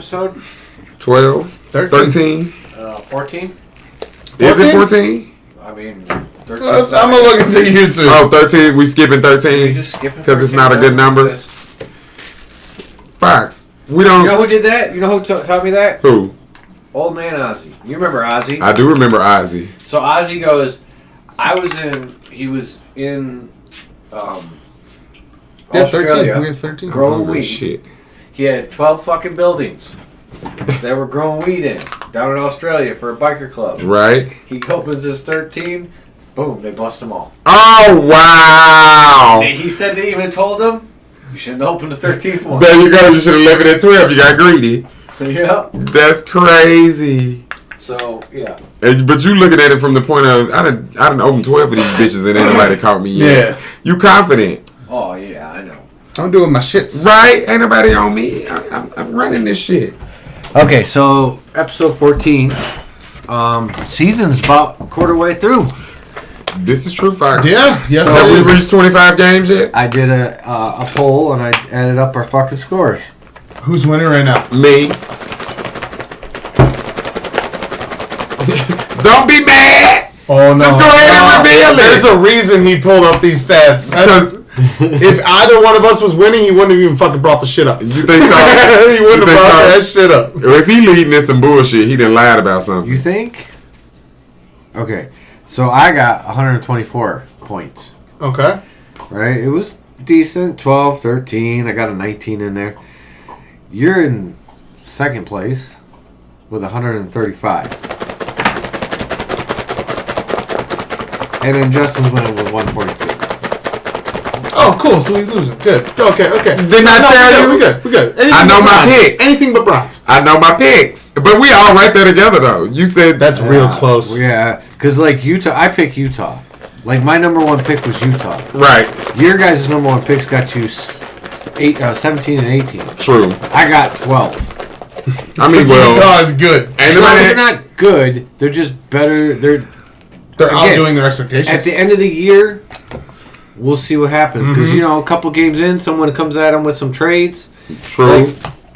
Episode 12, 13, 14. Is it 14? I mean, 13. I'm gonna look into YouTube. Oh, 13. We skipping We 13 just skipping because it's 13, not a good number. This. Fox. We don't. You know who did that? You know who taught me that? Who? Old man Ozzy. You remember Ozzy? I do remember Ozzy. So Ozzy goes, he was in Australia 13. We had 13. growing Holy weed. shit. He had 12 fucking buildings that were growing weed in down in Australia for a biker club. Right? He opens his 13, boom, they bust them all. Oh, wow. And he said they even told him, you shouldn't open the 13th one. There you go. You should have left it at 12. You got greedy. Yeah. That's crazy. So, yeah. But you looking at it from the point of, I done opened 12 of these bitches and ain't nobody caught me yet. Yeah. You confident. Oh, yeah, I know. I'm doing my shits. Right? Ain't nobody on me. I'm running this shit. Okay, so episode 14. Season's about quarter way through. This is true, Fox. Yeah, yes, Have it we is. reached 25 games yet? I did a poll and I added up our fucking scores. Who's winning right now? Me. Don't be mad. Oh no! Just go ahead and reveal it. There's a reason he pulled up these stats. If either one of us was winning, he wouldn't have even fucking brought the shit up. You think so? He wouldn't have brought that shit up. If he leading this some bullshit, he done lied about something. You think? Okay, so I got 124 points. Okay. Right? It was decent. 12, 13. I got a 19 in there. You're in second place with 135. And then Justin's winning with 142. Oh, cool. So he's losing. Good. Okay. Didn't I tell you? We're good. Anything I know but my bronze. picks. Anything but bronze. I know my picks. But we all right there together, though. You said That's real close. Yeah, because like Utah, I picked Utah. Like my number one pick was Utah. right. Your guys' number one picks got you 17 and 18. True. I got 12. I mean, well, Utah is good. ain't No, nobody. they're not good. They're just better. They're Again, outdoing their expectations. At the end of the year, we'll see what happens. Because, you know, a couple games in, someone comes at them with some trades. True.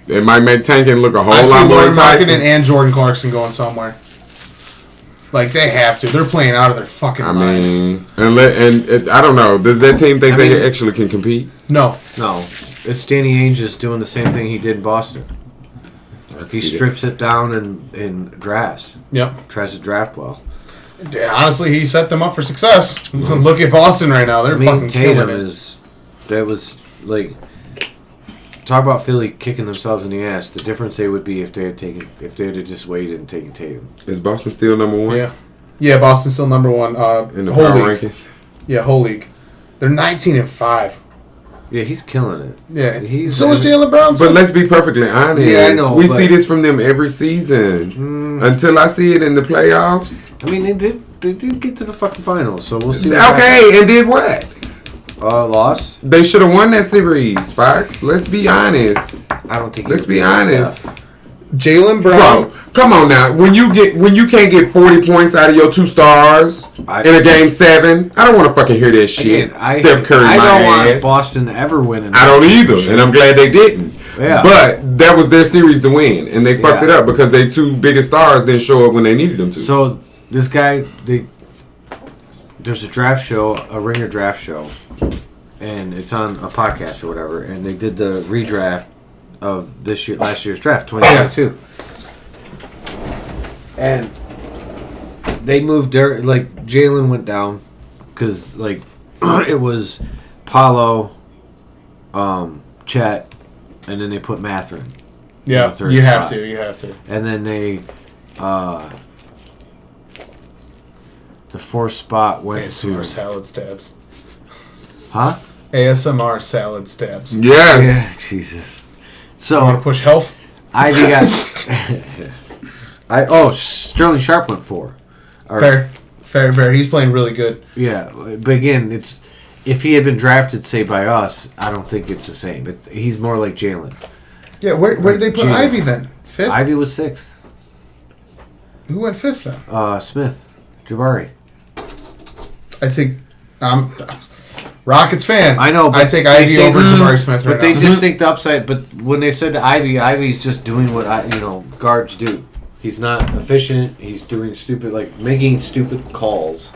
It might make tanking look a whole I see lot more Lauren Marketing enticing. and Jordan Clarkson going somewhere. Like, they have to. They're playing out of their fucking I minds. mean, I don't know. Does that team think I they mean- actually can compete? No. No. It's Danny Ainge just doing the same thing he did in Boston. He see that. strips it down and drafts. Yep. Tries to draft well. Yeah, honestly, he set them up for success. Look at Boston right now; they're I mean, fucking Tatum killing it. that was like, talk about Philly kicking themselves in the ass. The difference they would be if they had just waited and taken Tatum. Is Boston still number one? Yeah. Boston's still number one. In the whole power league. rankings? Yeah, whole league. They're 19-5. Yeah, he's killing it. Yeah, He's- so is Jalen Brown. But let's be perfectly honest. Yeah, I know, we but- see this from them every season. Until I see it in the playoffs. I mean, they did get to the fucking finals, so we'll see. What Okay, and did what? lost. They should have won that series, Fox. Let's be honest. I don't think. Let's he be really honest. stuff. Jalen Brown. Bro, come on now. When you can't get 40 points out of your 2 stars in a game 7, I don't want to fucking hear that shit. Again, Steph Curry, I my don't want ass. Boston to ever win. I don't either, and I'm glad they didn't. Yeah. But that was their series to win, and they fucked Yeah. it up because their 2 biggest stars didn't show up when they needed them to. So this guy, there's a draft show, a Ringer draft show, and it's on a podcast or whatever. And they did the redraft of last year's draft, 2022, and they moved their Jalen went down because it was Paulo, Chet, and then they put Mathurin. Yeah, in the third you have spot. to. You have to. And then they, the 4th spot went ASMR to, salad stabs. huh? ASMR salad stabs. yes. Yeah, Jesus. I want to So push health. Ivy got, Sterling Sharp went 4. Or- Fair. He's playing really good. Yeah, but again, if he had been drafted, say by us, I don't think it's the same. He's more like Jalen. Yeah, where did they put Jalen. Ivy then? 5th? Ivy was 6th. Who went 5th then? Smith, Jabari. I think Rockets fan. I know, but I take Ivy over Jabari Smith right But they now. just think the upside. But when they said to Ivy's just doing what guards do. He's not efficient. He's doing making stupid calls.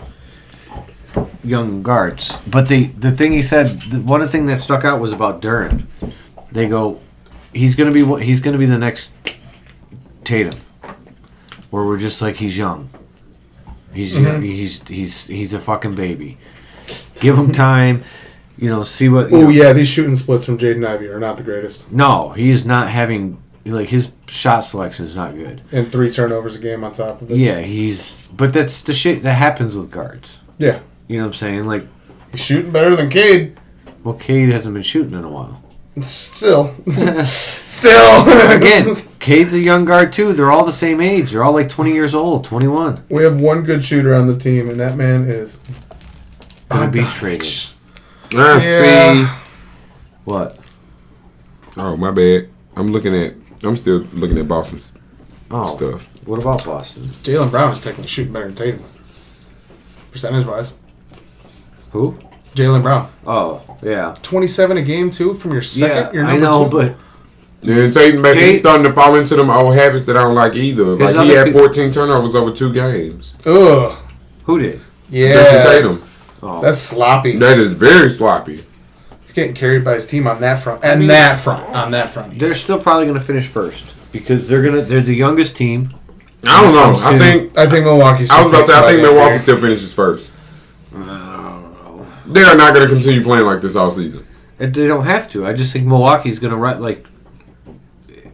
Young guards. But the thing he said, one thing that stuck out was about Durant. They go, he's gonna be the next Tatum, where we're just like he's young. He's a fucking baby. Give him time. See what. Oh yeah, these shooting splits from Jaden Ivey are not the greatest. No, he is not having his shot selection is not good. And 3 turnovers a game on top of it. Yeah, but that's the shit that happens with guards. Yeah, you know what I'm saying? He's shooting better than Cade. Well, Cade hasn't been shooting in a while. Still. Again, Cade's a young guard too. They're all the same age. They're all 20 years old, 21. We have one good shooter on the team, and that man is gonna be traded. See. What? Oh, my bad. I'm still looking at Boston's stuff. What about Boston? Jaylen Brown is technically shooting better than Tatum. Percentage-wise. Who? Jaylen Brown. Oh, yeah. 27 a game, too, from your second. Yeah, I know, 2. but... And Tatum, he's starting to fall into them old habits that I don't like either. He had 14 turnovers over 2 games. Ugh. Who did? Yeah. Tatum. Oh. That's sloppy. That is very sloppy. He's getting carried by his team on that front. On that front. They're still probably going to finish first because they're the youngest team. I don't know. I think Milwaukee's still I was about to say, I think Milwaukee still finishes first. I don't know. They are not going to continue playing like this all season. They don't have to. I just think Milwaukee's going to run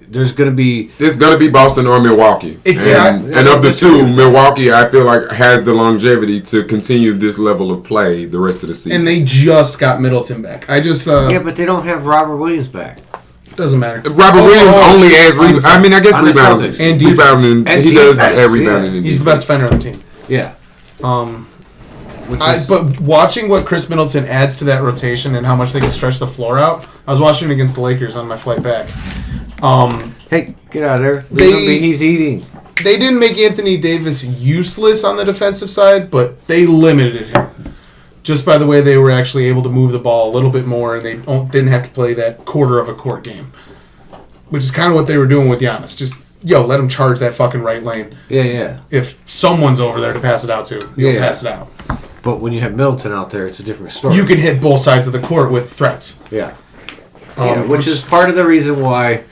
there's going to be... It's going to be Boston or Milwaukee. And of the two, Milwaukee, I feel like, has the longevity to continue this level of play the rest of the season. And they just got Middleton back. Yeah, but they don't have Robert Williams back. Doesn't matter. Robert Williams only has rebounds. I mean, I guess rebounds. And defense. And he does have rebounding. Yeah. He's the best defender on the team. Yeah. But watching what Chris Middleton adds to that rotation and how much they can stretch the floor out, I was watching it against the Lakers on my flight back. Hey, get out of there. Leave him be. He's eating. They didn't make Anthony Davis useless on the defensive side, but they limited him. Just by the way they were actually able to move the ball a little bit more, and they didn't have to play that quarter of a court game. Which is kind of what they were doing with Giannis. Just, let him charge that fucking right lane. Yeah. If someone's over there to pass it out to, you'll pass it out. But when you have Middleton out there, it's a different story. You can hit both sides of the court with threats. Yeah. Which is part of the reason why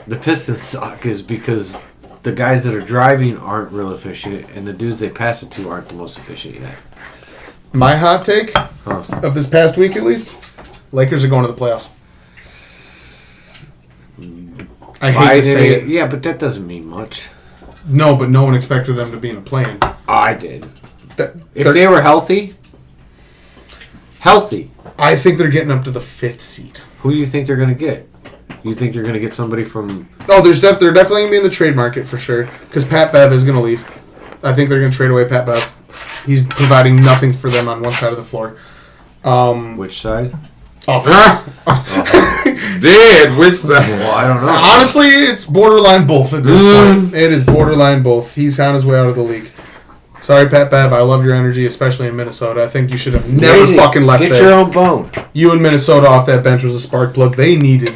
the Pistons suck is because the guys that are driving aren't real efficient, and the dudes they pass it to aren't the most efficient yet. My hot take of this past week, at least, Lakers are going to the playoffs. I hate to say it. Yeah, but that doesn't mean much. No, but no one expected them to be in a play-in. I did. If they were healthy, I think they're getting up to the 5th seed. Who do you think they're going to get? You think they're going to get somebody from... Oh, they're definitely going to be in the trade market for sure. Because Pat Bev is going to leave. I think they're going to trade away Pat Bev. He's providing nothing for them on one side of the floor. Which side? Dead. Which side? Well, I don't know. Honestly, it's borderline both at this point. It is borderline both. He's on his way out of the league. Sorry, Pat Bev. I love your energy, especially in Minnesota. I think you should have never fucking left there. Get your own bone. You and Minnesota off that bench was a spark plug they needed.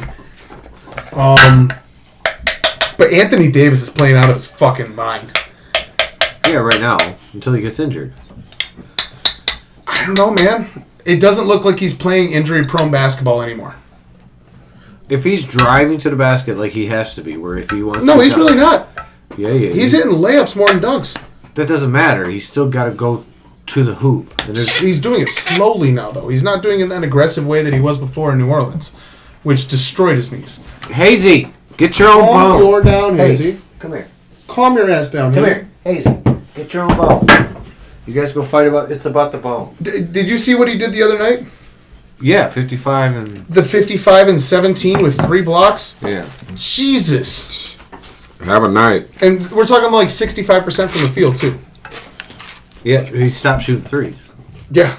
But Anthony Davis is playing out of his fucking mind. Yeah, right now, until he gets injured. I don't know, man. It doesn't look like he's playing injury-prone basketball anymore. If he's driving to the basket like he has to be, where if he wants No, he's really not. Yeah. He's hitting layups more than dunks. That doesn't matter. He's still got to go to the hoop. He's doing it slowly now, though. He's not doing it in that aggressive way that he was before in New Orleans, which destroyed his knees. Hazy, get your own bone. Calm your down, Hazy. Come here. Calm your ass down, Come Hazy. here. Hazy, get your own bone. You guys go fight about... It's about the bone. Did you see what he did the other night? Yeah, 55 and... The 55 and 17 with 3 blocks? Yeah. Jesus. Have a night. And we're talking like 65% from the field, too. Yeah, he stopped shooting threes. Yeah.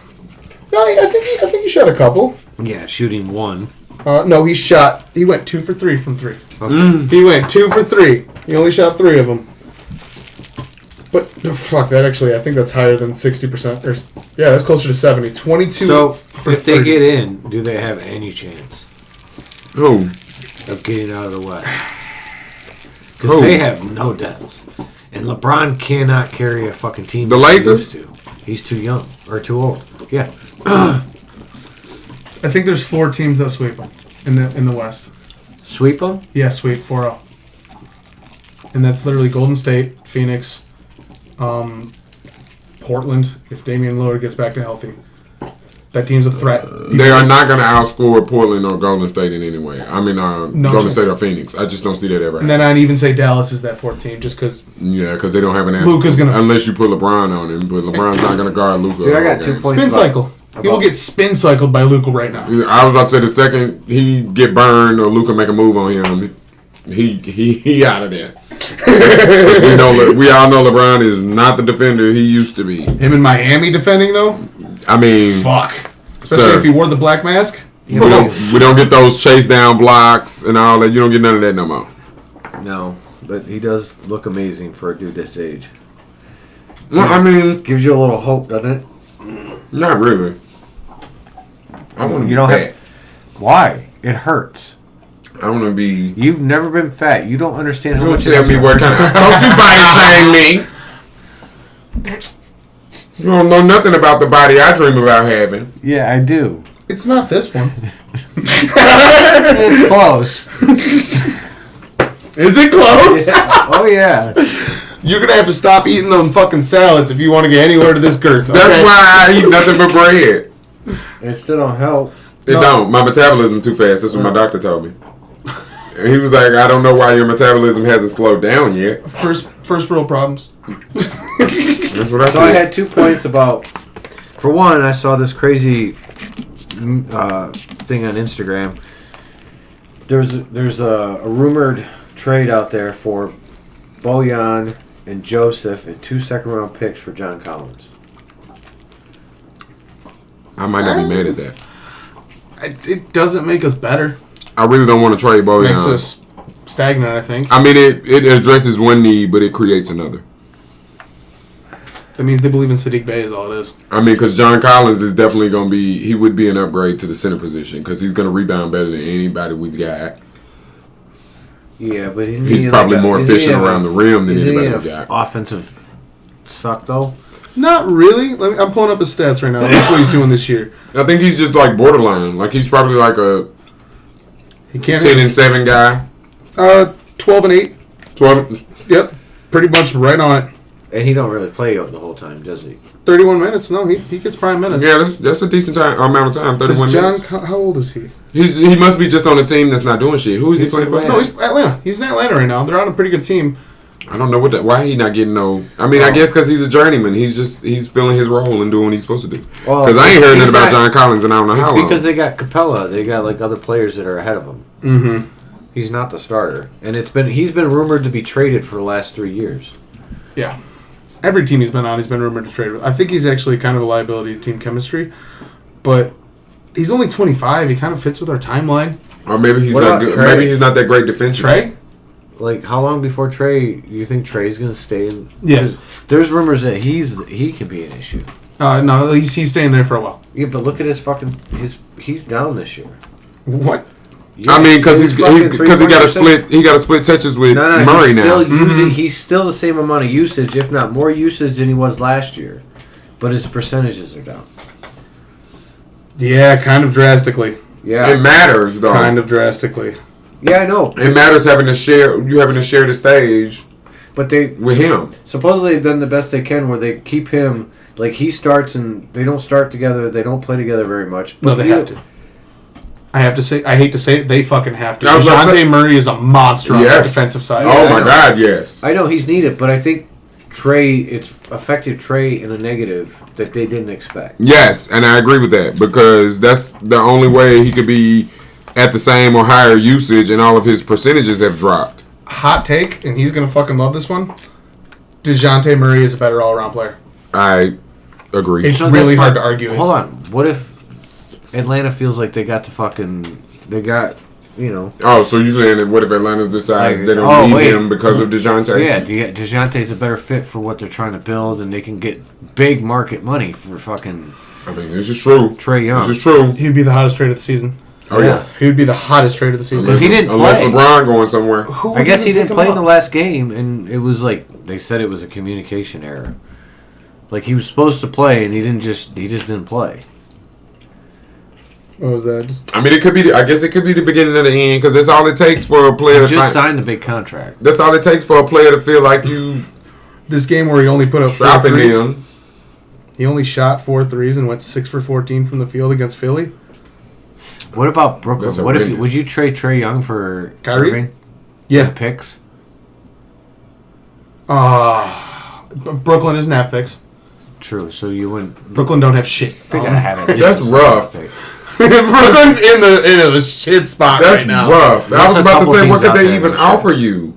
No, I think he shot a couple. Yeah, shooting 1. No, he went 2 for 3 from 3. Okay. He went 2 for 3. He only shot 3 of them. But fuck that. Actually, I think that's higher than 60%. Yeah, that's closer to 70. 22. So if they get in, do they have any chance? Who? Of getting out of the West? Because they have no depth. And LeBron cannot carry a fucking team. The Lakers? He's too young. Or too old. Yeah. I think there's 4 teams that sweep them in the West. Sweep them? Yeah, sweep 4-0. And that's literally Golden State, Phoenix, Portland, if Damian Lillard gets back to healthy. That team's a threat. They are not going to outscore Portland or Golden State in any way. I mean, Golden State or Phoenix. I just don't see that ever. And then I'd even say Dallas is that 4th team, just because. Yeah, because they don't have an answer. Luka's gonna unless you put LeBron on him, but LeBron's not going to guard Luka. Dude, I got 2 points. Spin cycle. He will get spin cycled by Luka right now. I was about to say the second he get burned or Luka make a move on him, he out of there. We all know LeBron is not the defender he used to be. Him in Miami defending though. I mean, fuck. Especially if he wore the black mask. We don't get those chase down blocks and all that. You don't get none of that no more. No, but he does look amazing for a dude this age. Well, I mean, gives you a little hope, doesn't it? Not really. I want to be fat. Why? It hurts. I want to be. You've never been fat. You don't understand how much. Tell me what kind of. Don't you body shame me. You don't know nothing about the body I dream about having. Yeah, I do. It's not this one. It's close. Is it close? Yeah. Oh yeah. You're gonna have to stop eating them fucking salads if you want to get anywhere to this girth. Okay? That's why I eat nothing but bread. It still don't help. It don't. My metabolism too fast. That's what my doctor told me. And he was like, I don't know why your metabolism hasn't slowed down yet. First world problems. That's what I said. So I had 2 points about. For one, I saw this crazy thing on Instagram. There's a rumored trade out there for Bojan and Joseph and 2 second-round picks for John Collins. I might not be mad at that. It doesn't make us better. I really don't want to trade Bojan. Makes us stagnant, I think. I mean, it addresses one need, but it creates another. That means they believe in Sadiq Bey is all it is. I mean, because John Collins is definitely going to be... He would be an upgrade to the center position because he's going to rebound better than anybody we've got. Yeah, but he's probably more efficient around the rim than anybody we've got. Offensive suck, though? Not really. I'm pulling up his stats right now. That's what he's doing this year. I think he's just like borderline. Like he's probably like a 10-7 guy. 12-8. 12. Yep, pretty much right on it. And he don't really play the whole time, does he? 31 minutes. No, he gets prime minutes. Yeah, that's a decent amount of time. 31 minutes. How old is he? He must be just on a team that's not doing shit. Who is he playing for? No, he's Atlanta. He's in Atlanta right now. They're on a pretty good team. I don't know why he not getting no. I mean, I guess because he's a journeyman. He's filling his role and doing what he's supposed to do. Because I ain't heard nothing about John Collins, and I don't know how long. Because they got Capella. They got like other players that are ahead of him. Mm-hmm. He's not the starter, and he's been rumored to be traded for the last 3 years. Yeah. Every team he's been on, he's been rumored to trade with. I think he's actually kind of a liability to team chemistry, but he's only 25. He kind of fits with our timeline. Or maybe he's not good. Trey? Maybe he's not that great defensive. Trey? Like, how long before Trey? You think Trey's gonna stay in? Yes. There's rumors that he can be an issue. No, he's staying there for a while. Yeah, but look at he's down this year. What? Yeah, I mean, because he got to split. He got to split touches with Murray now. He's still the same amount of usage, if not more usage than he was last year, but his percentages are down. Yeah, kind of drastically. Yeah, it matters though. Kind of drastically. Yeah, I know. It matters having to share. You having to share the stage, but with him. Supposedly, they've done the best they can, where they keep him. Like he starts and they don't start together. They don't play together very much. No, they have to. I hate to say it, they fucking have to. DeJounte Murray is a monster on the defensive side. Oh my God, yes. I know he's needed, but I think it's affected Trey in a negative that they didn't expect. Yes, and I agree with that because that's the only way he could be at the same or higher usage, and all of his percentages have dropped. Hot take, and he's gonna fucking love this one. DeJounte Murray is a better all-around player. I agree. It's really hard to argue. Hold on. What if Atlanta feels like they got Oh, so you saying that what if Atlanta decides they don't need him because of DeJounte? Yeah, DeJounte's a better fit for what they're trying to build, and they can get big market money for fucking. I mean, this is true. Trae Young. This is true. He'd be the hottest trade of the season. Oh yeah. He would be the hottest trade of the season. Unless he didn't play. LeBron going somewhere. I guess he didn't play in the last game, and it was like they said it was a communication error. Like he was supposed to play, and he just didn't play. What was that? I mean, it could be. I guess it could be the beginning of the end because that's all it takes for a player to signed a big contract. That's all it takes for a player to feel like you. This game where he only put up 4 threes. Him. He only shot 4 threes and went 6 for 14 from the field against Philly. What about Brooklyn? What if would you trade Trae Young for Kyrie? Irving? Yeah, picks. Brooklyn doesn't have picks. True. So you wouldn't. Brooklyn don't have shit. They gotta have it. That's rough. Brooklyn's in a shit spot right now. That's rough. I was about to say, what could they even offer you?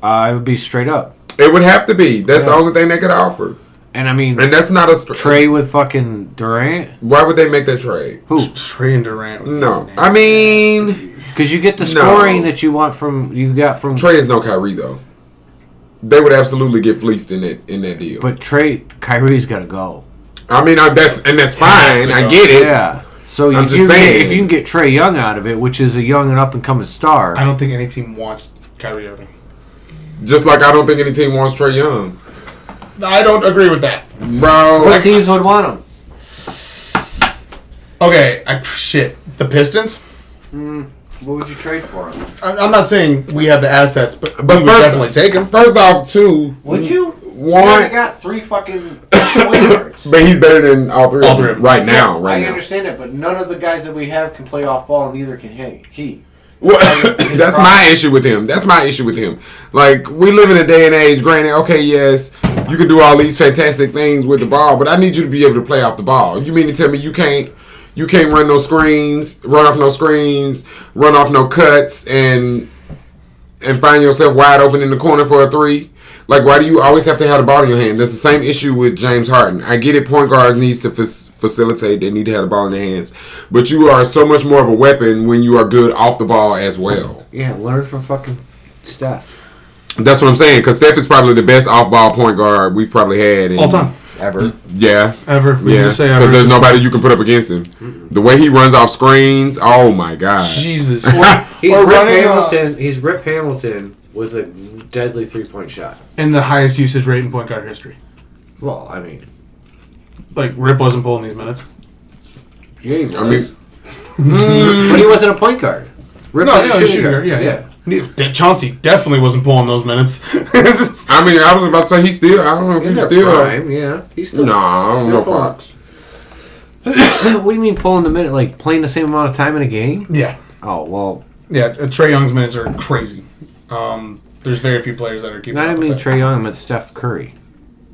It would be straight up. It would have to be. That's the only thing they could offer. And I mean, and that's not a trade with fucking Durant. Why would they make that trade? Who? Trey and Durant. No, I mean, because you get the scoring that you got from Trey is no Kyrie though. They would absolutely get fleeced in that deal. But Kyrie's got to go. I mean, that's fine. I get it. Yeah. So if you can get Trae Young out of it, which is a young and up and coming star, I don't think any team wants Kyrie Irving. Just like I don't think any team wants Trae Young. I don't agree with that, bro. What teams would want him? Okay, the Pistons. What would you trade for him? I'm not saying we have the assets, but we would definitely take him. First off, would you? One, you got 3 fucking point guards. But he's better than all three of them right now. I understand it, but none of the guys that we have can play off ball, and neither can he. Well, that's my issue with him. Like, we live in a day and age, granted, okay, yes, you can do all these fantastic things with the ball, but I need you to be able to play off the ball. You mean to tell me you can't run no screens, run off no cuts, and find yourself wide open in the corner for a 3? Like, why do you always have to have the ball in your hand? That's the same issue with James Harden. I get it, point guards needs to facilitate. They need to have the ball in their hands. But you are so much more of a weapon when you are good off the ball as well. Yeah, learn from fucking Steph. That's what I'm saying, because Steph is probably the best off-ball point guard we've probably had. All time. Ever. Yeah. Ever. We can just say ever. Because there's nobody you can put up against him. Mm-mm. The way he runs off screens, oh my God. Jesus. He's Rip Hamilton with a deadly 3-point shot. And the highest usage rate in point guard history. Well, I mean. Like, Rip wasn't pulling these minutes. Yeah, he was. But he wasn't a point guard. Rip was a shooting guard. Yeah. Chauncey definitely wasn't pulling those minutes. I mean, I was about to say he's still. I don't know if he's still. Prime, yeah, he's still. No, I don't know Fox. What do you mean pulling the minute? Like playing the same amount of time in a game? Yeah. Oh well. Yeah, Trae Young's minutes are crazy. There's very few players that are keeping. I didn't mean Trae Young. I meant Steph Curry.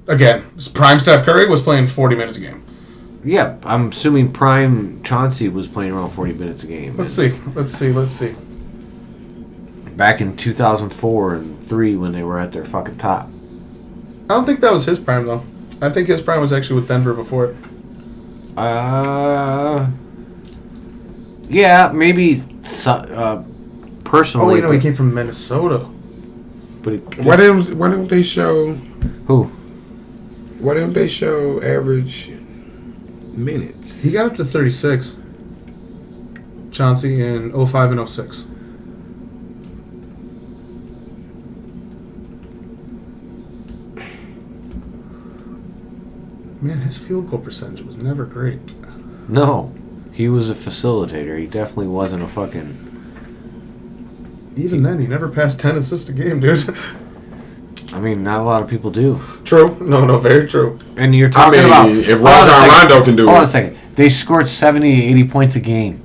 Again, prime Steph Curry was playing 40 minutes a game. Yeah, I'm assuming prime Chauncey was playing around 40 minutes a game. Let's see. Back in 2004 and 3 when they were at their fucking top. I don't think that was his prime, though. I think his prime was actually with Denver before it. Yeah, maybe personally. Oh, wait, no, he came from Minnesota. But why don't they show... Who? Why don't they show average minutes? He got up to 36. Chauncey in 05 and 06. Man, his field goal percentage was never great. No. He was a facilitator. He definitely wasn't a fucking... Even then, he never passed 10 assists a game, dude. I mean, not a lot of people do. True. No, very true. And you're talking about... if Rondo can do it... Hold on a second. They scored 70, 80 points a game.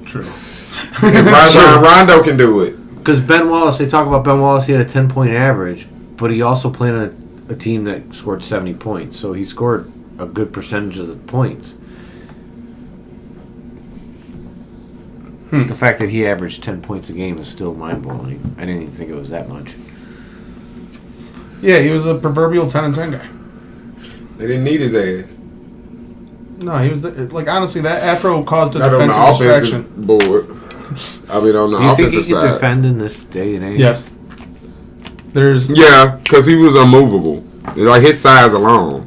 True. If Rondo can do it. Because Ben Wallace, they talk about Ben Wallace, he had a 10-point average, but he also played on a team that scored 70 points. So he scored a good percentage of the points. The fact that he averaged 10 points a game is still mind-blowing. I didn't even think it was that much. Yeah, he was a proverbial 10 and 10 guy. They didn't need his ass. No, he was like honestly that afro caused a Not on the defensive distraction. offensive board. I mean, on the Do you think offensive he can side. defend in this day and age? Yes. There's Because he was unmovable. Like his size alone.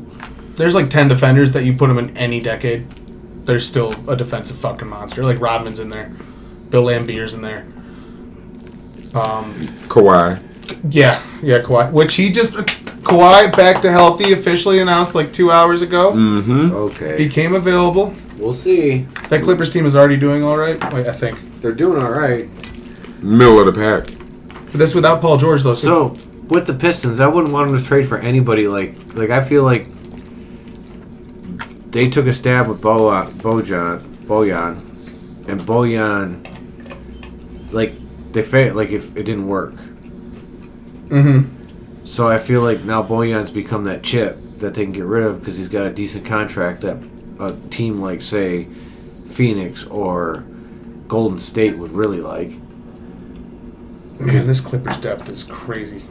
There's like 10 defenders that you put him in any decade. There's still a defensive fucking monster. Like Rodman's in there. Bill Lambier's in there. Kawhi. Yeah, Kawhi. Which Kawhi back to healthy, officially announced like 2 hours ago. Mm-hmm. Okay. Became available. We'll see. That Clippers team is already doing all right. Wait, I think. They're doing all right. Middle of the pack. But that's without Paul George, though. So, with the Pistons, I wouldn't want them to trade for anybody. Like I feel like they took a stab with Bojan, and Bojan, like they failed. Like if it didn't work. Mm-hmm. So I feel like now Bojan's become that chip that they can get rid of because he's got a decent contract that a team like, say, Phoenix or Golden State would really like. Man, this Clippers depth is crazy.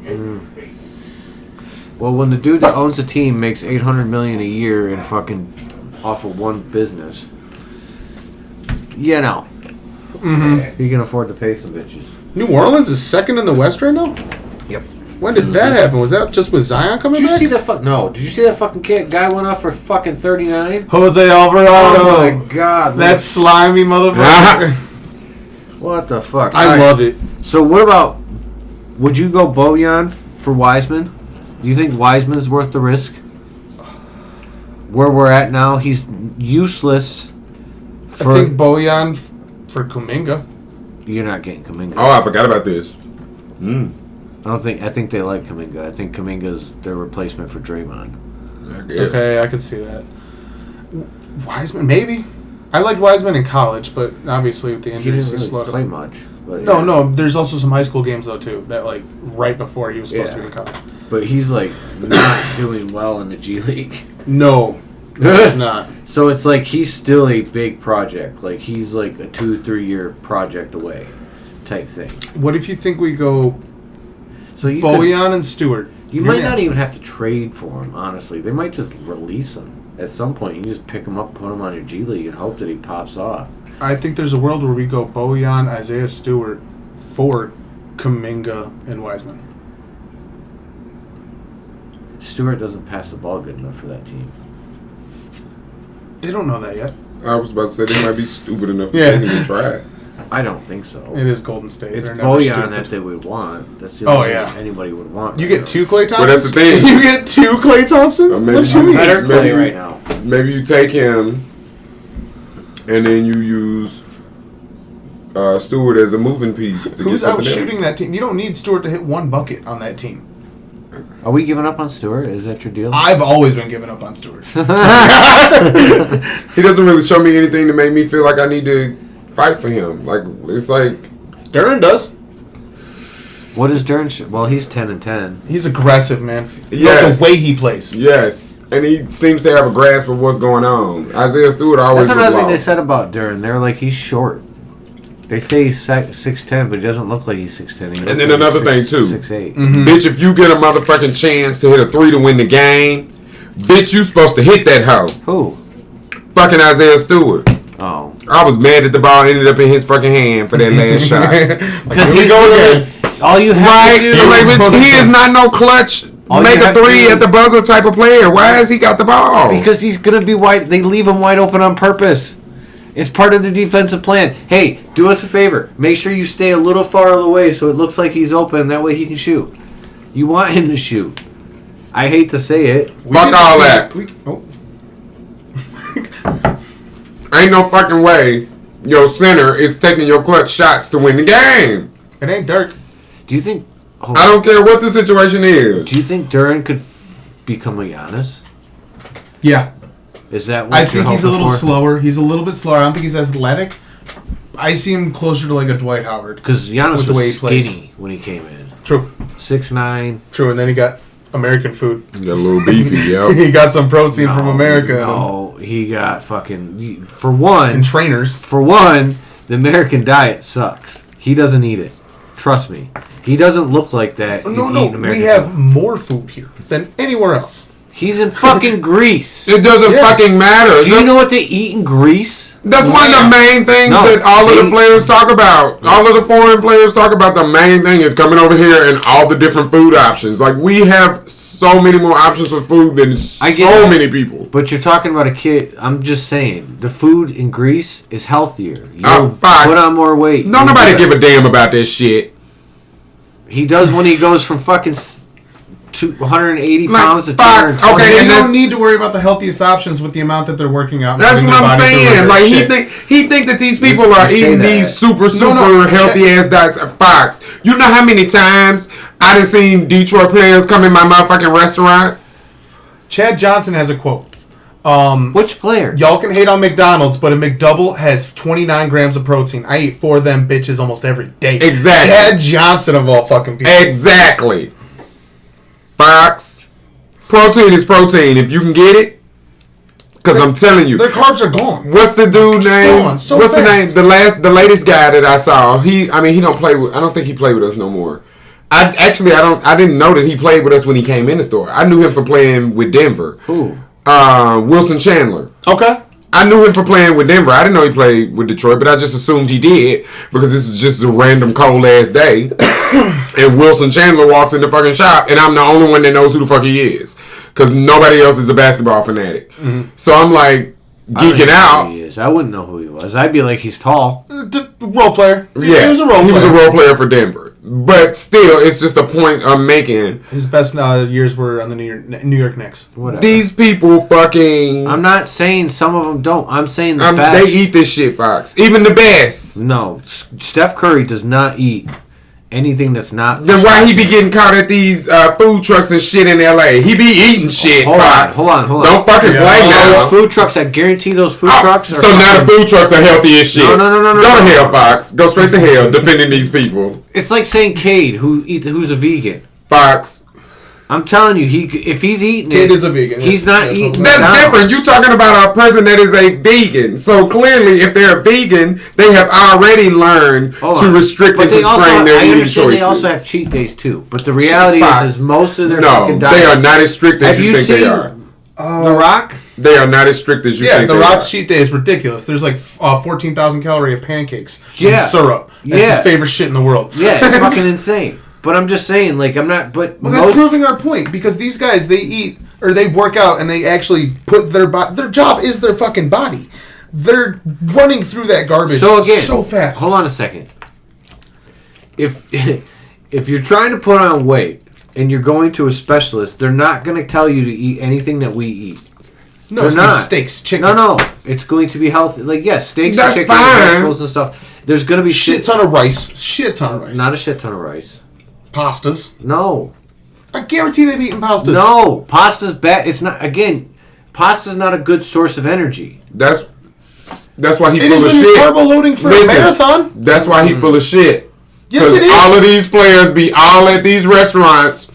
Well, when the dude that owns a team makes $800 million a year in fucking off of one business, you know, he can afford to pay some bitches. New Orleans is second in the West right now? Yep. When did that happen? Was that just with Zion coming Did you back? see the No. Did you see that fucking guy went off for fucking 39? Jose Alvarado. Oh my god. That slimy motherfucker. What the fuck? I love it. So what about? Would you go Bojan for Wiseman? Do you think Wiseman's worth the risk? Where we're at now, he's useless. I think Bojan for Kuminga. You're not getting Kuminga. Oh, I forgot about this. I think they like Kuminga. I think Kuminga's their replacement for Draymond. Okay, I could see that. Wiseman, maybe. I liked Wiseman in college, but obviously with the He injuries, didn't he really slowed play up. much. But No. There's also some high school games though too. That like right before he was supposed to be in college. But he's like not doing well in the G League. No, he's not. So it's like he's still a big project. Like he's like a 2-3 year project away, type thing. What if you think we go So you Bojan and Stewart? You might not even have to trade for him, honestly. They might just release him. At some point, you just pick him up, put him on your G League, and hope that he pops off. I think there's a world where we go Bojan, Isaiah Stewart for Kuminga and Wiseman. Stewart doesn't pass the ball good enough for that team. They don't know that yet. I was about to say they might be stupid enough to Yeah. take him and try it. I don't think so. It is Golden State. It's They're never Bojan stupid. that they would want. That's the Oh, only yeah. thing anybody would want. You right get two Klay Thompsons? Well, that's the thing. You get two Klay Thompsons? Maybe What you now. mean? Better Clay Maybe- right now. Maybe you take him, and then you use Stewart as a moving piece to Who's get out something shooting else. that team? You don't need Stewart to hit one bucket on that team. Are we giving up on Stewart? Is that your deal? I've always been giving up on Stewart. He doesn't really show me anything to make me feel like I need to fight for him. Like it's like Duran does. What is Dern? Well, he's 10-10. He's aggressive, man. Yes. The way he plays. yes, and he seems to have a grasp of what's going on. Isaiah Stewart always That's was another thing they lost. said about Dern. They're like, he's short. They say he's 6'10", but he doesn't look like he's 6'10". And then another thing too, 6'8". bitch, if you get a motherfucking chance to hit a 3 to win the game, bitch, you supposed to hit that hoe. Who? Fucking Isaiah Stewart. Oh. I was mad that the ball ended up in his fucking hand for that last shot. Because Here we go again. All you have Right? to do... Like, bitch, he is not no clutch. All Make you a have to three do- at the buzzer type of player. Why has he got the ball? Because he's going to be wide. They leave him wide open on purpose. It's part of the defensive plan. Hey, do us a favor. Make sure you stay a little far away so it looks like he's open. That way he can shoot. You want him to shoot. I hate to say it. Fuck all that. Ain't no fucking way your center is taking your clutch shots to win the game. It ain't Dirk. Do you think... hold I on. don't care what the situation is. Do you think Duran could become a Giannis? Yeah. Is that what I you're think he's a hoping little for? slower. He's a little bit slower. I don't think he's as athletic. I see him closer to like a Dwight Howard. Because Giannis With the way was he plays. skinny when he came in. True. 6'9". True. And then he got American food. You got a little beefy, yo. He got some protein from America. No, he got fucking... For one... And trainers. For one, the American diet sucks. He doesn't eat it. Trust me. He doesn't look like that. No, eating no. American We have food. more food here than anywhere else. He's in fucking Greece. It doesn't fucking matter. Do you know what they eat in Greece? That's one of the main things that all of the players talk about. All of the foreign players talk about. The main thing is coming over here and all the different food options. Like, we have so many more options for food than so many people. But you're talking about a kid. I'm just saying, the food in Greece is healthier. You'll put on more weight. No, nobody give a damn about this shit. He does when he goes from fucking 180 pounds to 220. Okay, and you don't need to worry about the healthiest options with the amount that they're working out. That's what I'm saying. Like, he think that these people are eating these super healthy ass diets. Fox, you know how many times I done seen Detroit players come in my motherfucking restaurant? Chad Johnson has a quote. Which player? Y'all can hate on McDonald's, but a McDouble has 29 grams of protein. I eat 4 of them bitches almost every day. Exactly. Chad Johnson of all fucking people. Exactly. Fox, protein is protein. If you can get it, because I'm telling you, their carbs are gone. What's the dude name? What's the name? The latest guy that I saw. He don't play with. I don't think he played with us no more. I didn't know that he played with us when he came in the store. I knew him for playing with Denver. Who? Wilson Chandler. Okay. I knew him for playing with Denver. I didn't know he played with Detroit, but I just assumed he did because this is just a random cold ass day. And Wilson Chandler walks in the fucking shop, and I'm the only one that knows who the fuck he is because nobody else is a basketball fanatic. Mm-hmm. So I'm like geeking out. He is. I wouldn't know who he was. I'd be like, he's tall. Role player. Yeah, he was a role player for Denver. But still, it's just a point I'm making. His best years were on the New York Knicks. Whatever. These people fucking... I'm not saying some of them don't. I'm saying the best. They eat this shit, Fox. Even the best. No. Steph Curry does not eat anything that's not... Then why he be getting caught at these food trucks and shit in L.A.? He be eating shit, Fox. Hold on. Don't fucking blame now. Those food trucks, I guarantee those food trucks are... So now the food trucks are healthy as shit. No. Go to hell, Fox. Go straight to hell defending these people. It's like saying Cade, who's a vegan. Fox. I'm telling you, if he's eating Cade is a vegan. He's not eating. That's different. You talking about a person that is a vegan. So clearly, if they're a vegan, they have already learned to restrict and constrain their eating choices. They also have cheat days too. But the reality is most of their fucking diet. They are not as strict as you think they are. The Rock? They are not as strict as you think they are. Yeah, The Rock's cheat day is ridiculous. There's like 14,000 calorie of pancakes and syrup. That's his favorite shit in the world. Yeah, it's fucking insane. But I'm just saying, like, I'm not... But that's proving our point, because these guys, they eat, or they work out, and they actually put their job is their fucking body. They're running through that garbage so fast. Hold on a second. If you're trying to put on weight, and you're going to a specialist, they're not going to tell you to eat anything that we eat. No, it's not steaks, chicken. No, it's going to be healthy. Like, yes, steaks, that's chicken, fine. vegetables and stuff. There's going to be shit ton of rice. Not a shit ton of rice. Pastas. No. I guarantee they've eaten pastas. No, pasta's bad. It's not. Again, pasta's not a good source of energy. That's why he's full of shit. It is when you're carbo loading for a marathon. That's why he's full of shit. Yes, it is. All of these players be all at these restaurants,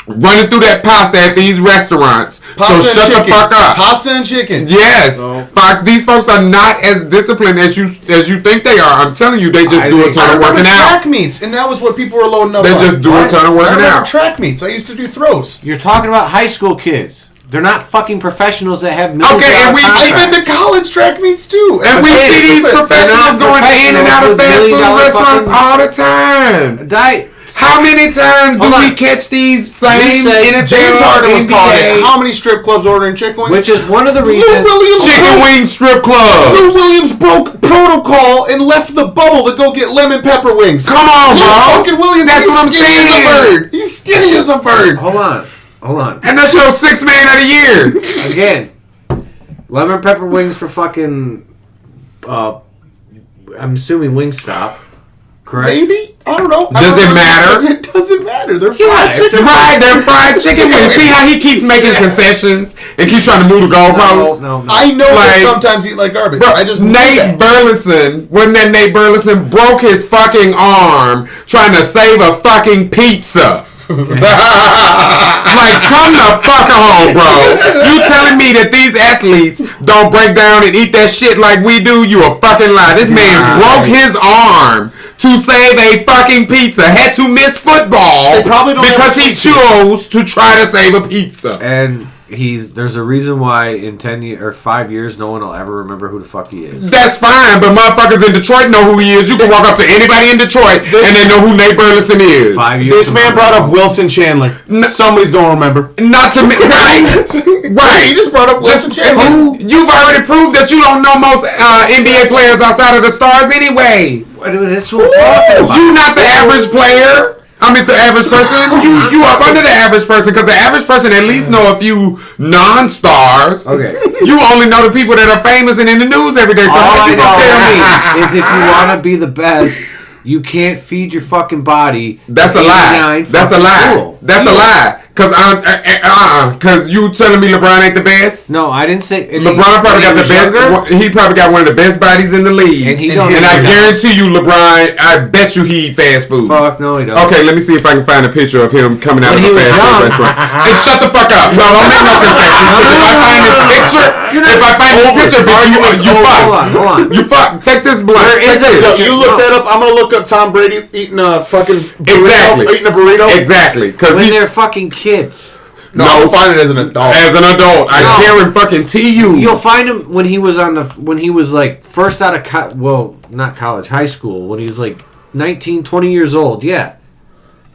running through that pasta at these restaurants. So shut the fuck up. Pasta and chicken. Yes, Fox. These folks are not as disciplined as you think they are. I'm telling you, they just do a ton of working out. Track meets, and that was what people were loading up. They just do a ton of working out. Track meets. I used to do throws. You're talking about high school kids. They're not fucking professionals that have millions Okay, and I've been to college track meets too. And we see these professionals going in and out of fast food restaurants all the time. How many times do we catch these same NFL, James Harden was called it. How many strip clubs ordering chicken wings? Which is one of the reasons. Chicken wing strip clubs. Lou Williams broke protocol and left the bubble to go get lemon pepper wings. Come on, bro. Fucking Williams. That's what I'm saying. As a bird. He's skinny as a bird. Hold on. And that's your 6th man of the year. Again, lemon pepper wings for fucking. I'm assuming Wingstop. Correct? Maybe? I don't know. Does it matter? It doesn't matter. They're fried chicken wings. Right, they're fried chicken wings. See how he keeps making concessions and keeps trying to move the goalposts? No. I know they sometimes eat like garbage. Bro, I just Nate Burleson, wasn't that Nate Burleson broke his fucking arm trying to save a fucking pizza? Like, come the fuck on, bro. You telling me that these athletes don't break down and eat that shit like we do? You a fucking lie. This man broke his arm to save a fucking pizza. Had to miss football They probably don't because he have sweet tea. chose to try to save a pizza. And there's a reason why in 10 years or 5 years no one will ever remember who the fuck he is. That's fine, but motherfuckers in Detroit know who he is. You can walk up to anybody in Detroit and they know who Nate Burleson is. 5 years. This man brought up Wilson Chandler. Somebody's gonna remember. Not to me, right? Right. He just brought up Wilson Chandler. You've already proved that you don't know most NBA players outside of the stars anyway. That's what we're talking about. You not the average player. I mean, the average person. You up under the average person because the average person at least know a few non-stars. Okay. You only know the people that are famous and in the news every day. So All how I you gonna tell me? know is if you want to be the best, you can't feed your fucking body. That's a lie. That's a lie. That's a lie. Cause you telling me LeBron ain't the best? No, I didn't say. LeBron probably got the best. He probably got one of the best bodies in the league. And he And I guarantee you, LeBron. I bet you he eat fast food. Fuck no, he don't. Okay, let me see if I can find a picture of him coming out When of he a was fast food young. restaurant. And shut the fuck up. No, don't make no concessions. If I find this picture, you fuck. Hold on. You fuck. Take this blunt. Where is it? Yo, you look that up. I'm gonna look up Tom Brady eating a fucking burrito. Exactly. Eating a burrito. Exactly. Because When they're fucking kids. No, I'll find it as an adult. As an adult, I guarantee you. You'll find him when he was like first out of not college, high school, when he was like 19, 20 years old. Yeah.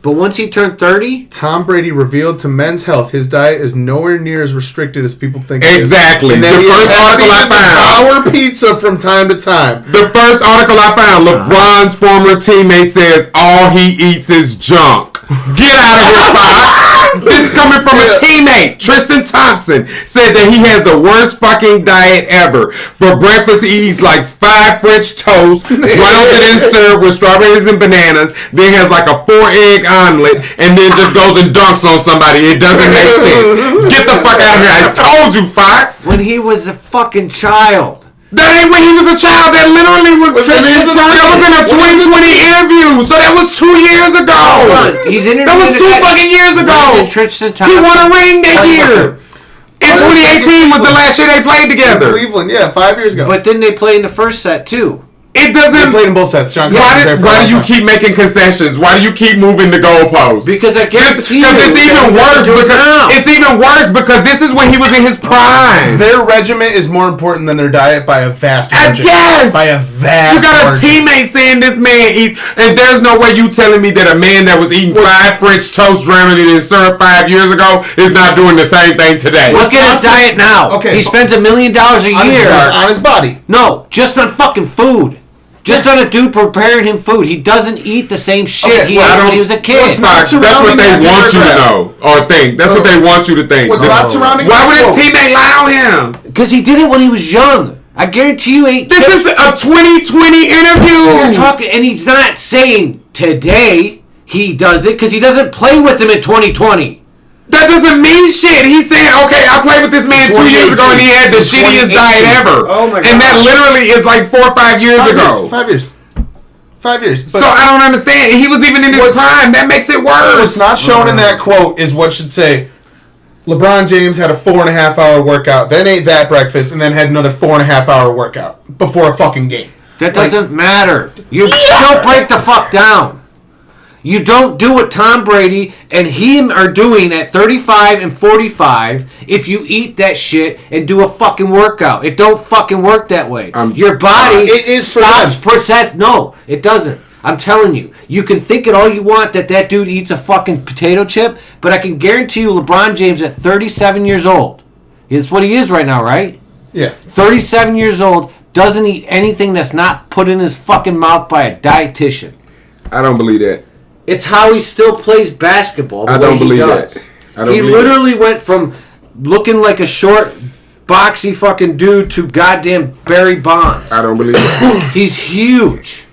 But once he turned 30, Tom Brady revealed to Men's Health his diet is nowhere near as restricted as people think. Exactly. And The then first article I found. Power pizza from time to time. The first article I found, LeBron's former teammate says all he eats is junk. Get out of here, Fox. This is coming from a teammate. Tristan Thompson said that he has the worst fucking diet ever. For breakfast, he eats like 5 French toast, drowned it in syrup with strawberries and bananas, then has like a 4-egg omelet, and then just goes and dunks on somebody. It doesn't make sense. Get the fuck out of here. I told you, Fox. when he was a fucking child. That ain't when he was a child. That literally was that was in a 2020 interview. So that was 2 years ago. Hold on. He's interviewed. That was 2 fucking years ago. Tristan He Thompson. won a ring that year. In 2018 was the last year they played together. Cleveland, yeah, 5 years ago. But didn't they play in the first set too? It they doesn't. played in both sets. John, Why do you keep making concessions? Why do you keep moving the goalposts? Because I guarantee you, it's even worse because this is when he was in his prime. Their regiment is more important than their diet by a vast margin. Yes! By a vast You got a margin. teammate saying this man eat, and there's no way you telling me that a man that was eating 5 French toast drowning it in syrup 5 years ago is not doing the same thing today. Look at his diet now. Okay. He spends $1 million a year. On his body. No, just on fucking food. Just on a dude preparing him food. He doesn't eat the same shit he ate when he was a kid. What's not That's what they surrounding want that you to paragraph? know or think. That's what they want you to think. What's not surrounding Why would that his quote? teammate lie on him? Because he did it when he was young. I guarantee you ain't. This is a 2020 interview. You're talking, and he's not saying today he does it because he doesn't play with him in 2020. That doesn't mean shit. He's saying, okay, I played with this man 2 years ago and he had the shittiest diet ever. Oh my God. And that literally is like 4 or 5 years ago. 5 years. 5 years. So I don't understand. He was even in his prime. That makes it worse. What's not shown in that quote is what should say, LeBron James had a 4.5 hour workout, then ate that breakfast, and then had another 4.5 hour workout before a fucking game. That doesn't matter. You still break the fuck down. You don't do what Tom Brady and him are doing at 35 and 45 if you eat that shit and do a fucking workout. It don't fucking work that way. Your body it is for stops them. process. No, it doesn't. I'm telling you. You can think it all you want that dude eats a fucking potato chip, but I can guarantee you LeBron James at 37 years old, is what he is right now, right? Yeah. 37 years old, doesn't eat anything that's not put in his fucking mouth by a dietitian. I don't believe that. It's how he still plays basketball. I don't believe that. He literally went from looking like a short, boxy fucking dude to goddamn Barry Bonds. I don't believe that. He's huge.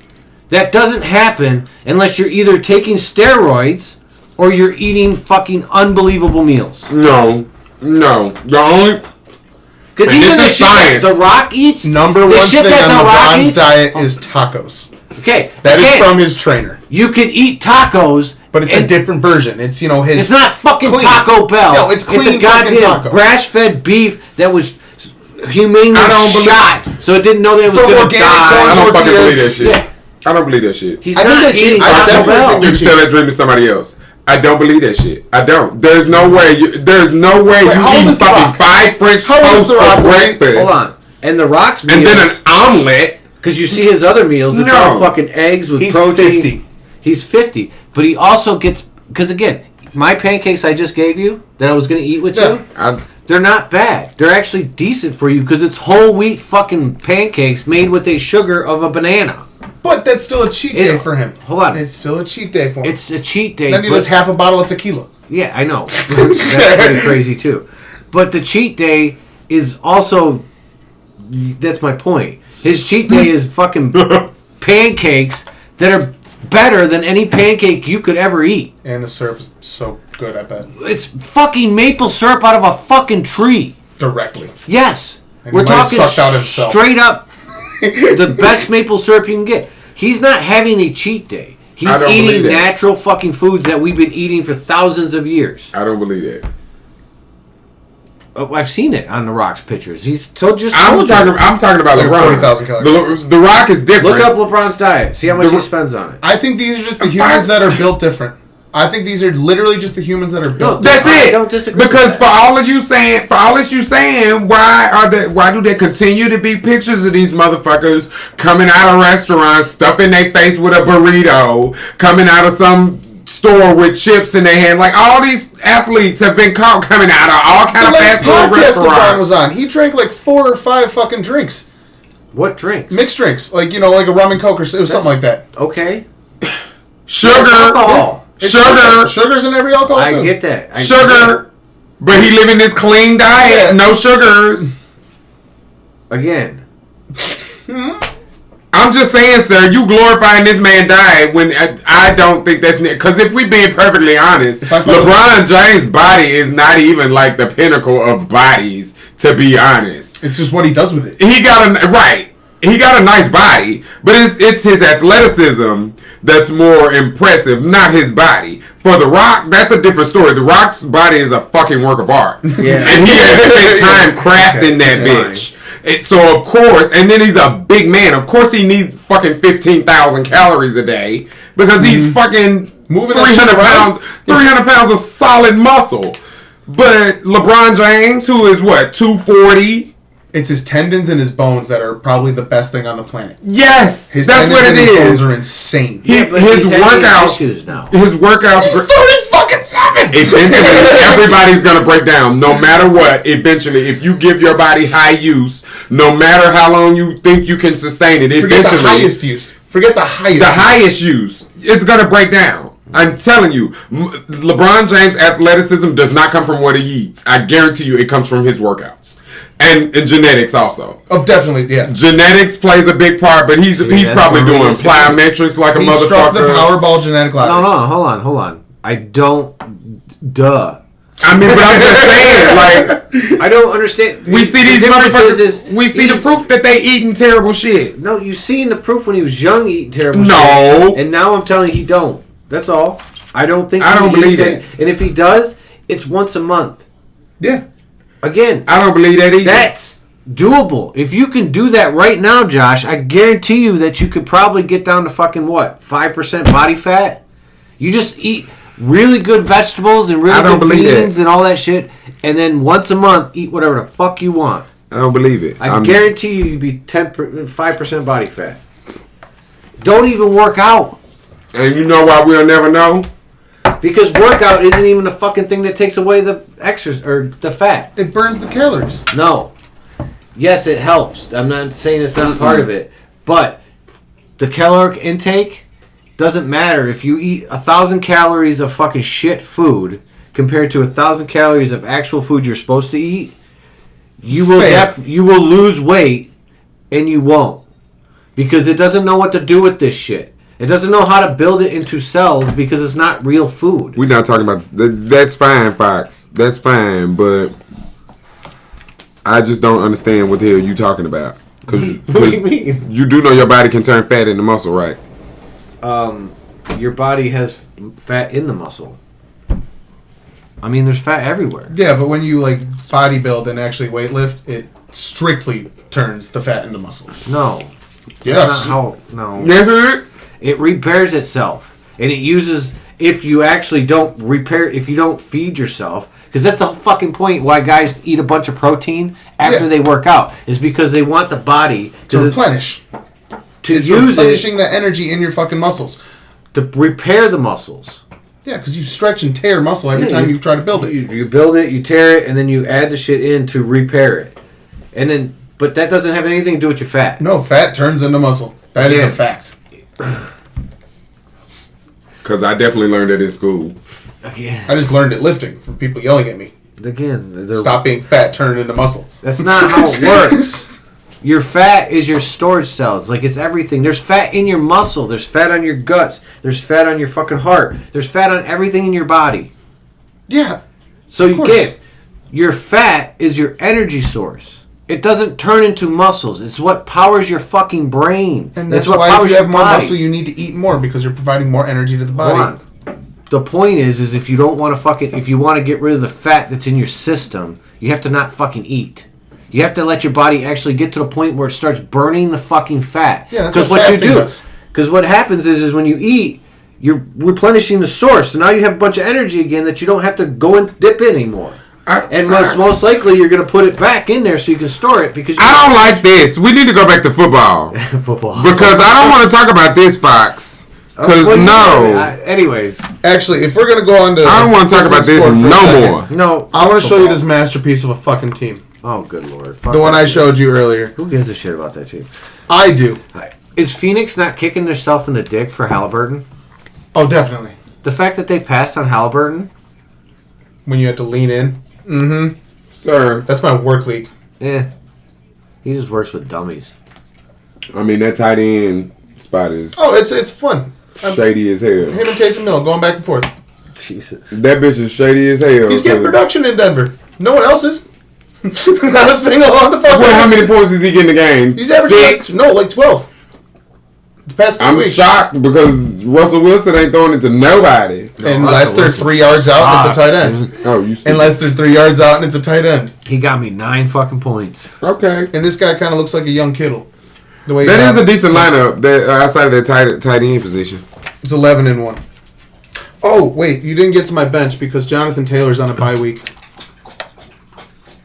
That doesn't happen unless you're either taking steroids or you're eating fucking unbelievable meals. No. The only... Because And even this the is shit science. that The Rock eats, Number the one shit thing that on The Rock LeBron's eats, diet is tacos. Okay, That is again, from his trainer. you can eat tacos, But it's a different version. It's, his... It's not fucking clean. Taco Bell. No, it's clean It's a goddamn fucking taco. grass-fed beef that was humanely I don't believe- shot, so it didn't know that it was From going to organic die. corn I don't fucking believe tortillas. that shit. Yeah. I don't believe that shit. He's I think not they're cheating. eating I Taco definitely Bell. think You can sell that dream to somebody else. I don't believe that shit. I don't. There's no way. There's no way how old you eat is The fucking Rock? 5 French How old is toasts The Rock, for right? breakfast. Hold on. And the Rock's meals, And then an omelet. because you see his other meals, it's No. all fucking eggs with He's protein. 50. He's 50. But he also gets, because again, my pancakes I just gave you that I was going to eat with you, they're not bad. They're actually decent for you because it's whole wheat fucking pancakes made with a sugar of a banana. But that's still a cheat day for him. Hold on. It's still a cheat day for him. It's a cheat day. Then he but- does half a bottle of tequila. Yeah, I know. That's pretty crazy too. But the cheat day is also. That's my point. His cheat day is fucking pancakes that are better than any pancake you could ever eat. And the syrup is so good, I bet. It's fucking maple syrup out of a fucking tree. Directly. Yes. And We're he might have talking sucked out himself. straight up the best maple syrup you can get. He's not having a cheat day. He's I don't believe eating that. natural fucking foods that we've been eating for thousands of years. I don't believe that. Oh, I've seen it on The Rock's pictures. He's so just. I'm talking about Like LeBron. 40,000 calories. The Rock is different. Look up LeBron's diet. See how much he spends on it. I think these are just the humans that are built different. I think these are literally just the humans that are built That's different. I it. don't disagree Because with that. for all this you saying, why do they continue to be pictures of these motherfuckers coming out of restaurants, stuffing their face with a burrito, coming out of some store with chips in their hand? Like, all these athletes have been caught coming out of all kind The of last fast food podcast LeBron restaurants. was on, he drank like 4 or 5 fucking drinks. What drinks? Mixed drinks. Like, like a rum and coke or it was something like that. Okay. Sugar. Alcohol. It's Sugar. Sugar's in every alcohol, too. I get that. I Sugar. But he living this clean diet. Yeah. No sugars. Again. I'm just saying, sir, you glorifying this man died when I don't think that's... Because if we being perfectly honest, I find LeBron James' body is not even like the pinnacle of bodies, to be honest. It's just what he does with it. He got a nice body, but it's his athleticism that's more impressive, not his body. For The Rock, that's a different story. The Rock's body is a fucking work of art. Yeah. And he has spent time crafting that bitch. So, of course, and then he's a big man. Of course he needs fucking 15,000 calories a day because he's fucking Moving that shit 300 around. pounds, 300 pounds of solid muscle. But LeBron James, who is what, 240? It's his tendons and his bones that are probably the best thing on the planet. Yes, His that's tendons what it and his bones is. are insane. but His he's having workouts, issues now. his workouts. He's 30-fucking-7! Eventually, everybody's gonna break down. No matter what, eventually, if you give your body high use, no matter how long you think you can sustain it, Forget the eventually, highest use. Forget the highest the use. highest use, it's gonna break down. I'm telling you, LeBron James' athleticism does not come from what he eats. I guarantee you, it comes from his workouts and genetics also. Oh, definitely, yeah. Genetics plays a big part, but he's that's probably where we doing disagree. plyometrics like a He struck the motherfucker. Powerball genetic lottery. No, hold on. I don't. Duh. I mean, but I'm just saying, like, I don't understand. we see these The difference motherfuckers. We see the proof that they eating terrible shit. No, you seen the proof when he was young eating terrible No. shit. And now I'm telling you he don't. That's all. I don't think I he don't believe eats that. And if he does, it's once a month. Yeah. Again, I don't believe that either. that's doable. If you can do that right now, Josh, I guarantee you that you could probably get down to fucking what? 5% body fat? You just eat really good vegetables and I really don't good believe beans that. and all that shit, and then once a month eat whatever the fuck you want. I don't believe it. I guarantee you you'd be 5% body fat. Don't even work out. And you know why we'll never know? Because workout isn't even the fucking thing that takes away the exercise or the fat. It burns the calories. No. Yes, it helps. I'm not saying it's not part of it. But the caloric intake doesn't matter. If you eat 1,000 calories of fucking shit food compared to 1,000 calories of actual food you're supposed to eat, you will you will lose weight and you won't. Because it doesn't know what to do with this shit. It doesn't know how to build it into cells because it's not real food. We're not talking about... That's fine, Fox. That's fine, but... I just don't understand what the hell you talking about. Cause What do you mean? you do know your body can turn fat into muscle, right? Your body has fat in the muscle. I mean, there's fat everywhere. Yeah, but when you like bodybuild and actually weightlift, it strictly turns the fat into muscle. No. Yes. That's not how... No. It repairs itself. And it uses, if you actually don't repair, if you don't feed yourself, because that's the fucking point why guys eat a bunch of protein after they work out, is because they want the body to replenish. It's replenishing that energy in your fucking muscles. To repair the muscles. Yeah, because you stretch and tear muscle every time you try to build it. You build it, you tear it, and then you add the shit in to repair it. And then, but that doesn't have anything to do with your fat. No, fat turns into muscle. That is a fact. Because I definitely learned it in school. Again. I just learned it lifting from people yelling at me. Again. Stop being fat, turn it into muscle. That's not how it works. Your fat is your storage cells. Like, it's everything. There's fat in your muscle. There's fat on your guts. There's fat on your fucking heart. There's fat on everything in your body. Yeah. So you get, your fat is your energy source. It doesn't turn into muscles. It's what powers your fucking brain. And that's what why powers if you have more body. muscle, you need to eat more because you're providing more energy to the body. Hold on. The point is if you don't want to fucking, if you want to get rid of the fat that's in your system, you have to not fucking eat. You have to let your body actually get to the point where it starts burning the fucking fat. Yeah, that's what fasting does. Because what happens is when you eat, you're replenishing the source. So now you have a bunch of energy again that you don't have to go and dip in anymore. And most likely you're going to put it back in there so you can store it. Because I don't like this. We need to go back to football. Football. Because I don't want to talk about this, Fox. Because anyways. Actually, if we're going to go on to... I don't want to talk about this no more. No. I want to show you this masterpiece of a fucking team. Oh, good lord. The one I showed you earlier. Who gives a shit about that team? I do. Is Phoenix not kicking themselves in the dick for Halliburton? Oh, definitely. The fact that they passed on Halliburton? When you had to lean in? Mm-hmm. Sir. That's my work league. Yeah. He just works with dummies. I mean, that tight end spot is... Oh, it's fun. Shady as hell. Him and Taysom Hill going back and forth. Jesus. That bitch is shady as hell. He's getting production in Denver. No one else is. Not a single on the fucking. Well, how many points is he getting a game? He's averaging like 12. The past 3 weeks. I'm shocked because Russell Wilson ain't throwing it to nobody. Unless they're 3 yards out and it's a tight end. Oh, you see. Unless they're 3 yards out and it's a tight end. He got me 9 fucking points. Okay. And this guy kind of looks like a young Kittle. The way that is a decent lineup that outside of that tight end position. It's 11-1. Oh, wait. You didn't get to my bench because Jonathan Taylor's on a bye week.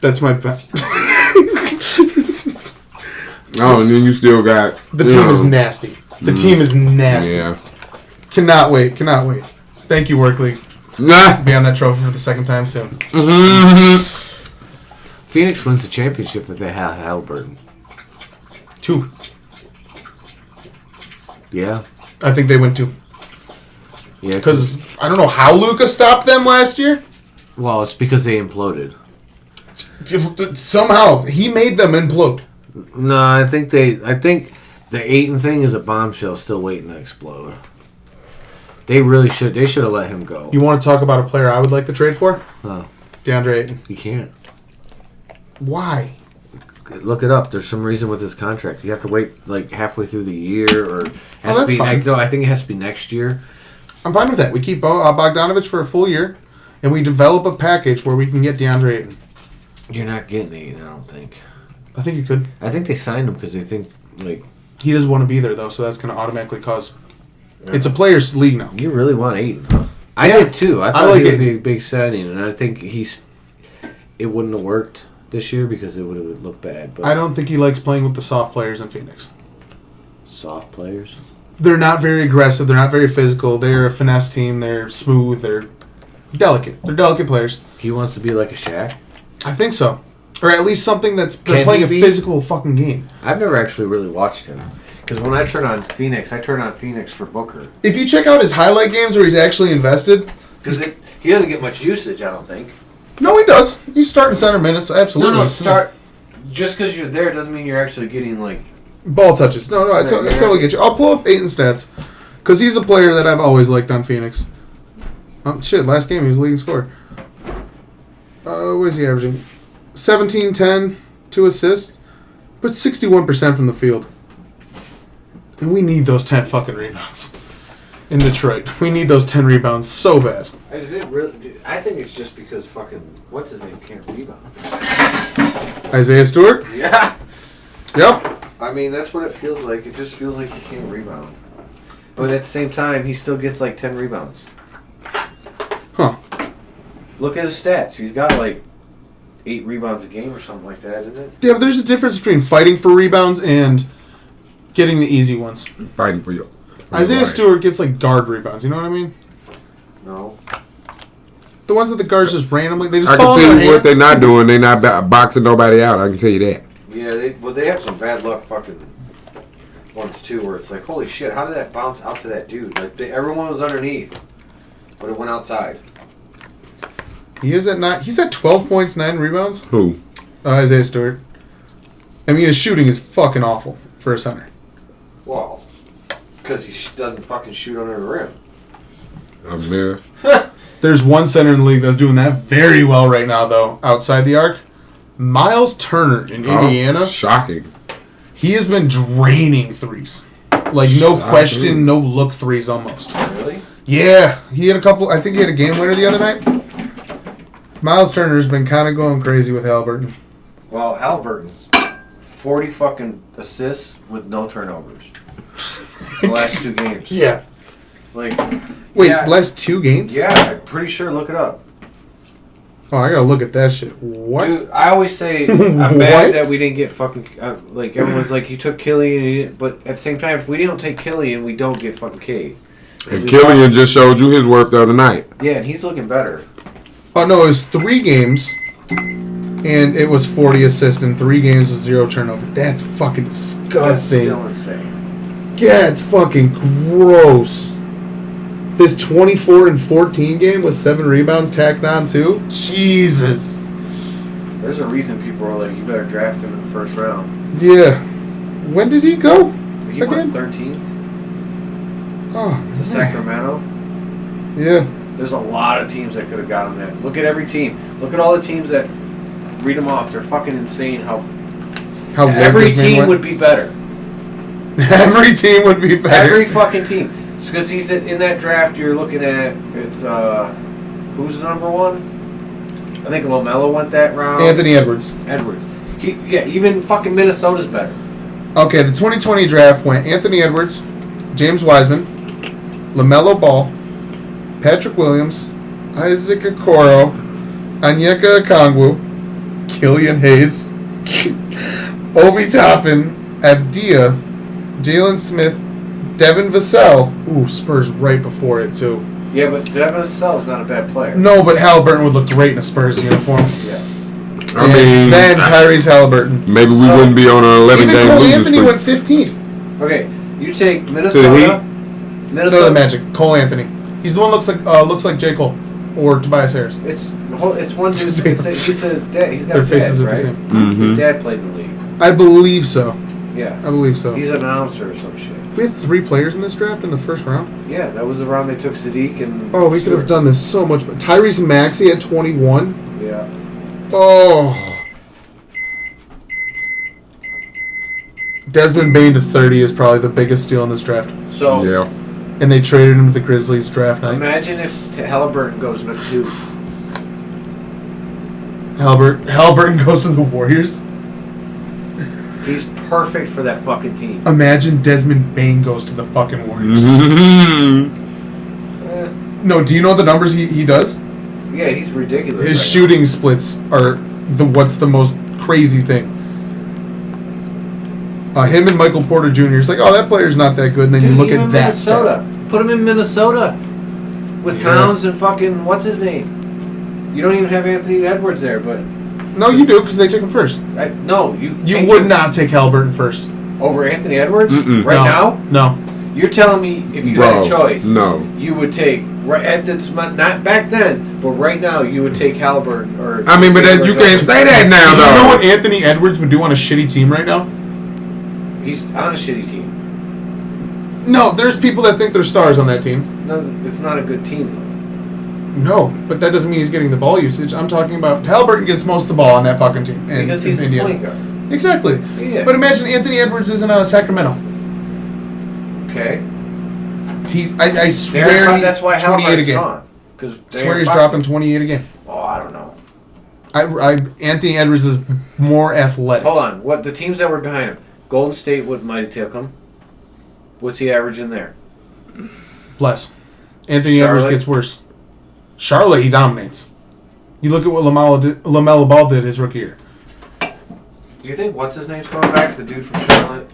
That's my bench. Oh, and then you still got... The team is nasty. The team is nasty. Yeah. Cannot wait. Thank you, Work League. Nah. Be on that trophy for the second time soon. Mm-hmm. Phoenix wins the championship if they have Halliburton. 2. Yeah. I think they went 2. Yeah. Because I don't know how Luka stopped them last year. Well, it's because they imploded. Somehow he made them implode. No, I think the Ayton thing is a bombshell still waiting to explode. They really should. They should have let him go. You want to talk about a player I would like to trade for? Huh. DeAndre Ayton. You can't. Why? Look it up. There's some reason with this contract. You have to wait like halfway through the year, or has to that's be fine. no. I think it has to be next year. I'm fine with that. We keep Bogdanovich for a full year, and we develop a package where we can get DeAndre Ayton. You're not getting Ayton, I don't think. I think you could. I think they signed him because they think like he doesn't want to be there though, so that's going to automatically cause. It's a players' league now. You really want Ayton, huh? I did too. I thought he would be a big signing, and I think it wouldn't have worked this year because it would have looked bad. But I don't think he likes playing with the soft players in Phoenix. Soft players? They're not very aggressive. They're not very physical. They're a finesse team. They're smooth. They're delicate. They're delicate players. He wants to be like a Shaq? I think so. Or at least something they're playing a physical fucking game. I've never actually really watched him. Because when I turn on Phoenix for Booker. If you check out his highlight games where he's actually invested... Because he doesn't get much usage, I don't think. No, he does. He's starting center minutes, absolutely. No, just because you're there doesn't mean you're actually getting, like... Ball touches. No, I totally get you. I'll pull up Ayton stats. Because he's a player that I've always liked on Phoenix. Oh, shit, last game he was leading scorer. What is he averaging? 17, 10, 2 assists. But 61% from the field. And we need those 10 fucking rebounds. In Detroit. We need those 10 rebounds so bad. Is it really? I think it's just because fucking... What's his name can't rebound. Isaiah Stewart? Yeah. Yep. I mean, that's what it feels like. It just feels like he can't rebound. But at the same time, he still gets like 10 rebounds. Huh. Look at his stats. He's got like 8 rebounds a game or something like that, isn't it? Yeah, but there's a difference between fighting for rebounds and getting the easy ones. Fighting for you. Isaiah Stewart gets like guard rebounds. You know what I mean? No. The ones that the guards just randomly they just I fall can in tell their you what hands. they're not doing. They're not boxing nobody out. I can tell you that. Yeah, they have some bad luck fucking ones too, where it's like, holy shit, how did that bounce out to that dude? Like everyone was underneath, but it went outside. He's at 12 points, 9 rebounds. Who? Isaiah Stewart. I mean, his shooting is fucking awful for a center. Well, because he doesn't fucking shoot under the rim. Amir. There's one center in the league that's doing that very well right now, though, outside the arc. Miles Turner in Indiana. Shocking. He has been draining threes. Like, no question, no look threes almost. Really? Yeah. He had a couple. I think he had a game winner the other night. Miles Turner's been kind of going crazy with Halliburton. Well, Halliburton's 40 fucking assists with no turnovers. The last 2 games. Yeah. Like, Wait, yeah, last 2 games? Yeah, I'm pretty sure. Look it up. Oh, I gotta look at that shit. What? Dude, I always say I'm What? mad that we didn't get fucking like everyone's like you took Killian, but at the same time, if we don't take Killian, we don't get fucking Cade. And Killian just showed you his worth the other night. Yeah, and he's looking better. Oh, no, it was 3 games, and it was 40 assists in 3 games with 0 turnover. That's fucking That's disgusting. still insane. Yeah, it's fucking gross. This 24-14 game with 7 rebounds tacked on, too? Jesus. There's a reason people are like, you better draft him in the first round. Yeah. When did he go? He Again? went 13th Oh, to man. Sacramento. Yeah. There's a lot of teams that could have got him there. Look at every team. Look at all the teams that read them off. They're fucking insane how How every this man team went. would be better. Every team would be better. Every fucking team. Because he's in that draft you're looking at, it's, who's the number 1? I think LaMelo went that round. Anthony Edwards. Even fucking Minnesota's better. Okay, the 2020 draft went Anthony Edwards, James Wiseman, LaMelo Ball, Patrick Williams, Isaac Okoro, Onyeka Okongwu, Killian Hayes, Obi Toppin, Avdia, Jalen Smith, Devin Vassell. Ooh, Spurs right before it, too. Yeah, but Devin Vassell's not a bad player. No, but Halliburton would look great in a Spurs uniform. Yes. I mean, then Tyrese Halliburton. maybe we wouldn't be on an 11 Even game Cole losing Anthony streak. went 15th. Okay, you take To Minnesota. No, the Magic. Cole Anthony. He's the one that looks like J. Cole or Tobias Harris. It's one dude. He's a dad. He's got Their a faces dad, are the right? same. Mm-hmm. His dad played in the league. I believe so. Yeah. I believe so. He's an announcer or some shit. We had 3 players in this draft in the first round. Yeah, that was the round they took Sadiq and. Oh, we could have Stewart. done this so much. But Tyrese Maxey at 21. Yeah. Oh. Desmond Bain to 30 is probably the biggest steal in this draft. So Yeah. And they traded him to the Grizzlies draft night. imagine if Halliburton goes to 2. Halliburton goes to the Warriors. He's perfect for that fucking team. Imagine Desmond Bain goes to the fucking Warriors. Eh, No, do you know the numbers he does? yeah, he's ridiculous. His right shooting splits are what's the most crazy thing. Him and Michael Porter Jr. It's like, oh, that player's not that good. And then now. you look Dude, at even that. Minnesota. Put him in Minnesota with Yeah. Towns and fucking what's his name. You don't even have Anthony Edwards there, but No, you do because they took him first. no, you You can't would give- not take Halliburton first. over Anthony Edwards Mm-mm. right No. now. No. You're telling me if you Bro, had a choice, no. you would take right at this not back then, but right now you would take Halliburton or. I mean, but that, you can't say that now, Do you know what though. Anthony Edwards would do on a shitty team right now? He's on a shitty team. No, there's people that think they're stars on that team. No, it's not a good team. No, but that doesn't mean he's getting the ball usage. I'm talking about Halliburton gets most of the ball on that fucking team. Though, because he's the Indiana. point guard. Exactly. Yeah. But imagine Anthony Edwards is in Sacramento. Okay. I swear That's why 28 a Halliburton's game. gone. Because I swear he's dropping 28 a game. Oh, I don't know. Anthony Edwards is more athletic. Hold on. What the teams that were behind him? Golden State might have took him. What's he averaging there? Bless. Anthony Charlotte? Edwards gets worse. Charlotte, he dominates. You look at what LaMelo Ball did his rookie year. Do you think what's his name's coming back? The dude from Charlotte,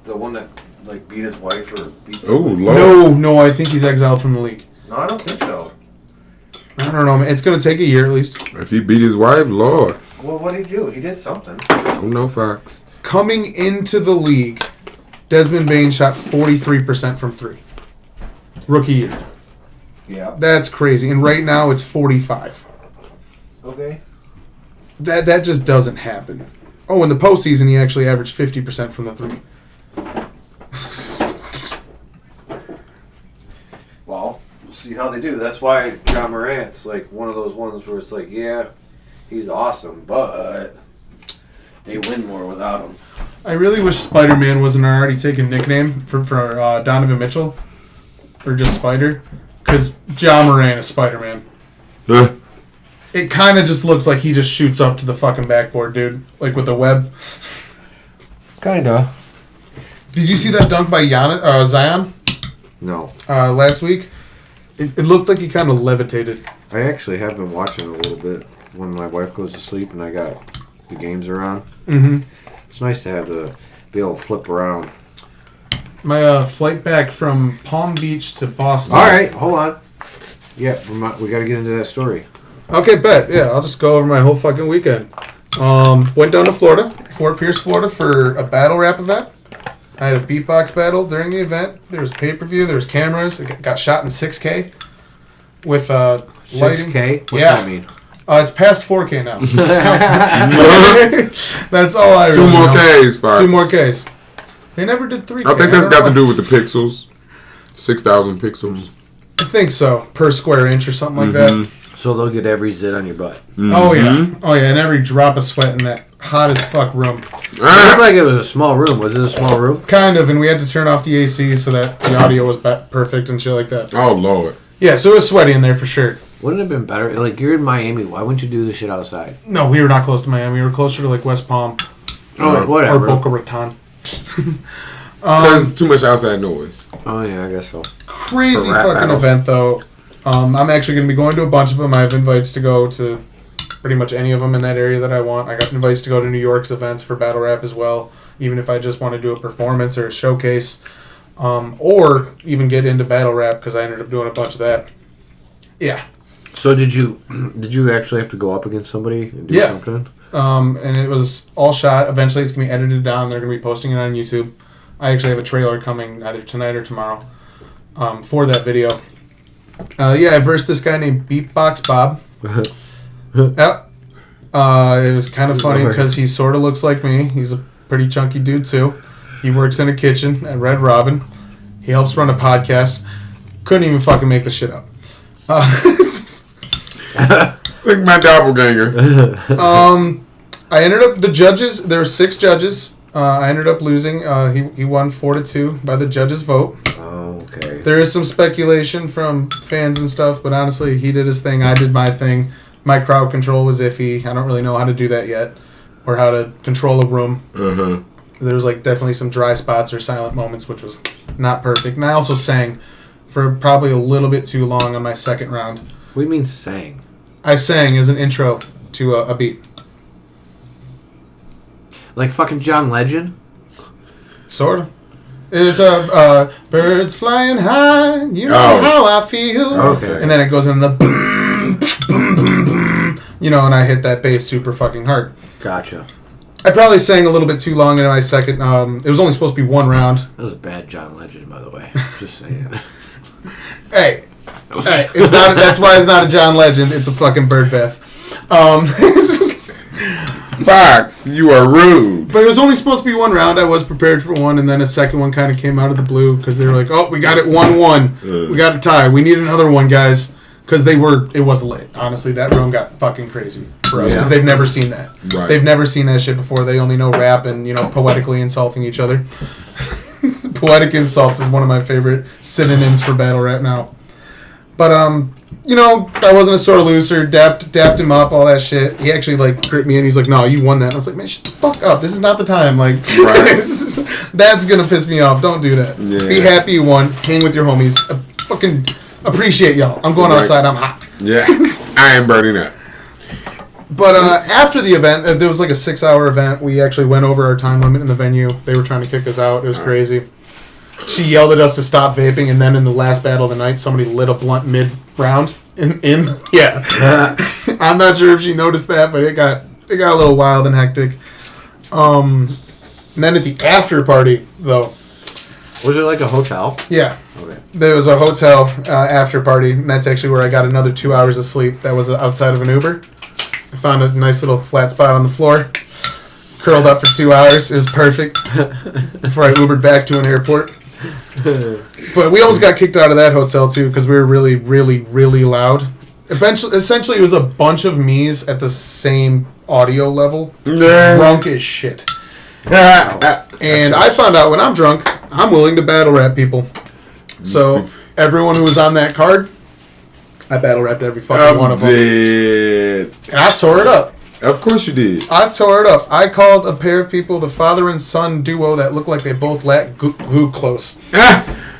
the one that like beat his wife or beat. Oh somebody? Lord. No, I think he's exiled from the league. No, I don't think so. I don't know, man. It's going to take a year at least. If he beat his wife, Lord. Well, what did he do? He did something. Oh no, Fox. Coming into the league, Desmond Bain shot 43% from 3. Rookie year. Yeah. That's crazy. And right now it's 45. Okay. That just doesn't happen. Oh, in the postseason he actually averaged 50% from the 3. Well, we'll see how they do. That's why John Morant's like one of those ones where it's like, yeah, he's awesome, but they win more without him. I really wish Spider-Man wasn't already taken nickname for Donovan Mitchell. Or just Spider. Because John Morant is Spider-Man. Huh? It kind of just looks like he just shoots up to the fucking backboard, dude. Like with the web. Kinda. Did you see that dunk by Zion No. last week? It looked like he kind of levitated. I actually have been watching a little bit when my wife goes to sleep and I got the games around. Mm-hmm. It's nice to have be able to flip around. My flight back from Palm Beach to Boston. All right, hold on. Yeah, we got to get into that story. Okay, bet. Yeah, I'll just go over my whole fucking weekend. Went down to Florida, Fort Pierce, Florida, for a battle rap event. I had a beatbox battle during the event. There was pay-per-view. There was cameras. It got shot in 6K with lighting. 6K? What's Yeah. that mean? It's past 4K now. That's all I Two really more know. Ks, Fox. 2 more Ks. They never did 3K. I think that's don't got to know. do with the pixels. 6,000 pixels. I think so. Per square inch or something like that. So they'll get every zit on your butt. Oh, yeah. Oh, yeah. And every drop of sweat in that hot as fuck room. It looked like it was a small room. Was it a small room? Kind of. And we had to turn off the AC so that the audio was perfect and shit like that. Oh Lord. Yeah, so it was sweaty in there for sure. Wouldn't it have been better? Like, you're in Miami. Why wouldn't you do this shit outside? No, we were not close to Miami. We were closer to like West Palm Oh, or whatever. Boca Raton. Because too much outside noise. Oh, yeah, I guess so. Crazy For rap fucking battles. event, though. I'm actually going to be going to a bunch of them. I have invites to go to pretty much any of them in that area that I want. I got invites to go to New York's events for battle rap as well, even if I just want to do a performance or a showcase, or even get into battle rap because I ended up doing a bunch of that. Yeah. So did you actually have to go up against somebody and do Yeah. something? And it was all shot. Eventually, it's going to be edited down. They're going to be posting it on YouTube. I actually have a trailer coming either tonight or tomorrow for that video. I versed this guy named Beatbox Bob. Yep. It was kind of funny because he sort of looks like me. He's a pretty chunky dude, too. He works in a kitchen at Red Robin. He helps run a podcast. Couldn't even fucking make the shit up. It's like my doppelganger. I ended up, the judges, there were 6 judges. I ended up losing. He won 4-2 by the judges' vote. Oh, okay. There is some speculation from fans and stuff, but honestly, he did his thing. I did my thing. My crowd control was iffy. I don't really know how to do that yet, or how to control a room. Uh-huh. There was like definitely some dry spots or silent moments, which was not perfect. And I also sang for probably a little bit too long on my second round. What do you mean sang? I sang as an intro to a beat. Like fucking John Legend? Sort of. It's a birds flying high, you know how I feel. Okay. And then it goes in the boom, boom, boom, boom, and I hit that bass super fucking hard. Gotcha. I probably sang a little bit too long in my second. It was only supposed to be 1 round. That was a bad John Legend, by the way. Just saying. Hey, it's not. That's why it's not a John Legend. It's a fucking bird bath. Fox, you are rude. But it was only supposed to be 1 round. I was prepared for 1, and then a second one kind of came out of the blue because they were like, "Oh, we got it 1-1. We got a tie. We need another one, guys." Because it was lit. Honestly, that room got fucking crazy for us because they've never seen that. Right. They've never seen that shit before. They only know rap and poetically insulting each other. Poetic insults is one of my favorite synonyms for battle rap now. But I wasn't a sore loser. Dapped him up, all that shit. He actually like gripped me and he's like, "No, you won that." And I was like, "Man, shut the fuck up. This is not the time. Like, that's gonna piss me off. Don't do that. Yeah. Be happy you won. Hang with your homies. Fucking appreciate y'all. I'm going outside. I'm hot." Yeah, I am burning up. But after the event, there was like a 6-hour event. We actually went over our time limit in the venue. They were trying to kick us out. It was crazy. She yelled at us to stop vaping, and then in the last battle of the night, somebody lit a blunt mid-round. Yeah. I'm not sure if she noticed that, but it got a little wild and hectic. And then at the after party, though. Was it like a hotel? Yeah. Okay. There was a hotel after party, and that's actually where I got another 2 hours of sleep. That was outside of an Uber. I found a nice little flat spot on the floor. Curled up for 2 hours. It was perfect. Before I Ubered back to an airport. But we almost got kicked out of that hotel, too, because we were really, really, really loud. Essentially, it was a bunch of me's at the same audio level. Drunk as shit. And I found out when I'm drunk, I'm willing to battle rap people. So, everyone who was on that card, I battle rapped every fucking one of them. And I tore it up. Of course you did. I tore it up. I called a pair of people the father and son duo that looked like they both lacked glucose.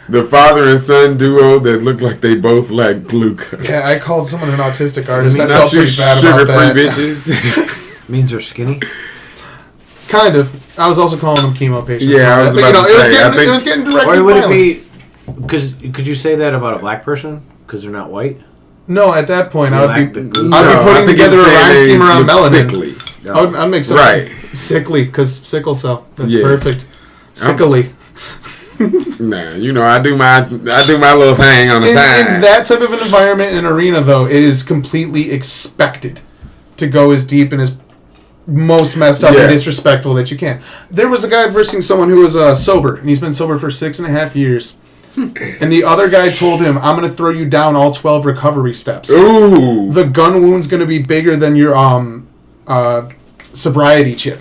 The father and son duo that looked like they both lacked glucose. Yeah, I called someone an autistic artist. I Not felt you pretty bad about that. sugar-free bitches. Means they're skinny? Kind of. I was also calling them chemo patients. Yeah, I was about to say. It was getting directly Why would violent. it be? Because could you say that about a black person? Because they're not white? No, at that point, You I'd lack be the glue. putting together a rhyme scheme around melanin. Sickly. I'd make something Right. sickly, because sickle cell. That's Yeah. perfect. Sickly. Nah, I do my little thing on the side. In that type of an environment and arena, though, it is completely expected to go as deep and as most messed up and disrespectful that you can. There was a guy versing someone who was sober, and he's been sober for 6.5 years. And the other guy told him, "I'm going to throw you down all 12 recovery steps. Ooh. The gun wound's going to be bigger than your sobriety chip."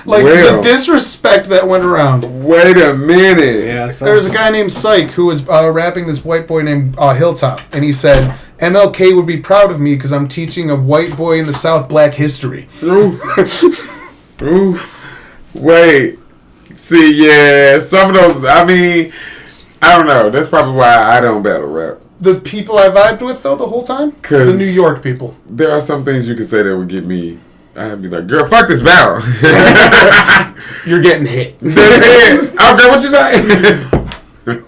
The disrespect that went around. Wait a minute. Yeah, There was a guy named Syke who was rapping this white boy named Hilltop, and he said, "MLK would be proud of me because I'm teaching a white boy in the South black history." Ooh. Ooh. Wait. See, yeah, some of those, I don't know. That's probably why I don't battle rap. The people I vibed with, though, the whole time? The New York people. There are some things you can say that would get me, I'd be like, girl, fuck this battle. You're getting hit. That's it. Okay, what you say?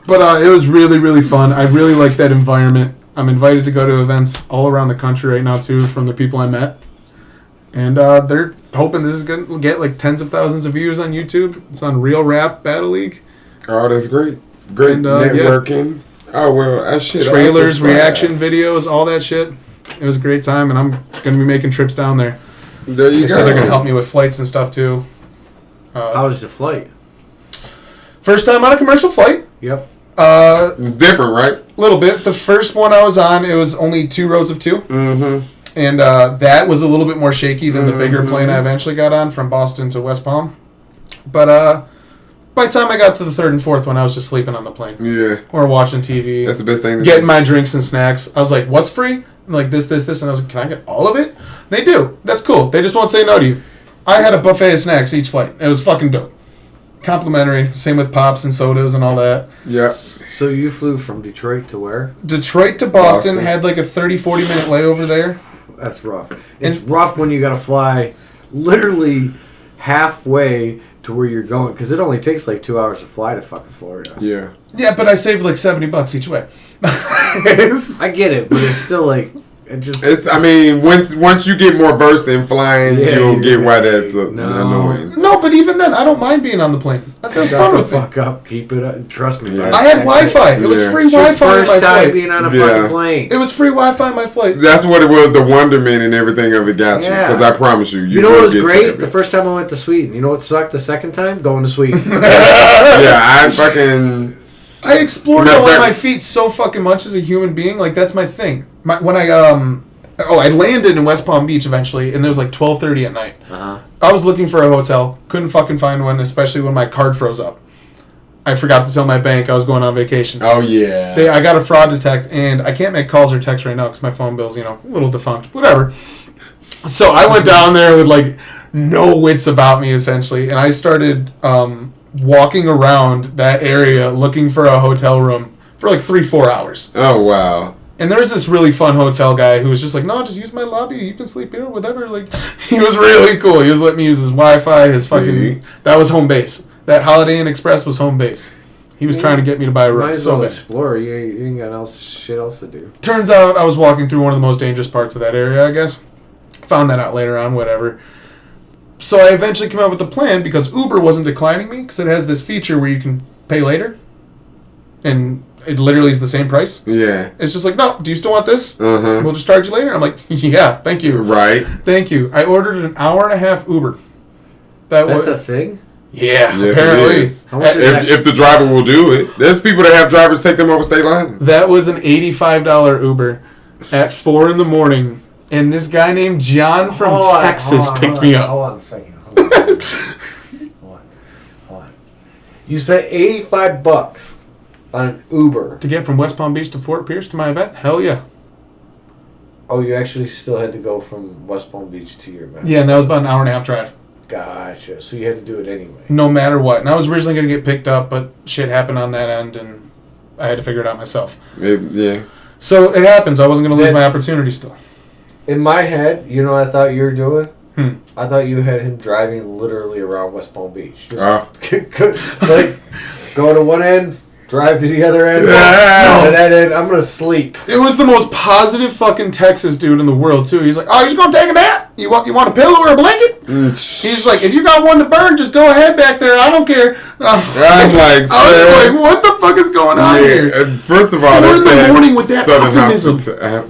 But it was really, really fun. I really like that environment. I'm invited to go to events all around the country right now, too, from the people I met. And they're hoping this is going to get like tens of thousands of views on YouTube. It's on Real Rap Battle League. Oh, that's great. Great And, networking. Yeah. Oh, well, that shit. Trailers, reaction videos, all that shit. It was a great time, and I'm going to be making trips down there. There you They go. said they're going to help me with flights and stuff, too. How was the flight? First time on a commercial flight. Yep. It's different, right? A little bit. The first one I was on, it was only 2 rows of 2. Mm-hmm. And that was a little bit more shaky than the bigger plane I eventually got on from Boston to West Palm. But by the time I got to the 3rd and 4th one, I was just sleeping on the plane. Yeah. Or watching TV. That's the best thing to Getting do. my drinks and snacks. I was like, what's free? I'm like, this. And I was like, can I get all of it? They do. That's cool. They just won't say no to you. I had a buffet of snacks each flight. It was fucking dope. Complimentary. Same with pops and sodas and all that. Yeah. So you flew from Detroit to where? Detroit to Boston. Had like a 30-40 minute layover there. That's rough. It's rough when you got to fly literally halfway to where you're going, because it only takes like 2 hours to fly to fucking Florida. Yeah. Yeah, but I saved like $70 each way. I get it, but it's still like It's. I mean, once you get more versed in flying, you'll get why that's annoying. No, but even then, I don't mind being on the plane. That's fun with me. Fuck up, keep it up. Trust me. Yeah. I had Wi-Fi. It was free It's your Wi-Fi on my first time flight. being on a fucking plane. It was free Wi-Fi on my flight. That's what it was. The wonderment and everything of it got you. Yeah. Because I promise you, You know what was get great? saved. The first time I went to Sweden. You know what sucked the second time? Going to Sweden. Yeah, I fucking. I explored Matter of all fact- my feet so fucking much as a human being. Like, that's my thing. When I I landed in West Palm Beach eventually, and it was like 12:30 at night. Uh-huh. I was looking for a hotel, couldn't fucking find one, especially when my card froze up. I forgot to tell my bank I was going on vacation. Oh, yeah. I got a fraud detect, and I can't make calls or texts right now because my phone bill's, a little defunct. Whatever. So I went down there with, like, no wits about me, essentially, and I started walking around that area looking for a hotel room for, like, 3-4 hours. Oh, wow. And there was this really fun hotel guy who was just like, no, just use my lobby. You can sleep here, whatever. Like, he was really cool. He was letting me use his Wi-Fi, his fucking... That was home base. That Holiday Inn Express was home base. He was trying to get me to buy a room so bad. Explore. You ain't got shit else to do. Turns out I was walking through one of the most dangerous parts of that area, I guess. Found that out later on, whatever. So I eventually came up with a plan because Uber wasn't declining me because it has this feature where you can pay later. And it literally is the same price. Yeah. It's just like, no, do you still want this? Uh-huh. We'll just charge you later. I'm like, yeah, thank you. Right. Thank you. I ordered an hour and a half Uber. That's a thing? Yes, Yeah, apparently. it is. If the driver will do it. There's people that have drivers take them over state lines. That was an $85 Uber at 4 in the morning. And this guy named John from Texas picked me up. Hold on a second. Hold on. You spent $85 on an Uber To get from West Palm Beach to Fort Pierce to my event? Hell yeah. Oh, you actually still had to go from West Palm Beach to your event? Yeah, and that was about an hour and a half drive. Gotcha. So you had to do it anyway. No matter what. And I was originally going to get picked up, but shit happened on that end, and I had to figure it out myself. Yeah. So it happens. I wasn't going to lose my opportunity still. In my head, you know what I thought you were doing? I thought you had him driving literally around West Palm Beach. Just, like, go to one end, drive to the other end. Yeah. No, that end, I'm going to sleep. It was the most positive fucking Texas dude in the world, too. He's like, oh, you're just going to take a nap? You want a pillow or a blanket? He's like, if you got one to burn, just go ahead back there. I don't care. I was like, what the fuck is going on here? First of all, that's the morning with that optimism.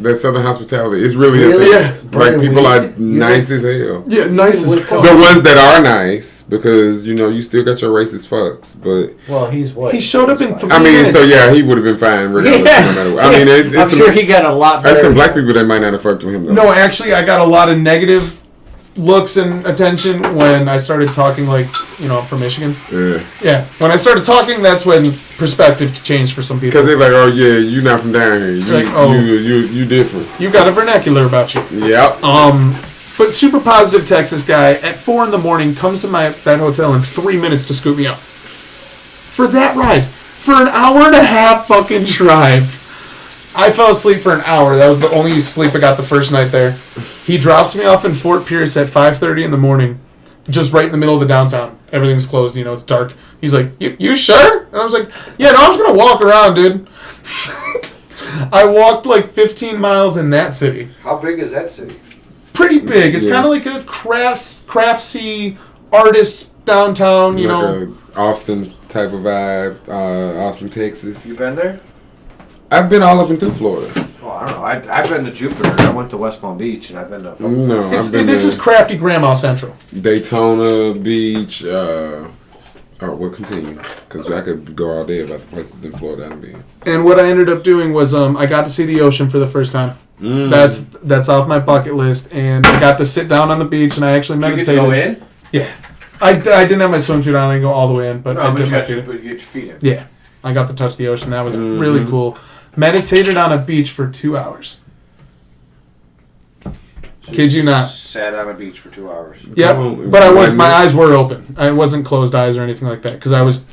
That Southern hospitality. It's really Yeah. like people are nice as hell. Yeah, nice as fuck. The ones that are nice, because you still got your racist fucks, but well, he's what? He showed up in 3 I mean, minutes. so yeah, he would have been fine regardless. Yeah. No matter what. I mean, it's I'm sure he got a lot better. There's some black people that might not have fucked with him though. No, actually, I got a lot of negative looks and attention when I started talking like, I'm from Michigan. Yeah. When I started talking, that's when perspective changed for some people. Because they're like, oh yeah, you're not from down here. You different. You got a vernacular about you. Yep. But super positive Texas guy at 4 in the morning comes to that hotel in 3 minutes to scoop me up. For that ride. For an hour and a half fucking drive. I fell asleep for an hour. That was the only sleep I got the first night there. He drops me off in Fort Pierce at 5:30 in the morning, just right in the middle of the downtown. Everything's closed, it's dark. He's like, you sure? And I was like, yeah, no, I'm just going to walk around, dude. I walked like 15 miles in that city. How big is that city? Pretty big. It's kind of like a craftsy artist downtown, like a Austin type of vibe, Austin, Texas. You been there? I've been all up and through Florida. Oh, I don't know. I've been to Jupiter. I went to West Palm Beach, and I've been to... No, this is crafty Grandma Central. Daytona Beach. We'll continue, because I could go all day about the places in Florida I've been. And what I ended up doing was I got to see the ocean for the first time. That's off my bucket list, and I got to sit down on the beach, and I actually meditated. Did you get to go in? Yeah. I didn't have my swimsuit on. I didn't go all the way in, but I did my feet. But you get your feet in. Yeah. I got to touch the ocean. That was really cool. Meditated on a beach for 2 hours. Kid you not. Sat on a beach for 2 hours. Yep. But my eyes were open. I wasn't closed eyes or anything like that because I was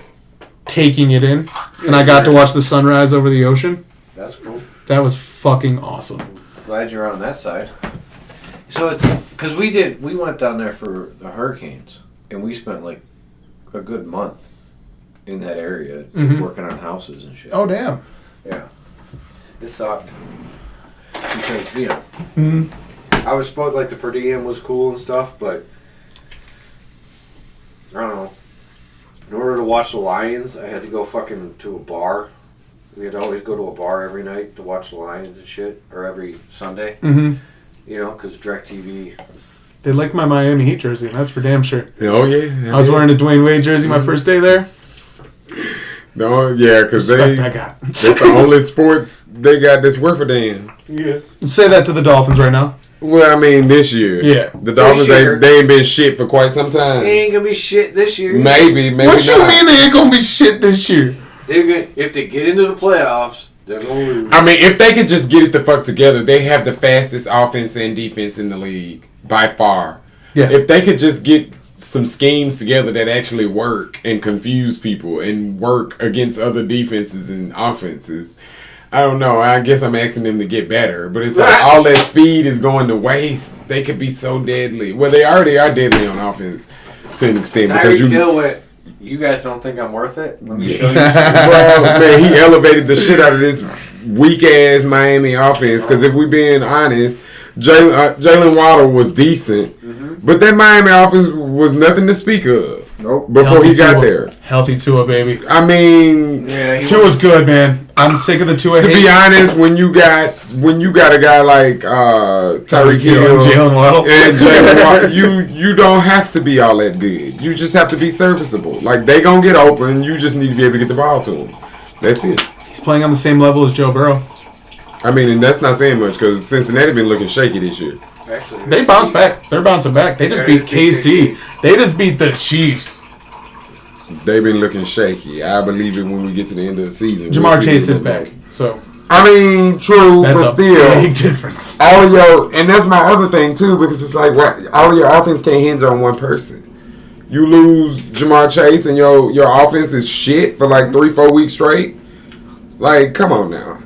taking it in, and I got to watch the sunrise over the ocean. That's cool. That was fucking awesome. Glad you're on that side. So it's because we went down there for the hurricanes, and we spent like a good month in that area working on houses and shit. Oh damn. Yeah. It sucked because I was supposed like the per diem was cool and stuff, but I don't know. In order to watch the Lions, I had to go fucking to a bar. We had to always go to a bar every night to watch the Lions and shit, or every Sunday. Because DirecTV. They like my Miami Heat jersey, and that's for damn sure. Oh yeah. I was wearing a Dwayne Wade jersey my first day there. No, yeah, because that's the only sports they got that's worth a damn. Yeah. Say that to the Dolphins right now. Well, I mean, this year. Yeah. The Dolphins, they ain't been shit for quite some time. They ain't gonna be shit this year. Maybe What not. you mean they ain't gonna be shit this year? If they get into the playoffs, they're gonna lose. I mean, if they could just get it the fuck together, they have the fastest offense and defense in the league by far. Yeah. If they could just get some schemes together that actually work and confuse people and work against other defenses and offenses, I don't know. I guess I'm asking them to get better, but it's like all that speed is going to waste. They could be so deadly. Well, they already are deadly on offense to an extent because you guys don't think I'm worth it? Let me show you. Bro, man, he elevated the shit out of this weak ass Miami offense. Because if we being honest, Jalen Waddle was decent, but that Miami offense was nothing to speak of. Nope. Before he got there. Healthy Tua, baby. I mean, Tua's good, man. I'm sick of the Tua hate. To be honest, when you got a guy like Tyreek Hill and Jalen Waddle, you don't have to be all that good. You just have to be serviceable. Like, they gonna get open. You just need to be able to get the ball to them. That's it. He's playing on the same level as Joe Burrow. I mean, and that's not saying much because Cincinnati been looking shaky this year. Actually, they bounced back. They're bouncing back. They just beat KC. They just beat the Chiefs. They've been looking shaky. I believe it when we get to the end of the season. Jamar Chase is back. So I mean, true, that's but a still, big difference. all of your, and that's my other thing too, because it's like all of your offense can't hinge on one person. You lose Jamar Chase and your offense is shit for like 3-4 weeks straight. Like, come on now.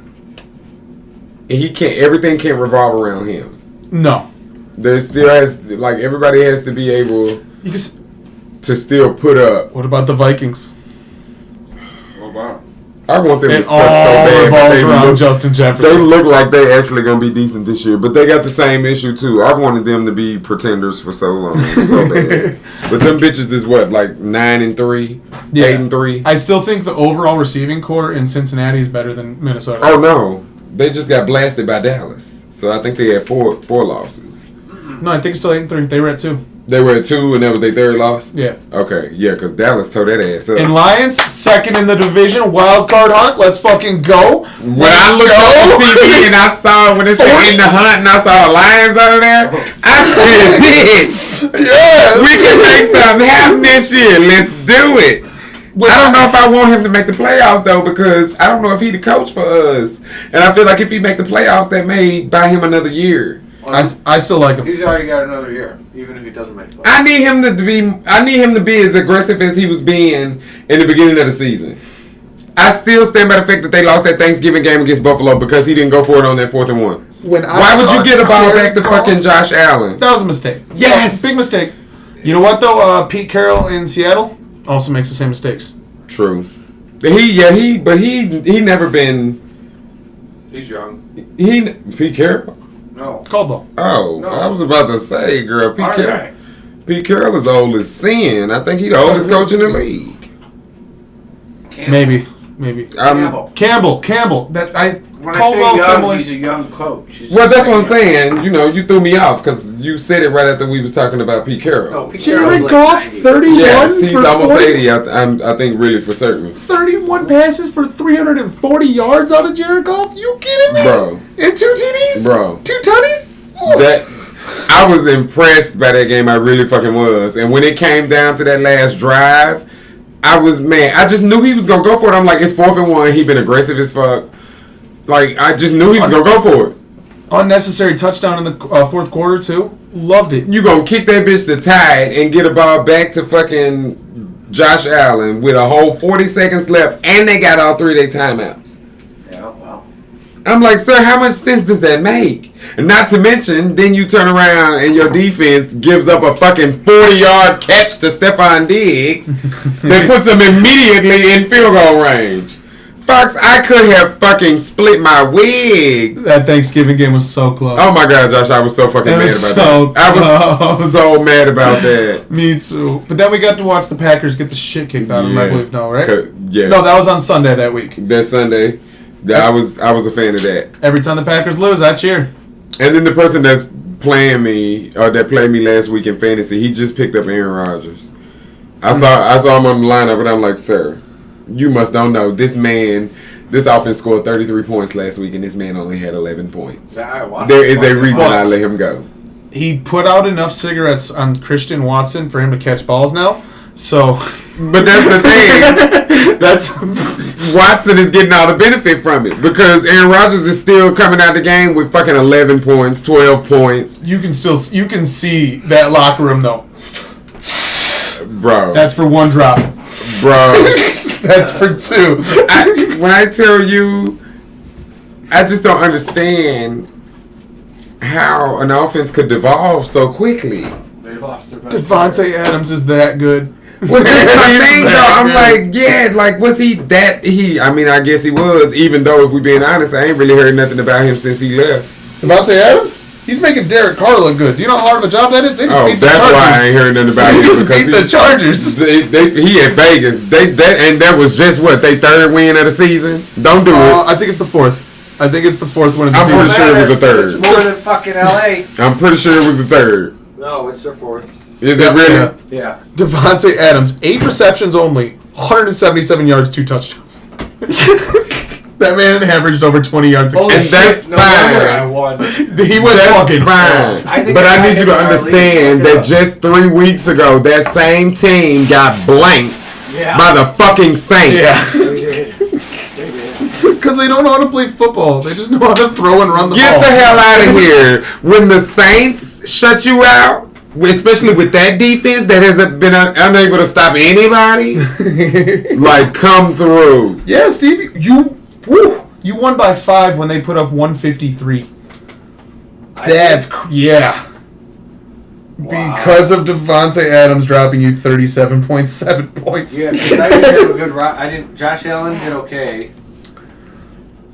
He can't. Everything can't revolve around him. No. There still has, like, everybody has to be able to still put up. What about the Vikings? Oh, wow. I want them and to suck so bad. The balls around Justin Jefferson. They look like they actually going to be decent this year, but they got the same issue too. I've wanted them to be pretenders for so long, so bad. But them bitches is what, like 9-3, 8-3. I still think the overall receiving core in Cincinnati is better than Minnesota. Oh no, they just got blasted by Dallas, so I think they had four losses. No, I think it's still 8-3. They were at 2. They were at 2, and that was their third loss? Yeah. Okay, yeah, because Dallas tore that ass up. And Lions, second in the division, wild card hunt. Let's fucking go. When I looked on TV and I saw when it said in the hunt and I saw the Lions under there, I said, bitch, we can make something happen this year. Let's do it. I don't know if I want him to make the playoffs, though, because I don't know if he the coach for us. And I feel like if he make the playoffs, that may buy him another year. I still like him. He's already got another year, even if he doesn't make the playoffs. I need him to be as aggressive as he was being in the beginning of the season. I still stand by the fact that they lost that Thanksgiving game against Buffalo because he didn't go for it on that 4th and 1. Why would you get a ball back to fucking Josh Allen? That was a mistake. Yes, big mistake. You know what though? Pete Carroll in Seattle also makes the same mistakes. True. He never been. He's young. Pete Carroll. No. Caldwell. Oh, no. I was about to say, girl, Pete Carroll is old as sin. I think he's the oldest coach in the league. Maybe. Campbell. Caldwell similar. He's a young coach. Well, that's what I'm saying. You threw me off because you said it right after we was talking about Pete Carroll. No, Jared Goff, 31 yes, he's for almost 40? 80. I think really for certain. 31 passes for 340 yards out of Jared Goff? You kidding me? Bro. And 2 TDs? Bro. 2 tutties? I was impressed by that game. I really fucking was. And when it came down to that last drive, I was mad. I just knew he was going to go for it. I'm like, it's 4th and 1. He been aggressive as fuck. Like, I just knew he was going to go for it. Unnecessary touchdown in the 4th quarter, too. Loved it. You going to kick that bitch to tied and get a ball back to fucking Josh Allen with a whole 40 seconds left, and they got all 3 of their timeouts. Yeah, wow. I'm like, sir, how much sense does that make? And not to mention, then you turn around and your defense gives up a fucking 40-yard catch to Stephon Diggs that puts them immediately in field goal range. Fox, I could have fucking split my wig. That Thanksgiving game was so close. Oh my God, Josh, I was so fucking mad about that. I was so mad about that. Me too. But then we got to watch the Packers get the shit kicked out of them, I believe, right? Yeah. No, that was on Sunday that week. That Sunday. I was a fan of that. Every time the Packers lose, I cheer. And then the person that's playing me, or that played me last week in fantasy, he just picked up Aaron Rodgers. I saw him on the lineup, and I'm like, sir, you must don't know. This man This offense scored 33 points last week, and this man only had 11 points. There is a reason I let him go. He put out enough cigarettes on Christian Watson for him to catch balls now. So, but that's the thing. Watson is getting all the benefit from it because Aaron Rodgers is still coming out the game with fucking 11 points, 12 points. You can see that locker room though, bro. That's for one drop, bro. That's for two. When I tell you, I just don't understand how an offense could devolve so quickly. They lost their best Devontae Adams is that good. Well, that's my thing, though. I'm like, yeah, like, was he that? I mean, I guess he was, even though, if we being honest, I ain't really heard nothing about him since he left. Devontae Adams? He's making Derek Carr look good. Do you know how hard of a job that is? They just beat the Chargers. That's why I ain't heard nothing about him. They just beat the Chargers. He at Vegas. And that was just, what, their third win of the season? Don't do it. I think it's the fourth. I think it's the fourth one of the season. I'm pretty sure it was the third. It's more than fucking LA. I'm pretty sure it was the third. No, it's their fourth. Is it really? Yeah. Devontae Adams, 8 receptions only, 177 yards, 2 touchdowns. That man averaged over 20 yards a game. And that's fine. I won. He went fucking fine. But I need you to understand that just 3 weeks ago, that same team got blanked by the fucking Saints. Yeah. Because they don't know how to play football. They just know how to throw and run the ball. Get the hell out of here. When the Saints shut you out, especially with that defense that hasn't been unable to stop anybody, like, come through. Yeah, Steve, you won by 5 when they put up 153. Yeah. Wow. Because of Devontae Adams dropping you 37.7 points. Yeah, because I didn't have a good Josh Allen did okay.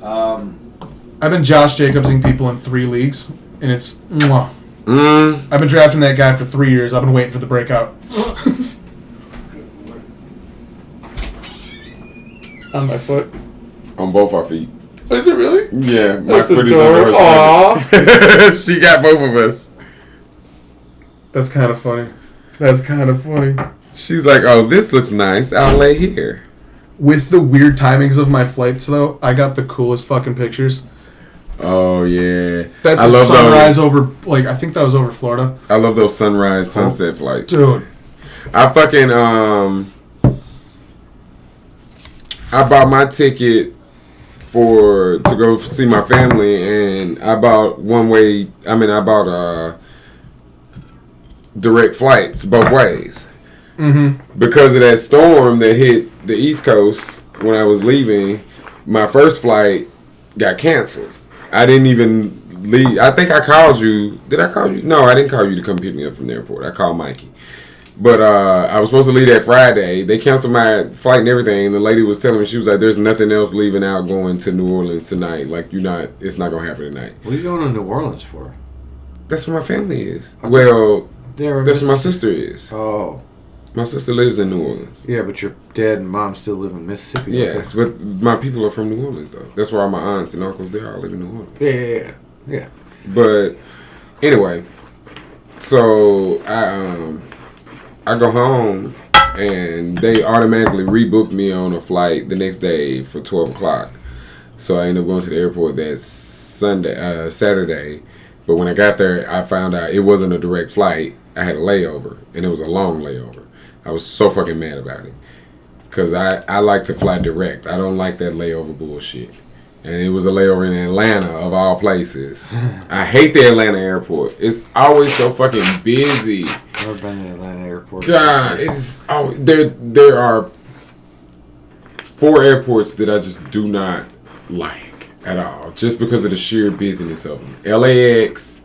I've been Josh Jacobsing people in 3 leagues, and it's mwah. I've been drafting that guy for 3 years. I've been waiting for the breakout. On my foot. On both our feet. Is it really? Yeah, my That's foot is on her. Aww. She got both of us. That's kind of funny. She's like, oh, this looks nice. I'll lay here. With the weird timings of my flights, though, I got the coolest fucking pictures. Oh, yeah. That's a sunrise over, like, I think that was over Florida. I love those sunrise, sunset flights. Dude. I fucking, I bought my ticket to go see my family, and I bought direct flights both ways. Mm-hmm. Because of that storm that hit the East Coast when I was leaving, my first flight got canceled. I didn't even leave. I think I called you. Did I call you? No, I didn't call you to come pick me up from the airport. I called Mikey. But I was supposed to leave that Friday. They canceled my flight and everything. And the lady was telling me, she was like, there's nothing else leaving out going to New Orleans tonight. Like, it's not going to happen tonight. What are you going to New Orleans for? That's where my family is. Okay. Well, that's where my sister is. Oh. My sister lives in New Orleans. Yeah, but your dad and mom still live in Mississippi. Yes, but my people are from New Orleans, though. That's where all my aunts and uncles, they all live in New Orleans. Yeah. But anyway, so I go home, and they automatically rebooked me on a flight the next day for 12 o'clock. So I ended up going to the airport that Saturday. But when I got there, I found out it wasn't a direct flight. I had a layover, and it was a long layover. I was so fucking mad about it. Because I like to fly direct. I don't like that layover bullshit. And it was a layover in Atlanta, of all places. I hate the Atlanta airport. It's always so fucking busy. Never been to the Atlanta airport. God, it's always, there are 4 airports that I just do not like at all. Just because of the sheer busyness of them. LAX,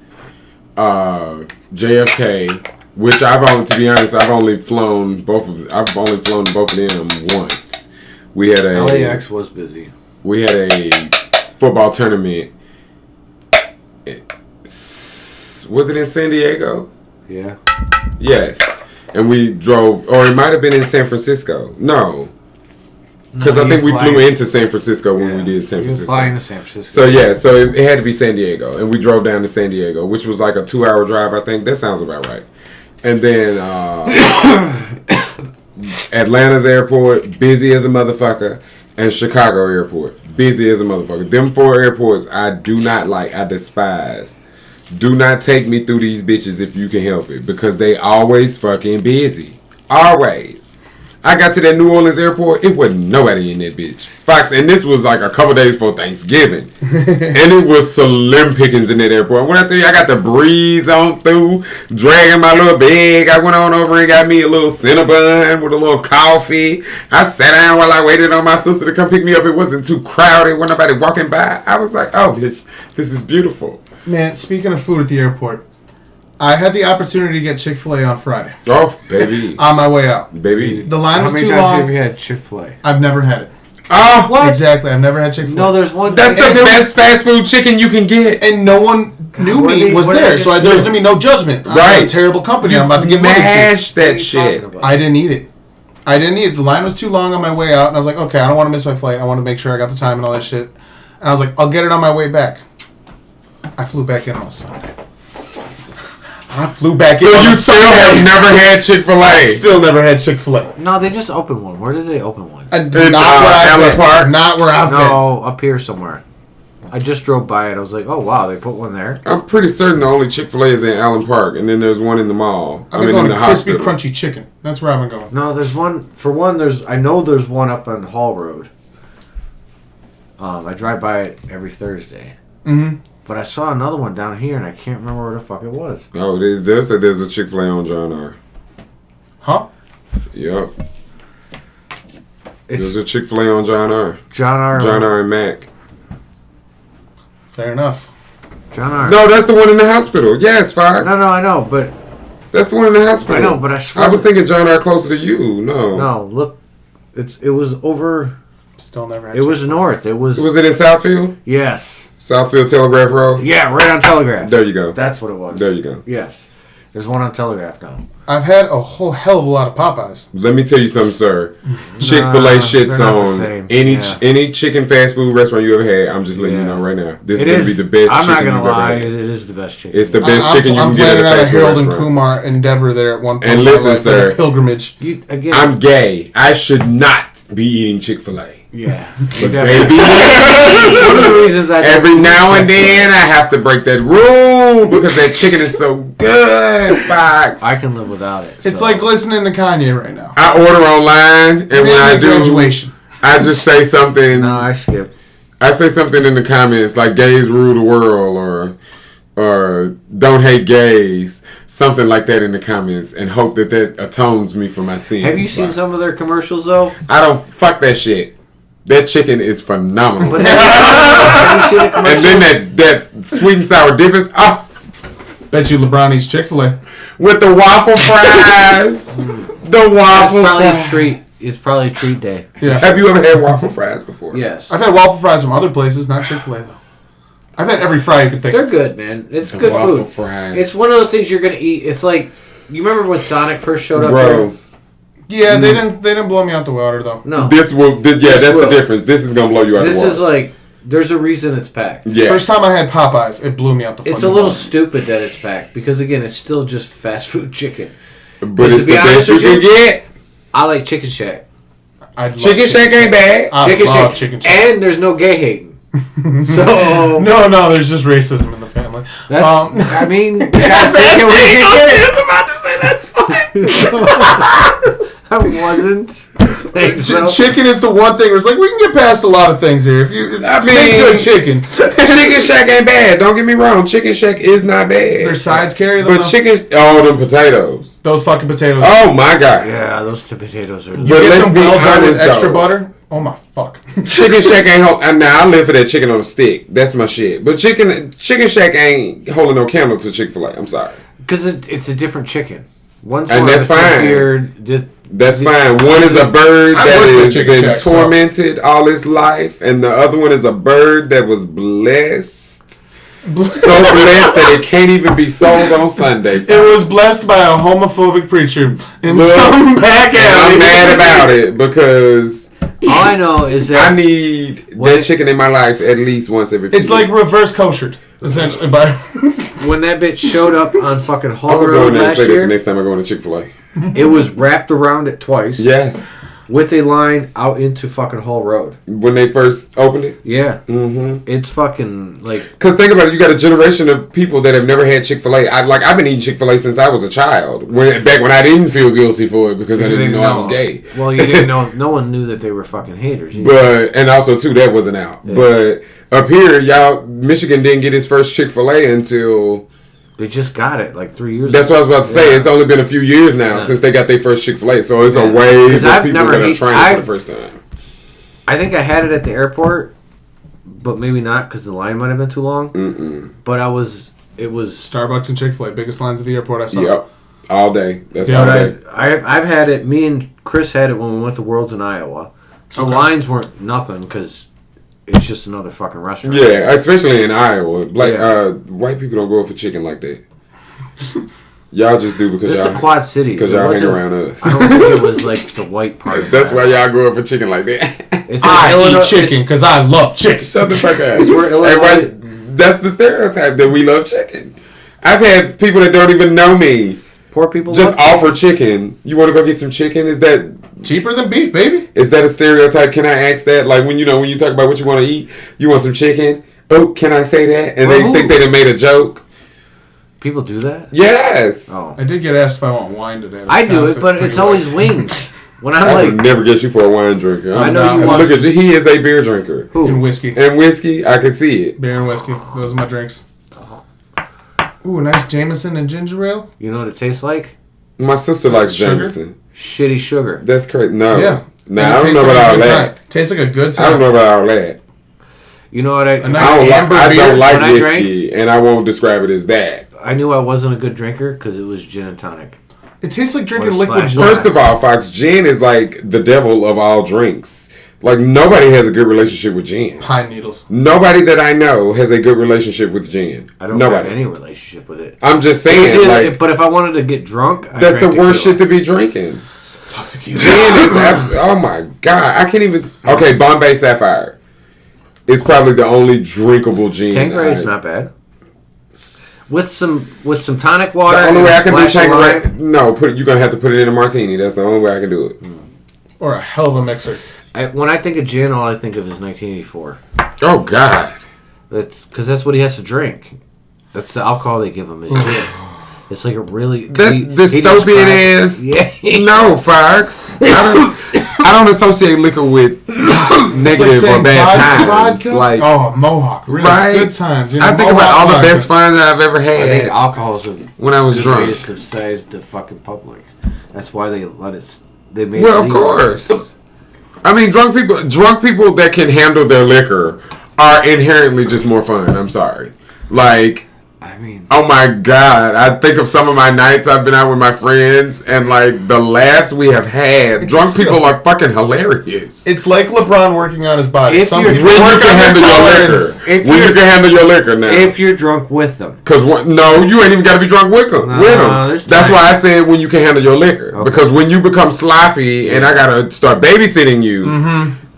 JFK, which I've only flown to both of them once. We had LAX was busy. We had a football tournament. Was it in San Diego? Yeah. Yes. And we drove, or it might have been in San Francisco. No. Because I think we flew into San Francisco when we did San Francisco. Flying to San Francisco. So yeah, so it had to be San Diego, and we drove down to San Diego, which was like a 2-hour drive. I think that sounds about right. And then Atlanta's airport, busy as a motherfucker, and Chicago airport, busy as a motherfucker. Them 4 airports I do not like. I despise. Do not take me through these bitches if you can help it, because they always fucking busy. Always. I got to that New Orleans airport, it wasn't nobody in that bitch. Fox, and this was like a couple days before Thanksgiving. And it was slim pickings in that airport. When I tell you I got the breeze on through, dragging my little bag, I went on over and got me a little Cinnabon with a little coffee. I sat down while I waited on my sister to come pick me up. It wasn't too crowded, wasn't nobody walking by. I was like, oh, this is beautiful. Man, speaking of food at the airport, I had the opportunity to get Chick-fil-A on Friday. Oh, baby. On my way out. Baby. The line was too How many times long. have you had Chick-fil-A? I've never had it. Oh, What? Exactly. I've never had Chick-fil-A. No, there's one. that's the best fast food chicken you can get. And no one knew what me did was they there, just so there's going to be no judgment. I'm Right. a terrible company. You I'm about to get money to. smash What are that you shit. talking about? I didn't eat it. The line was too long on my way out, and I was like, okay, I don't want to miss my flight. I want to make sure I got the time and all that shit. And I was like, I'll get it on my way back. I flew back in on a Sunday. So you still have never had Chick-fil-A? I still never had Chick-fil-A. No, they just opened one. Where did they open one? Not In, where I've Allen been. Park? Not where I've been. No, up here somewhere. I just drove by it. I was like, oh wow, they put one there. I'm pretty certain the only Chick-fil-A is in Allen Park, and then there's one in the mall. I've been going in to the crispy, hospital. crunchy chicken. That's where I've been going. No, there's one. For one, I know there's one up on Hall Road. I drive by it every Thursday. Mm-hmm. But I saw another one down here, and I can't remember where the fuck it was. Oh, there's a Chick-fil-A on John R. Huh? Yep. It's There's a Chick-fil-A on John R. John R. John R. and Mac. Fair enough. John R. No, that's the one in the hospital. Yes, Fox. No, I know, but That's the one in the hospital. I know, but I swear. I was thinking John R. closer to you. No. No, look, it was over. Still never had It was north. It was. Was it in Southfield? Yes. Southfield Telegraph Road? Yeah, right on Telegraph. There you go. That's what it was. There you go. Yes. There's one on Telegraph now. I've had a whole hell of a lot of Popeyes. Let me tell you something, sir. Chick-fil-A shits they're not the on same. any Yeah. any chicken fast food restaurant you ever had. I'm just letting you Yeah. know right now. This It is going to be the best I'm chicken not gonna you've ever lie. had. It is the best chicken. It's the best chicken you I'm can get at planning a on a fast food Harold and restaurant. Kumar endeavor there at one point. And in my listen, life, sir. a pilgrimage. You, again. I'm gay. I should not be eating Chick-fil-A. Yeah. But Definitely. baby, One of the reasons I every don't now eat and chicken- then I have to break that rule because that chicken is so good, Fox. I can live without it. It's so. like listening to Kanye right now. I order online, and when I do, graduation. I just say something. No, I skip. I say something in the comments like "gays rule the world" or "don't hate gays," something like that in the comments, and hope that atones me for my sins. Have you seen Fox. some of their commercials though? I don't fuck that shit. That chicken is phenomenal. But have you seen the And commercials? then that sweet and sour dip is Bet you LeBron eats Chick-fil-A. with the waffle fries. The waffle It's probably a fries. treat. It's probably treat day. Yeah. Have you ever had waffle fries before? Yes. I've had waffle fries from other places, not Chick-fil-A though. I've had every fry you could think They're of. good, man. It's The good waffle food. fries. It's one of those things you're gonna eat. It's like you remember when Sonic first showed up Bro, here? Yeah, they didn't blow me out the water though. No. that's will. the difference. This is gonna blow you out This of the water. is like there's a reason it's packed. Yeah. First time I had Popeyes, it blew me out the fucking It's a little water. stupid that it's packed because again, it's still just fast food chicken. But to it's be the honest best you with can you, get. I like Chicken Shack. I'd love Chicken Shack ain't bad. I Chicken love Shack. Chicken Shack. And there's no gay hating. So No, there's just racism in the family. that's, I mean, you gotta take it when you can get it. I was about to say that's fine. I wasn't. Thanks, though. Chicken is the one thing where it's like we can get past a lot of things here. If you I make mean- good chicken, Chicken Shack ain't bad. Don't get me wrong. Chicken Shack is not bad. their sides carry them. But though. chicken, them potatoes. Those fucking potatoes. Oh my god. Yeah, those potatoes are. But Get let's them be well done with honest, extra though. butter. Oh my fuck. Chicken Shack ain't and now I live for that chicken on a stick. That's my shit. But Chicken Shack ain't holding no candle to Chick-fil-A. I'm sorry. Because it's a different chicken. One's And more that's of a fine. beard, That's fine. One is a bird I that worked at has Chicken been Shack, so- tormented all his life, and the other one is a bird that was blessed. So blessed that it can't even be sold on Sunday. It was blessed by a homophobic preacher in Look, some back And alley. I'm mad about it because all I know is that I need that chicken in my life at least once every few It's like weeks. reverse koshered, essentially. By when that bitch showed up on fucking I'm Hall going to go Road in there and last say that the year, next time I go into Chick-fil-A. it was wrapped around it twice. Yes. with a line out into fucking Hall Road. When they first opened it? Yeah. Mm-hmm. It's fucking, like... Because think about it, you got a generation of people that have never had Chick-fil-A. I've been eating Chick-fil-A since I was a child. Back when I didn't feel guilty for it because I didn't know I was gay. Well, you didn't know... No one knew that they were fucking haters. And also, too, that wasn't out. Yeah. But up here, Michigan didn't get its first Chick-fil-A until... They just got it like 3 years That's ago. what I was about to say. It's only been a few years now since they got their first Chick-fil-A. So it's a wave of people that are trying it for the first time. I think I had it at the airport, but maybe not because the line might have been too long. Mm-mm. But it was... Starbucks and Chick-fil-A, biggest lines at the airport I saw. Yep. All day. That's all day. I've had it. Me and Chris had it when we went to Worlds in Iowa. So lines weren't nothing because... It's just another fucking restaurant. Yeah, especially in Iowa. White people don't go for chicken like that. Y'all just do because this y'all... It's a Quad Cities. Because y'all hang around us. I don't think it was like the white part. That's why y'all go for chicken like that. I eat chicken because I love chicken. Shut the fuck up. That's the stereotype that we love chicken. I've had people that don't even know me. Poor people just offer chicken. You want to go get some chicken? Is that... Cheaper than beef, baby. Is that a stereotype? Can I ask that? Like when you talk about what you want to eat, you want some chicken. Oh, can I say that? And they think they done made a joke. People do that? Yes. Oh. I did get asked if I want wine today. I do it, but it's always wings. When I would never get you for a wine drinker. I know you want. Look at you. He is a beer drinker. Who? And whiskey. And whiskey, I can see it. Beer and whiskey. Those are my drinks. Ooh, nice Jameson and ginger ale. You know what it tastes like? My sister likes Jameson. Shitty sugar. That's crazy. No. Yeah. Nah, I don't know about all that. Tastes like a good time. I don't know about all that. You know what? A nice amber beer. I don't like whiskey, and I won't describe it as that. I knew I wasn't a good drinker because it was gin and tonic. It tastes like drinking liquid wine. First of all, Fox, gin is like the devil of all drinks. Like, nobody has a good relationship with gin. Pine needles. Nobody that I know has a good relationship with gin. I don't have any relationship with it. I'm just saying, but if I wanted to get drunk, that's the worst shit to be drinking. Fuck tequila. Gin is absolutely... Oh, my God. I can't even... Okay, Bombay Sapphire. It's probably the only drinkable gin. Tanqueray is not bad. With some tonic water. The only way I can do Tanqueray... No, you're going to have to put it in a martini. That's the only way I can do it. Or a hell of a mixer. When I think of gin, all I think of is 1984. Oh, God. Because that's what he has to drink. That's the alcohol they give him is gin. It's like a really... Dystopian ass... Yeah. No, Fox. I don't associate liquor with negative or bad times. Like, Mohawk. Really good times. I think about all the best fun that I've ever had. I think alcohol is when I was drunk. They subsidize the fucking public. That's why they let it... They made well, of course. I mean, drunk people that can handle their liquor are inherently just more fun. I'm sorry. Like, I mean, oh my God. I think of some of my nights I've been out with my friends and like the laughs we have had. Drunk people are fucking hilarious. It's like LeBron working on his body. When you can handle your liquor now. If you're drunk with them. Because no, you ain't even got to be drunk with them. That's why I said when you can handle your liquor. Okay. Because when you become sloppy and I got to start babysitting you,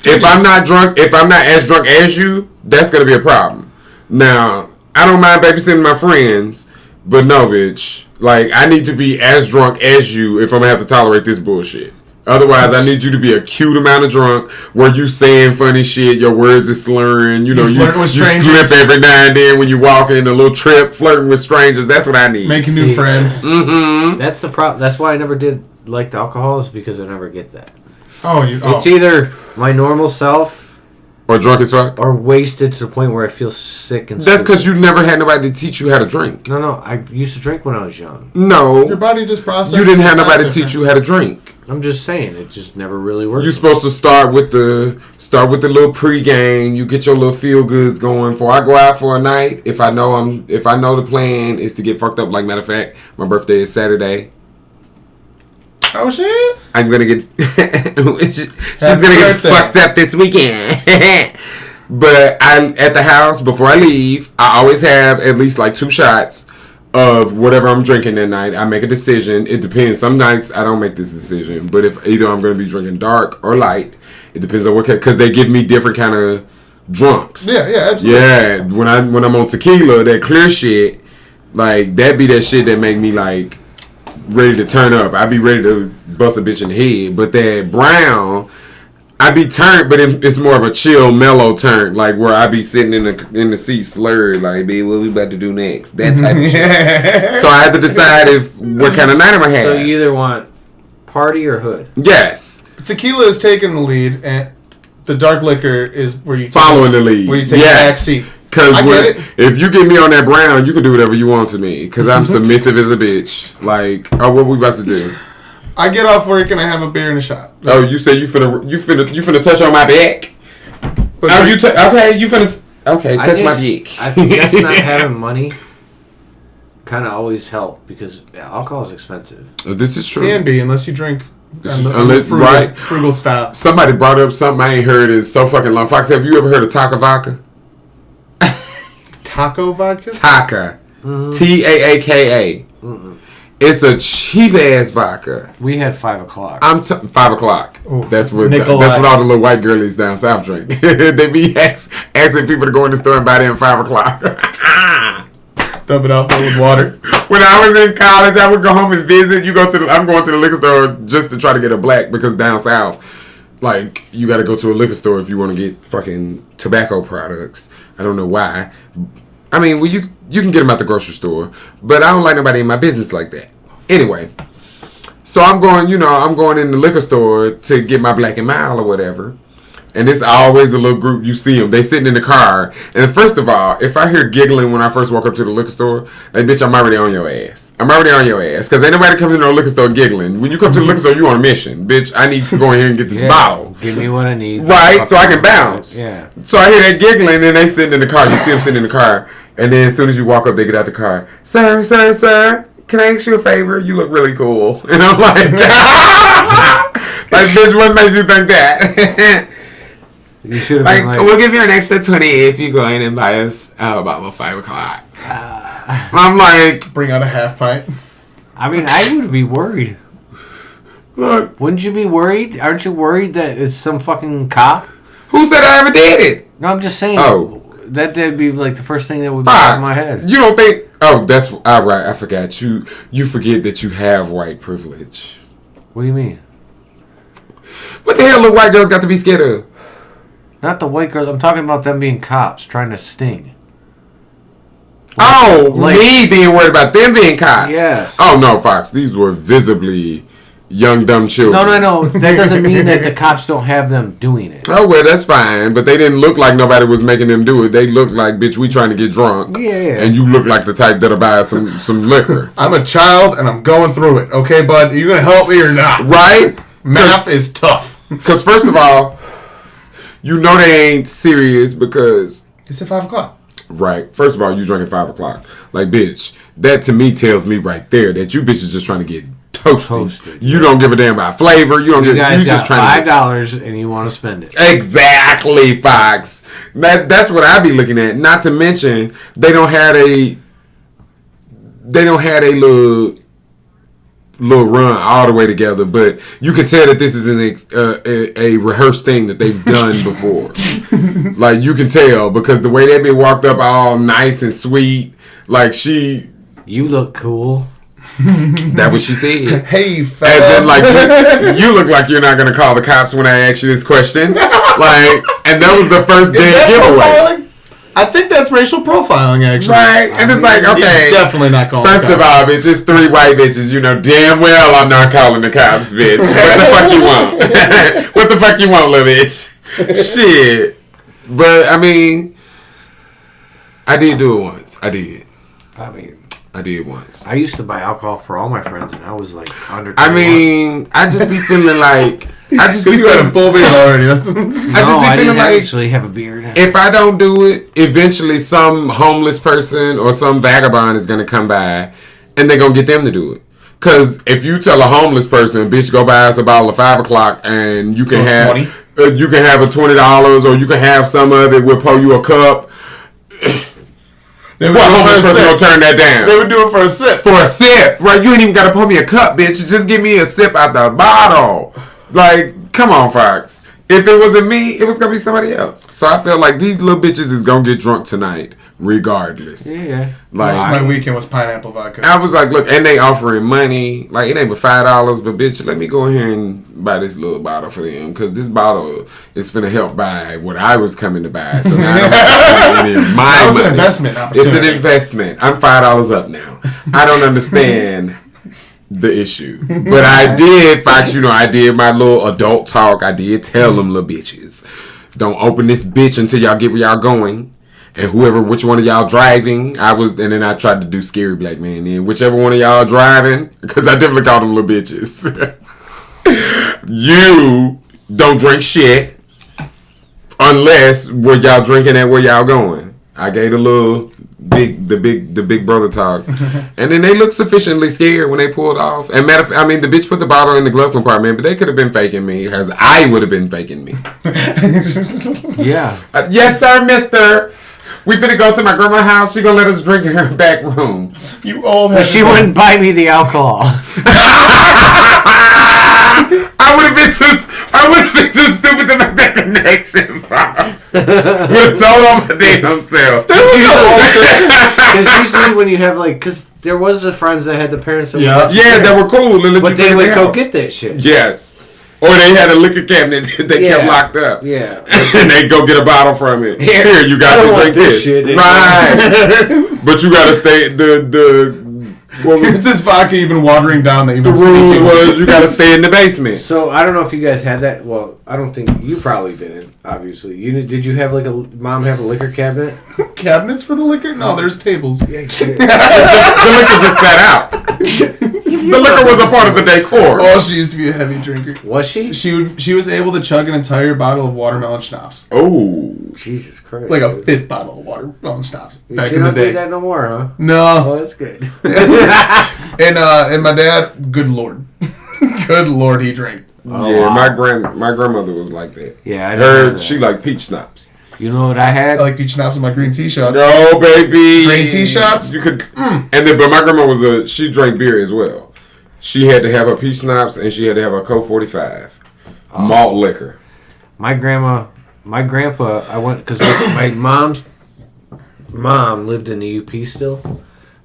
if I'm not as drunk as you, that's going to be a problem. Now, I don't mind babysitting my friends, but no, bitch. Like, I need to be as drunk as you if I'm going to have to tolerate this bullshit. Otherwise, I need you to be a cute amount of drunk where you saying funny shit, your words is slurring, you slip every now and then when you walk in a little trip, flirting with strangers. That's what I need. Making new friends. Mm-hmm. That's the problem. That's why I never did like the alcohol is because I never get that. It's either my normal self or drunk as fuck or wasted to the point where I feel sick and that's because you never had nobody to teach you how to drink. No, I used to drink when I was young. No, your body just processes. You didn't have nobody to teach you how to drink. I'm just saying it just never really worked. You're supposed to start with the little pregame. You get your little feel goods going. Before I go out for a night, if I know the plan is to get fucked up. Like matter of fact, my birthday is Saturday. Oh shit! I'm gonna get. She's gonna get fucked up this weekend. But at the house before I leave, I always have at least like 2 shots of whatever I'm drinking that night. I make a decision. It depends. Some nights I don't make this decision, but if either I'm gonna be drinking dark or light, it depends on what because they give me different kind of drunks. Yeah, absolutely. Yeah, when I'm on tequila, that clear shit, like that be that shit that make me like ready to turn up. I be ready to bust a bitch in the head. But that brown, I be turned, but it's more of a chill, mellow turn, like where I be sitting in the seat slurred, like, "B, what we about to do next?" That type of shit. So I had to decide what kind of night I'm gonna have. So you either want party or hood. Yes. Tequila is taking the lead, and the dark liquor is where you following the lead. Where you take a back seat. Because if you get me on that brown, you can do whatever you want to me. Because I'm submissive as a bitch. Like, oh, what we about to do? I get off work and I have a beer and a shot. Oh, you say you finna touch on my back? But oh, you finna touch my dick. I guess not having money kind of always help because alcohol is expensive. This is true. Can be unless you drink. Frugal style. Somebody brought up something I ain't heard is so fucking long. Fox, have you ever heard of Taaka vodka? Taco vodka? Taaka. Taaka. It's a cheap ass vodka. We had 5 o'clock. 5 o'clock. Ooh, that's what all the little white girlies down south drink. They be asking people to go in the store and buy them 5 o'clock. Dump it out with water. When I was in college, I would go home and visit. I'm going to the liquor store just to try to get a black because down south, like, you got to go to a liquor store if you want to get fucking tobacco products. I don't know why. I mean, well, you can get them at the grocery store, but I don't like nobody in my business like that. Anyway, so I'm going in the liquor store to get my Black and Mild or whatever. And it's always a little group. You see them. They sitting in the car. And first of all, if I hear giggling when I first walk up to the liquor store, like, bitch, I'm already on your ass. I'm already on your ass. Because ain't nobody coming into a liquor store giggling. When you come to the liquor store, you on a mission. Bitch, I need to go in here and get this bottle. Give me what I need. Right? So I can bounce. Yeah. So I hear that giggling, and they sitting in the car. You see them sitting in the car. And then as soon as you walk up, they get out the car. Sir, can I ask you a favor? You look really cool. And I'm like, like, bitch, what makes you think that? You should have like, been like, we'll give you an extra 20 if you go in and buy us about 5 o'clock. I'm like, bring out a half pint. I mean, I would be worried. Look, wouldn't you be worried? Aren't you worried that it's some fucking cop? Who said I ever did it? No, I'm just saying. Oh. That'd be like the first thing that would Fox, be in my head. You don't think? Oh, that's all right. I forgot. You forget that you have white privilege. What do you mean? What the hell, little white girls got to be scared of? Not the white girls. I'm talking about them being cops trying to sting. Me being worried about them being cops. Yes. Oh no, Fox. These were visibly young, dumb children. No. That doesn't mean that the cops don't have them doing it. Oh, well, that's fine. But they didn't look like nobody was making them do it. They looked like, bitch, we trying to get drunk. Yeah. And you look like the type that'll buy some liquor. I'm a child and I'm going through it. Okay, bud? Are you going to help me or not? Right? Math is tough. Because first of all, you know they ain't serious because... It's at 5 o'clock. Right. First of all, you drinking 5 o'clock. Like, bitch, that to me tells me right there that you bitches just trying to get toasted. You don't give a damn about flavor. You guys just got $5 and you want to spend it. Exactly, Fox. That's what I be looking at. Not to mention they don't have a little run all the way together, but you can tell that this is a rehearsed thing that they've done before. Like, you can tell because the way they be walked up all nice and sweet, like you look cool. That what she said. Hey, fella. As in, like, you look like you're not gonna call the cops when I ask you this question. Like, and that was the first day giveaway. Profiling? I think that's racial profiling, actually. Right, and it's like, okay, he's definitely not calling. First of all, bitch, it's 3 white bitches. You know damn well I'm not calling the cops, bitch. What the fuck you want? What the fuck you want, little bitch? Shit. But I mean, I did do it once. I did once. I used to buy alcohol for all my friends, and I was like under. 21. I mean, I just be feeling like you had a full beard already. I didn't actually have a beard. If I don't do it, eventually some homeless person or some vagabond is gonna come by, and they're gonna get them to do it. Cause if you tell a homeless person, bitch, go buy us a bottle of 5 o'clock, and you can have you can have a $20, or you can have some of it. We'll pour you a cup. What homeless person gonna turn that down? They would do it for a sip. For a sip, right? You ain't even gotta pour me a cup, bitch. Just give me a sip out the bottle. Like, come on, Fox. If it wasn't me, it was gonna be somebody else. So I feel like these little bitches is gonna get drunk tonight regardless. Yeah. Like My weekend was pineapple vodka. I was like, look, and they offering money. Like, it ain't but $5, but bitch, let me go here and buy this little bottle for them, because this bottle is finna help buy what I was coming to buy. So now I don't have to spend any of my That was money. an investment opportunity. It's an investment. I'm $5 up now. I don't understand the issue, but I did, Fox. You know, I did my little adult talk. I did tell them little bitches, don't open this bitch until y'all get where y'all going. And which one of y'all driving, and then I tried to do scary black man. Then whichever one of y'all driving, because I definitely called them little bitches. You don't drink shit unless where y'all drinking at where y'all going. I gave the big brother talk, and then they looked sufficiently scared when they pulled off. And matter of fact, I mean, the bitch put the bottle in the glove compartment, but they could have been faking me, as I would have been faking me. Yeah. Yes, sir, mister. We finna go to my grandma's house. She gonna let us drink in her back room. You old. But she wouldn't buy me the alcohol. I would have been too stupid to make that connection, Pops. Would have told on my damn self. Because usually when you have because there was the friends that had the parents that that were cool. But they would go get that shit. Yes. Or they had a liquor cabinet that they kept locked up. Yeah. And they go get a bottle from it. Here, you got to drink this. Shit, right. But you got to stay, Here's this vodka you've been watering down that you've the been rules was you got to stay in the basement. So, I don't know if you guys had that. Well, I don't think you probably didn't, obviously. Did you have mom have a liquor cabinet? Cabinets for the liquor? No, there's tables. The liquor just sat out. The liquor was a part of the decor. Oh, she used to be a heavy drinker. Was she? She was able to chug an entire bottle of watermelon schnapps. Oh, Jesus Christ. Like a fifth bottle of watermelon schnapps back You in the don't day. do that no more, huh? No. Oh, that's good. And my dad, good lord. Good lord, he drank. Oh, yeah, wow. My grandmother was like that. Yeah, she liked peach schnapps. You know what I had? I like peach schnapps and my green tea shots. No, baby. Green tea shots? You could, but my grandma she drank beer as well. She had to have her peach schnapps and she had to have a Coke 45 malt liquor. My grandpa, because my mom's mom lived in the UP still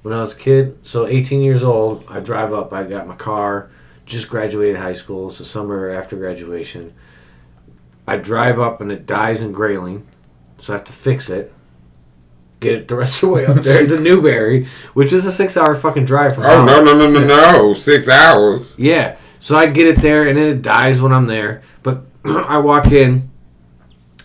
when I was a kid. So 18 years old, I drive up. I got my car, just graduated high school. It's the summer after graduation. I drive up and it dies in Grayling, so I have to fix it. Get it the rest of the way up there to Newberry, which is a 6-hour fucking drive from home. No. 6 hours. Yeah. So I get it there, and then it dies when I'm there. But I walk in,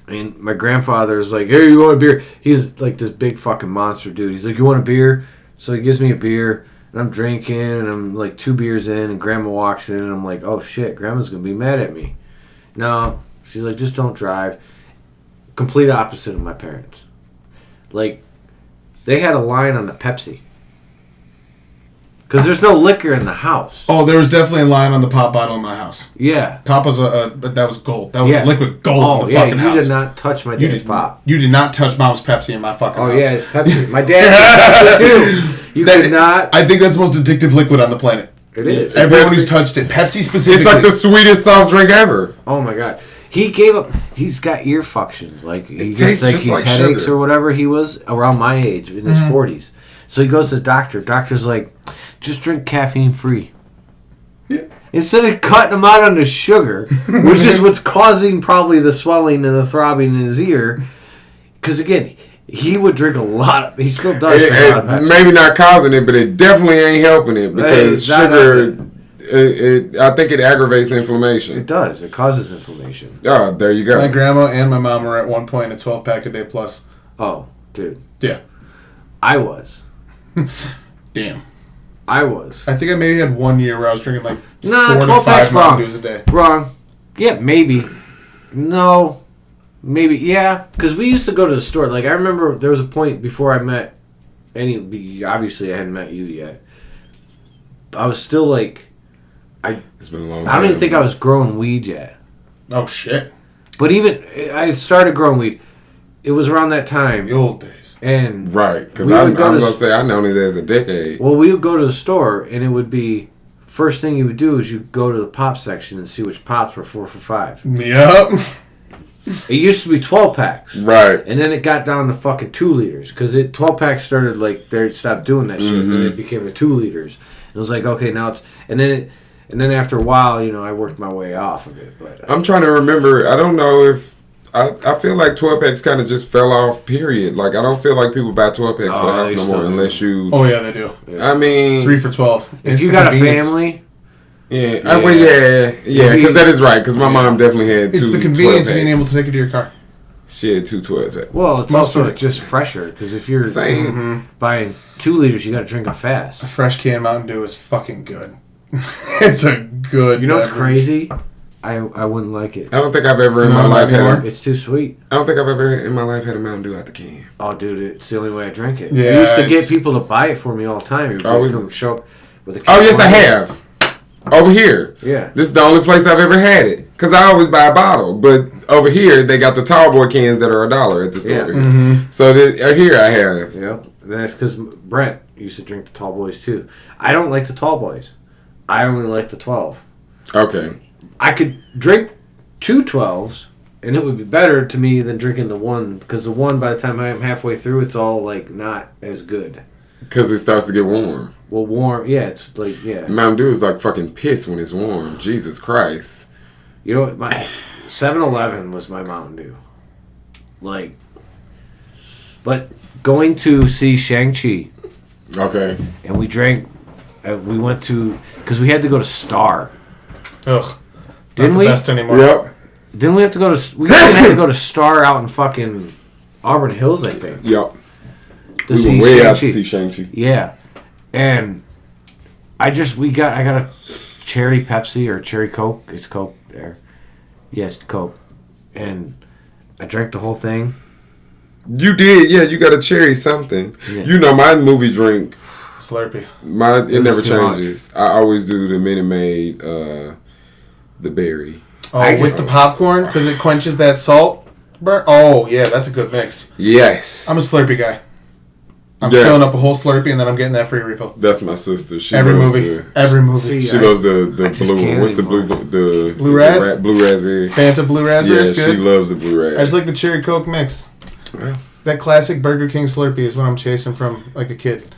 and my grandfather's like, hey, you want a beer? He's like this big fucking monster dude. He's like, you want a beer? So he gives me a beer, and I'm drinking, and I'm like 2 beers in, and Grandma walks in, and I'm like, oh shit, Grandma's going to be mad at me. No. She's like, just don't drive. Complete opposite of my parents. Like, they had a line on the Pepsi. Because there's no liquor in the house. Oh, there was definitely a line on the pop bottle in my house. Yeah. Pop was but that was gold. That was liquid gold in the fucking house. You did not touch my dad's pop. You did not touch Mom's Pepsi in my fucking house. Oh, yeah, it's Pepsi. My dad had Pepsi, too. You could not... I think that's the most addictive liquid on the planet. It is. Everyone who's touched it. Pepsi specifically. It's like the sweetest soft drink ever. Oh, my God. He gave up... He's got ear functions. Like, he tastes gets just like headaches sugar. or whatever. He was around my age, in his 40s. So he goes to the doctor. Doctor's like, just drink caffeine free. Yeah. Instead of cutting him out on the sugar, which is what's causing probably the swelling and the throbbing in his ear. Because, again, he would drink a lot of... He still does drink a lot of Pepsi. Maybe not causing it, but it definitely ain't helping it. Because sugar... I think it aggravates inflammation. It does. It causes inflammation. Oh, there you go. My grandma and my mom were at one point a 12-pack a day plus. Oh, dude. Yeah. I was. Damn. I was. I think I maybe had 1 year where I was drinking like 4 12 to 5 packs Mountain wrong. Dews a day. Wrong. Yeah, maybe. No. Maybe. Yeah. Because we used to go to the store. Like, I remember there was a point before I met obviously I hadn't met you yet. I was still like... It's been a long time. I don't even think I was growing weed yet. Oh, shit. But even... I started growing weed. It was around that time. The old days. And... Right. Because I'm going to say I've known it as a decade. Well, we would go to the store, and it would be... First thing you would do is you go to the pop section and see which pops were 4 for $5. Yep. It used to be 12 packs. Right. And then it got down to fucking 2 liters. Because 12 packs started, like, they stopped doing that shit. Then it became a 2 liters. It was like, okay, now it's... And then after a while, you know, I worked my way off of it. But I'm trying to remember. I don't know if... I feel like 12 packs kind of just fell off, period. Like, I don't feel like people buy 12 packs for the house no more unless you... Oh, yeah, they do. I mean... 3 for 12. If you got a family... Yeah, because that is right. Because my mom definitely had 2. It's the convenience of being able to take it to your car. She had 2 12 packs. Well, it's also just fresher. Because if you're buying 2 liters, you got to drink it fast. A fresh can Mountain Dew is fucking good. It's a good. You know what's crazy? I wouldn't like it. I don't think I've ever in my life had. It's too sweet. I don't think I've ever in my life had a Mountain Dew out the can. Oh, dude, it's the only way I drink it. Yeah, I used to get people to buy it for me all the time. Always show up with a can. Oh yes, I have. Over here. Yeah. This is the only place I've ever had it. Because I always buy a bottle. But over here, they got the tall boy cans that are $1 at the store. Yeah. Mm-hmm. So here I have. Yep. That's because Brent used to drink the tall boys too. I don't like the tall boys. I only like the 12. Okay. I could drink 2 12s, and it would be better to me than drinking the one. Because the one, by the time I'm halfway through, it's all like not as good. Because it starts to get warm. Well, warm, yeah, it's like, yeah. Mountain Dew is like fucking piss when it's warm. Jesus Christ. You know what? My 7-Eleven was my Mountain Dew. Like, but going to see Shang-Chi. Okay. And we drank, we went to, because we had to go to Star. Ugh. Didn't not we? The best anymore. Yep. Didn't we have to go to, we had to go to Star out in fucking Auburn Hills, I think. Yep. To we see were way Shang-Chi. out to see Shang-Chi. Yeah. And I got a cherry Pepsi or cherry Coke. It's Coke there. Yes, Coke. And I drank the whole thing. You did, yeah. You got a cherry something. Yeah. You know my movie drink. Slurpee. It never too changes. I always do the Minute Maid, the berry. Oh, with the popcorn because it quenches that salt burn. Oh yeah, that's a good mix. Yes. I'm a Slurpee guy. I'm filling up a whole Slurpee and then I'm getting that free refill. That's my sister. She Every loves movie. Every movie. She loves the blue. What's the anymore. blue? Blue ras? Blue raspberry. Fanta blue raspberry Yeah, is good. she loves the blue raspberry. I just like the cherry Coke mix. Well. That classic Burger King Slurpee is what I'm chasing from like a kid.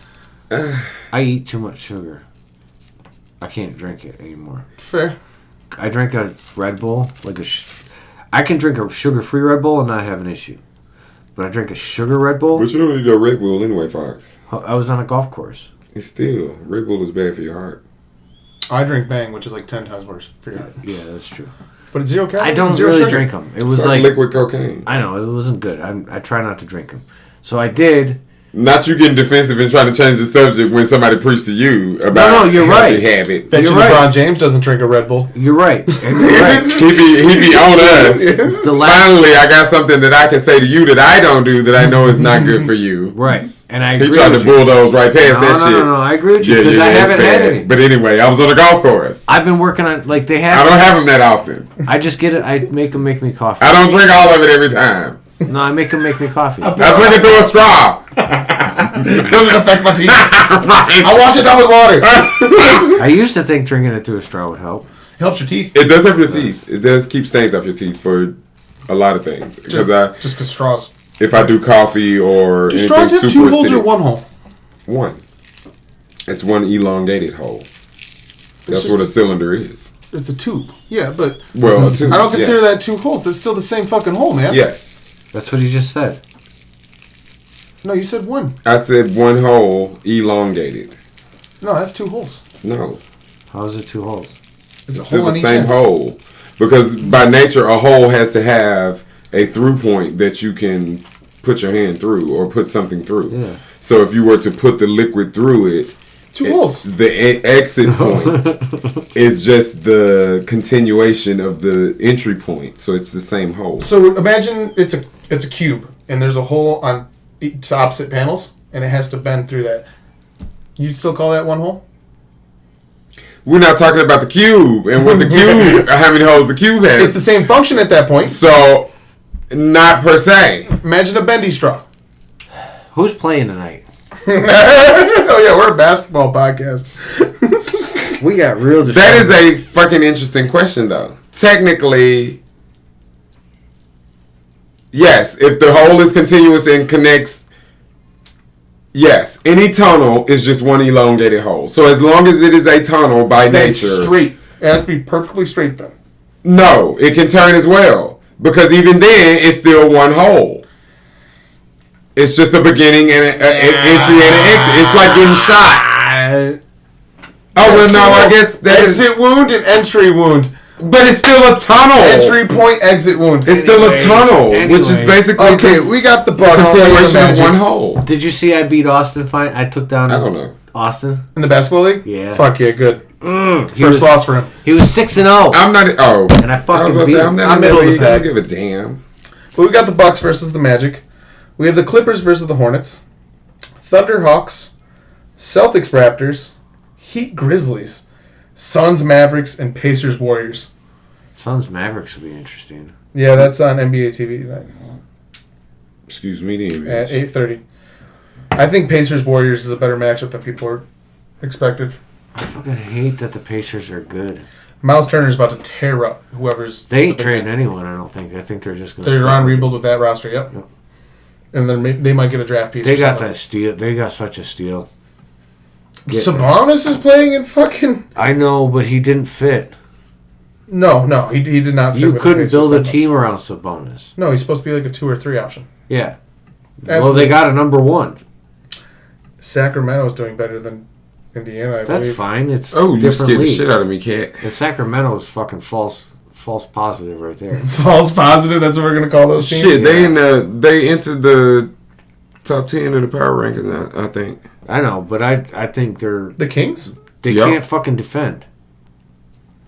I eat too much sugar. I can't drink it anymore. Fair. I drink a Red Bull, I can drink a sugar-free Red Bull and not have an issue. But I drink a sugar Red Bull. But you don't need a Red Bull anyway, Fox. I was on a golf course. It's still, Red Bull is bad for your heart. I drink Bang, which is like 10 times worse for your heart. Yeah, that's true. But it's 0 calories. I don't zero really sugar. drink them. It was It's like liquid cocaine. I know, it wasn't good. I try not to drink them. So I did. Not you getting defensive and trying to change the subject when somebody preached to you about No, you're right. habits. Bet you You're right. LeBron James doesn't drink a Red Bull. You're right. And you're right. he be on us. The last, Finally, I got something that I can say to you that I don't do that I know is not good for you. right. And I agree He tried to with you. bulldoze right past that shit. No, I agree with you because I it's haven't had bad. any. But anyway, I was on a golf course. I've been working on, they have. I don't have them that often. I just get it. I make them make me coffee. I don't drink all of it every time. No, I make them make me coffee. I drink it through a straw. Doesn't affect my teeth. Right. I wash it down with water. I used to think drinking it through a straw would help. Helps your teeth. It does help your teeth. It does keep stains off your teeth for a lot of things. Because Just because straws. if I do coffee or Do anything straws have super 2 holes acidic, or 1 hole? one. It's one elongated hole. That's just what a a- cylinder is. It's a tube. Yeah, but Well, a tube. I don't consider yes. that 2 holes. That's still the same fucking hole, man. Yes. That's what he just said. No, you said 1. I said one hole elongated. No, that's 2 holes. No. How is it 2 holes? It's a They're hole on the each same end. hole. Because by nature, a hole has to have a through point that you can put your hand through or put something through. Yeah. So if you were to put the liquid through it, 2 holes. the exit point is just the continuation of the entry point. So it's the same hole. So imagine it's a cube, and there's a hole on each opposite panels, and it has to bend through that. You still call that 1 hole? We're not talking about the cube and what the cube, how many holes the cube has. It's the same function at that point. So, not per se. Imagine a bendy straw. Who's playing tonight? Oh yeah, we're a basketball podcast. We got real. That is a fucking interesting question, though. Technically, Yes, if the hole is continuous and connects. Yes, any tunnel is just one elongated hole. So as long as it is a tunnel by It's nature, straight. It has to be perfectly straight then. no, it can turn as well. Because even then, it's still one hole. It's just a beginning and an entry and an exit. It's like getting shot. Oh, well, no, I guess that exit wound and entry wound. But it's still a tunnel. Entry point, exit wound. It's still a tunnel, which is basically okay. We got the Bucks continuation of one hole. Did you see I beat Austin? Fine. I took down. I don't know. Austin in the basketball league. Yeah. Fuck yeah, good. First loss for him. He was 6-0. I'm not. Oh, and I fucking beat him. I'm middle of the pack. I don't give a damn. But we got the Bucks versus the Magic. We have the Clippers versus the Hornets. Thunder Hawks. Celtics Raptors. Heat Grizzlies. Suns Mavericks and Pacers Warriors. Suns Mavericks will be interesting. Yeah, that's on NBA TV tonight. Excuse me, at 8:30. I think Pacers Warriors is a better matchup than people are expected. I fucking hate that the Pacers are good. Miles Turner's about to tear up whoever's. They ain't trading anyone. I don't think. I think they're just going. They're on rebuild with that roster. Yep. And then they might get a draft piece. They got that steal. They got such a steal. Sabonis is playing in fucking. I know, but he didn't fit. No, he did not fit. You couldn't build a team around Sabonis. No, he's supposed to be like a 2 or 3 option. Yeah. Absolutely. Well, they got a number 1. Sacramento's doing better than Indiana, I believe. That's fine. It's you scared the shit out of me, Cat. And Sacramento's fucking false positive right there. False positive. That's what we're gonna call those teams. Shit, they entered the top 10 in the power rankings. I think. I know, but I think they're the Kings. They can't fucking defend.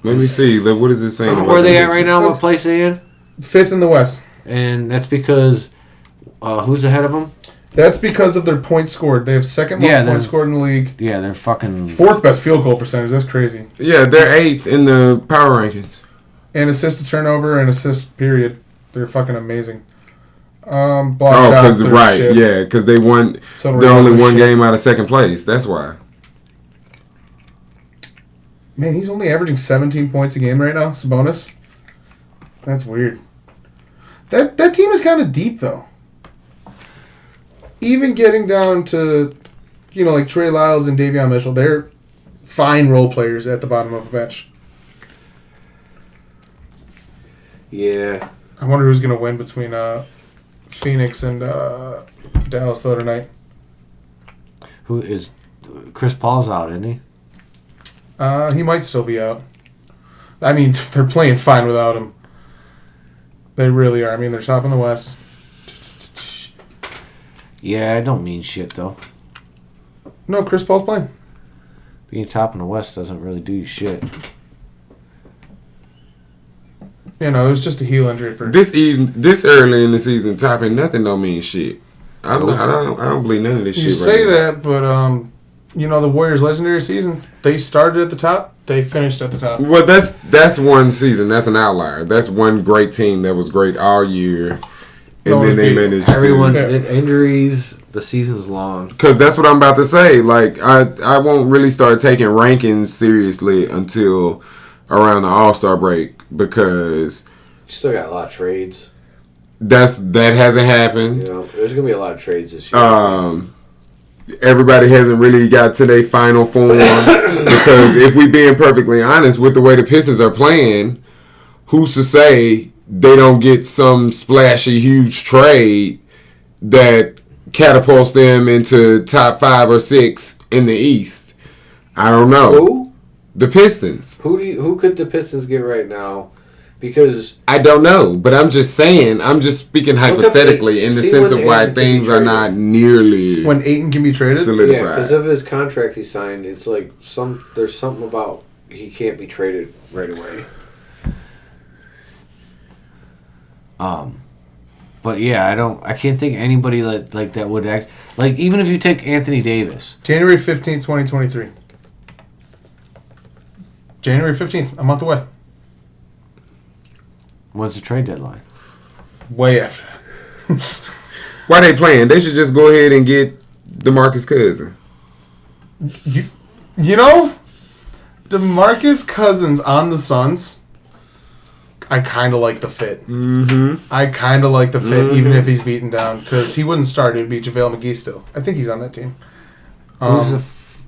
Let me see. What is it saying? Where are they at right now? What place they in? 5th in the West. And that's because who's ahead of them? That's because of their points scored. They have second most points scored in the league. Yeah, they're fucking 4th best field goal percentage. That's crazy. Yeah, they're 8th in the power rankings. And assist to turnover and assist period. They're fucking amazing. Block shots. Because right, shit. yeah, because they won. They're only one game out of second place. That's why. Man, he's only averaging 17 points a game right now, Sabonis. That's weird. That team is kind of deep, though. Even getting down to, like Trey Lyles and Davion Mitchell, they're fine role players at the bottom of the bench. Yeah. I wonder who's going to win between Phoenix and Dallas the other night. Who is Chris Paul's out, isn't he? He might still be out. I mean, they're playing fine without him. They really are. I mean, they're top in the West. Yeah, I don't mean shit, though. No, Chris Paul's playing. Being top in the West doesn't really do you shit. It was just a heel injury for this early in the season. Topping nothing don't mean shit. I don't believe none of this shit. You say that, but the Warriors' legendary season, they started at the top, they finished at the top. Well, that's one season. That's an outlier. That's one great team that was great all year, and then they managed injuries. The season's long. Because that's what I'm about to say. Like I won't really start taking rankings seriously until around the All-Star break because you still got a lot of trades. That hasn't happened. There's gonna be a lot of trades this year. Everybody hasn't really got to their final form because if we being perfectly honest with the way the Pistons are playing, who's to say they don't get some splashy huge trade that catapults them into top 5 or 6 in the East? I don't know. Who? The Pistons. Who could the Pistons get right now? Because I don't know, but I'm just saying. I'm just speaking hypothetically in the sense of why things are not nearly when Ayton can be traded. Solidified. Yeah, because of his contract he signed, it's like there's something about he can't be traded right away. But yeah, I can't think of anybody like that would act like even if you take Anthony Davis. January 15th, 2023. January 15th, a month away. When's the trade deadline? Way after. Why they playing? They should just go ahead and get DeMarcus Cousins. DeMarcus Cousins on the Suns. I kind of like the fit. Mm-hmm. I kind of like the fit, even if he's beaten down, because he wouldn't start. It'd be JaVale McGee still. I think he's on that team.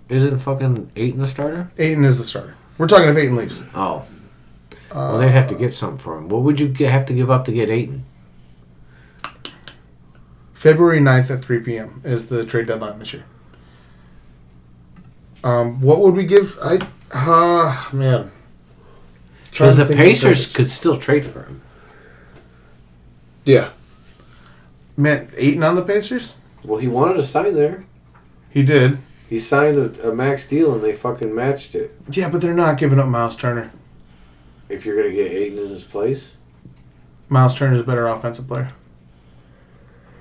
Isn't fucking Ayton the starter? Ayton is the starter. We're talking if Ayton leaves. Oh. Well, they'd have to get something for him. What would you have to give up to get Ayton? February 9th at 3 p.m. is the trade deadline this year. What would we give? Man. Because the Pacers could still trade for him. Yeah. Man, Ayton on the Pacers? Well, he wanted to sign there. He did. He signed a max deal and they fucking matched it. Yeah, but they're not giving up Miles Turner. If you're going to get Ayton in his place? Miles Turner's a better offensive player.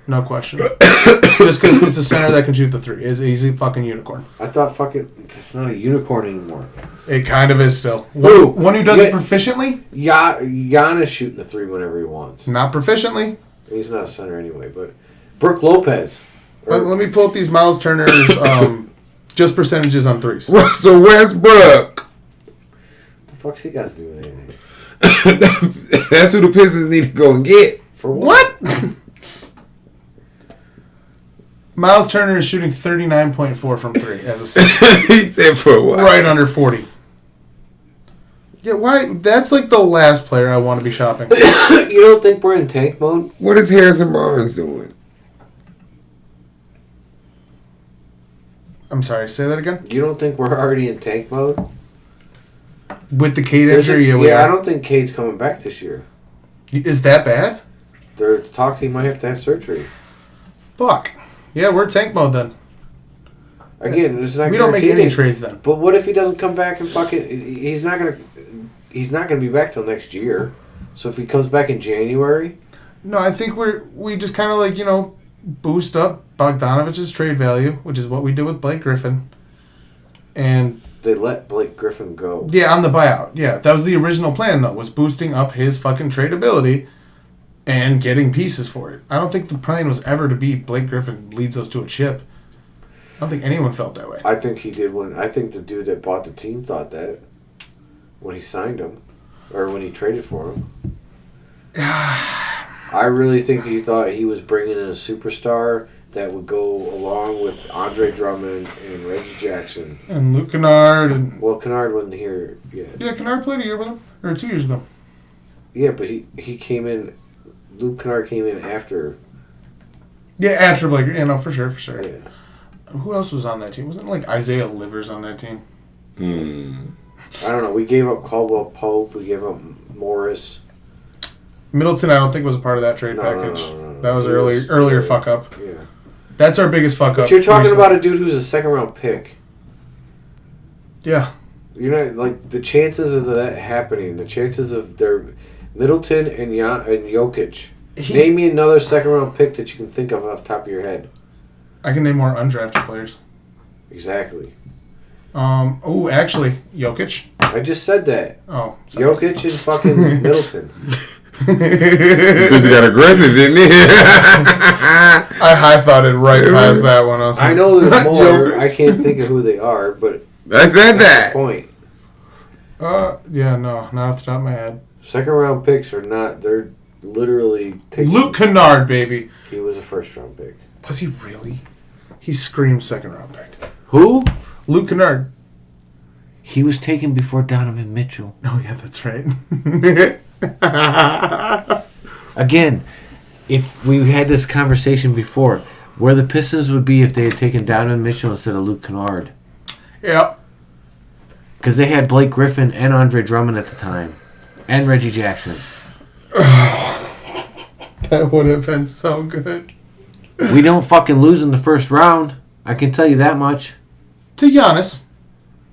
No question. Just because it's a center that can shoot the three. He's a fucking unicorn. I thought it's not a unicorn anymore. It kind of is still. Who? One who does it proficiently? Giannis shooting the three whenever he wants. Not proficiently. He's not a center anyway, but Brook Lopez. Let me pull up these Miles Turner's just percentages on threes. Russell Westbrook. The fuck's he got to do with anything? That's who the Pistons need to go and get. For what? Miles Turner is shooting 39.4 from three as a center. He said for what? Right under 40. Yeah, why? That's like the last player I want to be shopping. You don't think we're in tank mode? What is Harrison Barnes doing? I'm sorry, say that again? You don't think we're already in tank mode? With the Cade injury, I don't think Cade's coming back this year. Is that bad? They're talking he might have to have surgery. Fuck. Yeah, we're tank mode then. Again, it's not. We don't make any trades then. But what if he doesn't come back and fucking? He's not gonna be back till next year. So if he comes back in January, no, I think we just kind of like boost up Bogdanovich's trade value, which is what we did with Blake Griffin, and they let Blake Griffin go. Yeah, on the buyout. Yeah, that was the original plan though, was boosting up his fucking tradability. And getting pieces for it. I don't think the plan was ever to be Blake Griffin leads us to a chip. I don't think anyone felt that way. I think he did I think the dude that bought the team thought that when he signed him. Or when he traded for him. I really think he thought he was bringing in a superstar that would go along with Andre Drummond and Reggie Jackson. And Luke Kennard. Well, Kennard wasn't here yet. Yeah, Kennard played a year with him. Or 2 years with him. Yeah, but he came in... Luke Kennard came in after. Yeah, after Blake. Yeah, no, for sure. Yeah. Who else was on that team? Wasn't it Isaiah Livers on that team? I don't know. We gave up Caldwell Pope. We gave up Morris. Middleton, I don't think was a part of that trade package. No. That was earlier fuck up. Yeah. That's our biggest fuck up. But you're talking about a dude who's a second round pick. Yeah. You're not the chances of that happening. The chances of their Middleton and Jokic. Name me another second round pick that you can think of off the top of your head. I can name more undrafted players. Exactly. Actually, Jokic. I just said that. Oh, sorry. Jokic and fucking Middleton. Because he got aggressive, didn't he? I high-thoughted right past that one. I know there's more. I can't think of who they are, but I said that. The point. Yeah, no, not off the top of my head. Second round picks are not. They're literally taking. Luke Kennard, baby. He was a first round pick. Was he really? He screamed second round pick. Who? Luke Kennard. He was taken before Donovan Mitchell. Oh yeah, that's right. Again, if we had this conversation before, where the Pistons would be if they had taken Donovan Mitchell instead of Luke Kennard. Yeah. Because they had Blake Griffin and Andre Drummond at the time. And Reggie Jackson. That would have been so good. We don't fucking lose in the first round. I can tell you that much. To Giannis.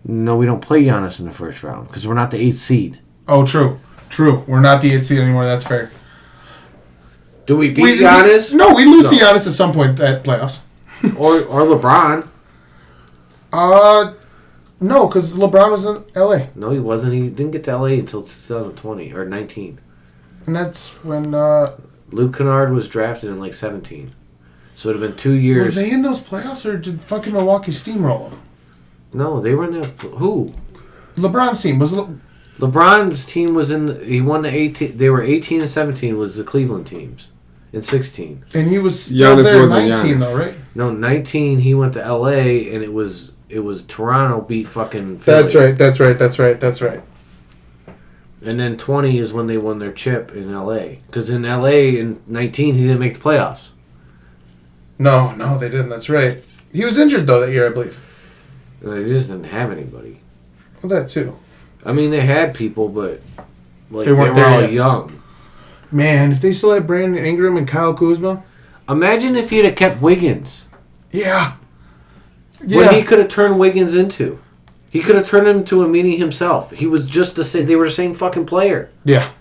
No, we don't play Giannis in the first round because we're not the 8th seed. Oh, true. True. We're not the 8th seed anymore. That's fair. Do we beat Giannis? No, we lose to Giannis at some point at playoffs. or LeBron. No, because LeBron was in L.A. No, he wasn't. He didn't get to L.A. until 2020 or 19. And that's when... Luke Kennard was drafted in 17. So it would have been 2 years. Were they in those playoffs or did fucking Milwaukee steamroll them? No, they were in the... Who? LeBron's team. LeBron's team was he won the 18. They were 18 and 17 was the Cleveland teams, and 16. And he was still Giannis there in wasn't 19 Giannis. though, right? No, 19. He went to L.A. and it was Toronto beat fucking Philly. That's right. And then 20 is when they won their chip in L.A. Because in L.A. in 19 he didn't make the playoffs. No, they didn't. That's right. He was injured though that year, I believe. And they just didn't have anybody. Well, that too. I mean, they had people, but like They they weren't were there all yet. young. Man, if they still had Brandon Ingram and Kyle Kuzma, Imagine if he'd have kept Wiggins. yeah. What he could have turned Wiggins into. He could have turned him into a mini himself. He was just the same. They were the same fucking player. Yeah.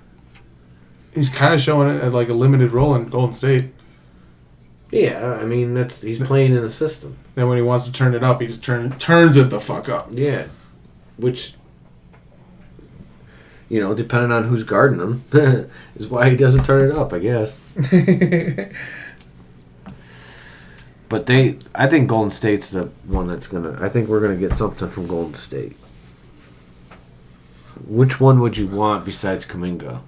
He's kind of showing it at like a limited role in Golden State. Yeah, I mean he's playing in the system. Then when he wants to turn it up, he just turns it the fuck up. Yeah, which depending on who's guarding him, is why he doesn't turn it up, I guess. But I think Golden State's the one that's I think we're gonna get something from Golden State. Which one would you want besides Kuminga?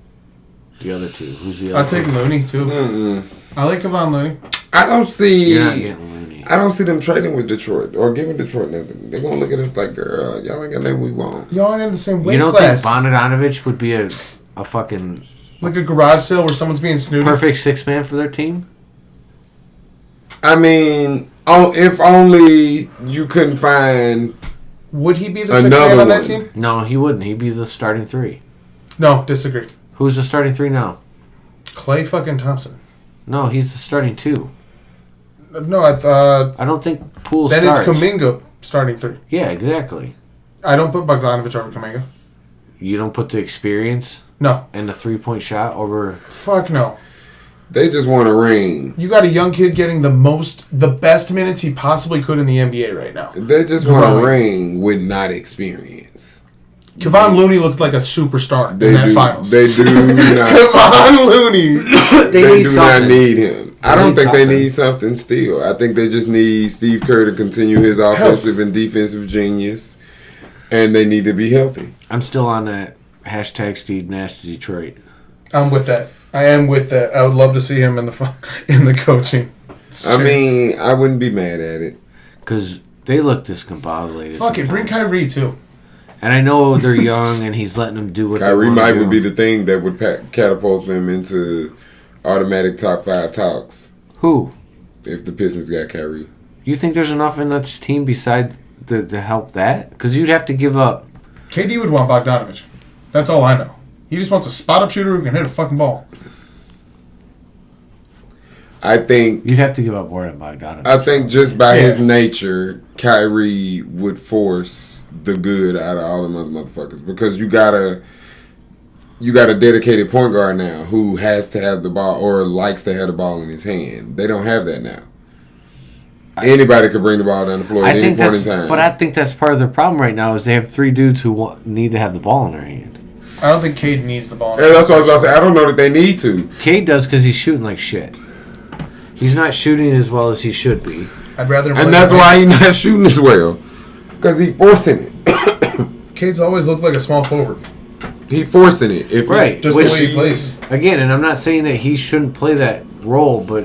The other two. Who's the other? I'll take Looney too. I like Kevon Looney. I don't see. You're not getting Looney. I don't see them trading with Detroit or giving Detroit nothing. They're gonna look at us like, girl, y'all ain't got nothing we want. Y'all aren't in the same weight You don't class. think Bogdanovich would be a fucking Like a garage sale where someone's being snooty. perfect six-man for their team? I mean, if only you couldn't find. Would he be the sixth Another man on that one. team? No, he wouldn't. He'd be the starting three. No, disagree. Who's the starting three now? Clay fucking Thompson. No, he's the starting two. No, I don't think Poole then starts. it's Kuminga starting three. Yeah, exactly. I don't put Bogdanovich over Kuminga. You don't put the experience No. and the three-point shot over... Fuck no. They just want a ring. You got a young kid getting the best minutes he possibly could in the NBA right now. They just want a ring with not experience. Kevon Looney looked like a superstar in that finals. They do not. Kevon Looney. They need do something. not need him. I They don't need think they something. need something still. I think they just need Steve Kerr to continue his offensive and defensive genius, and they need to be healthy. I'm still on that hashtag Steve Nash to Detroit. I'm with that. I am with that. I would love to see him in the coaching. It's I true. mean, I wouldn't be mad at it. Because they look discombobulated. Fuck it, bring sometimes. Kyrie too. And I know they're young and he's letting them do what Kyrie they want might to do. would be the thing that would catapult them into automatic top 5 talks Who? if the Pistons got Kyrie. You think there's enough in that team besides to help that? Because you'd have to give up. KD would want Bogdanovich. That's all I know. He just wants a spot-up shooter who can hit a fucking ball. I think You'd have to give up more than Bogdanovich. I think just by his Yeah. nature, Kyrie would force the good out of all them other motherfuckers because you got a dedicated point guard now who has to have the ball or likes to have the ball in his hand. They don't have that now. Anybody could bring the ball down the floor at any point in time. But I think that's part of their problem right now is they have three dudes who need to have the ball in their hand. I don't think Cade needs the ball. Yeah, that's what I was about to say. I don't know that they need to. Cade does because he's shooting like shit. He's not shooting as well as he should be. I'd rather him play And that's the why he's not shooting as well. Because he's forcing it. Cade's always looked like a small forward. He's forcing it. If Right. Just Which the way he plays. Again, and I'm not saying that he shouldn't play that role, but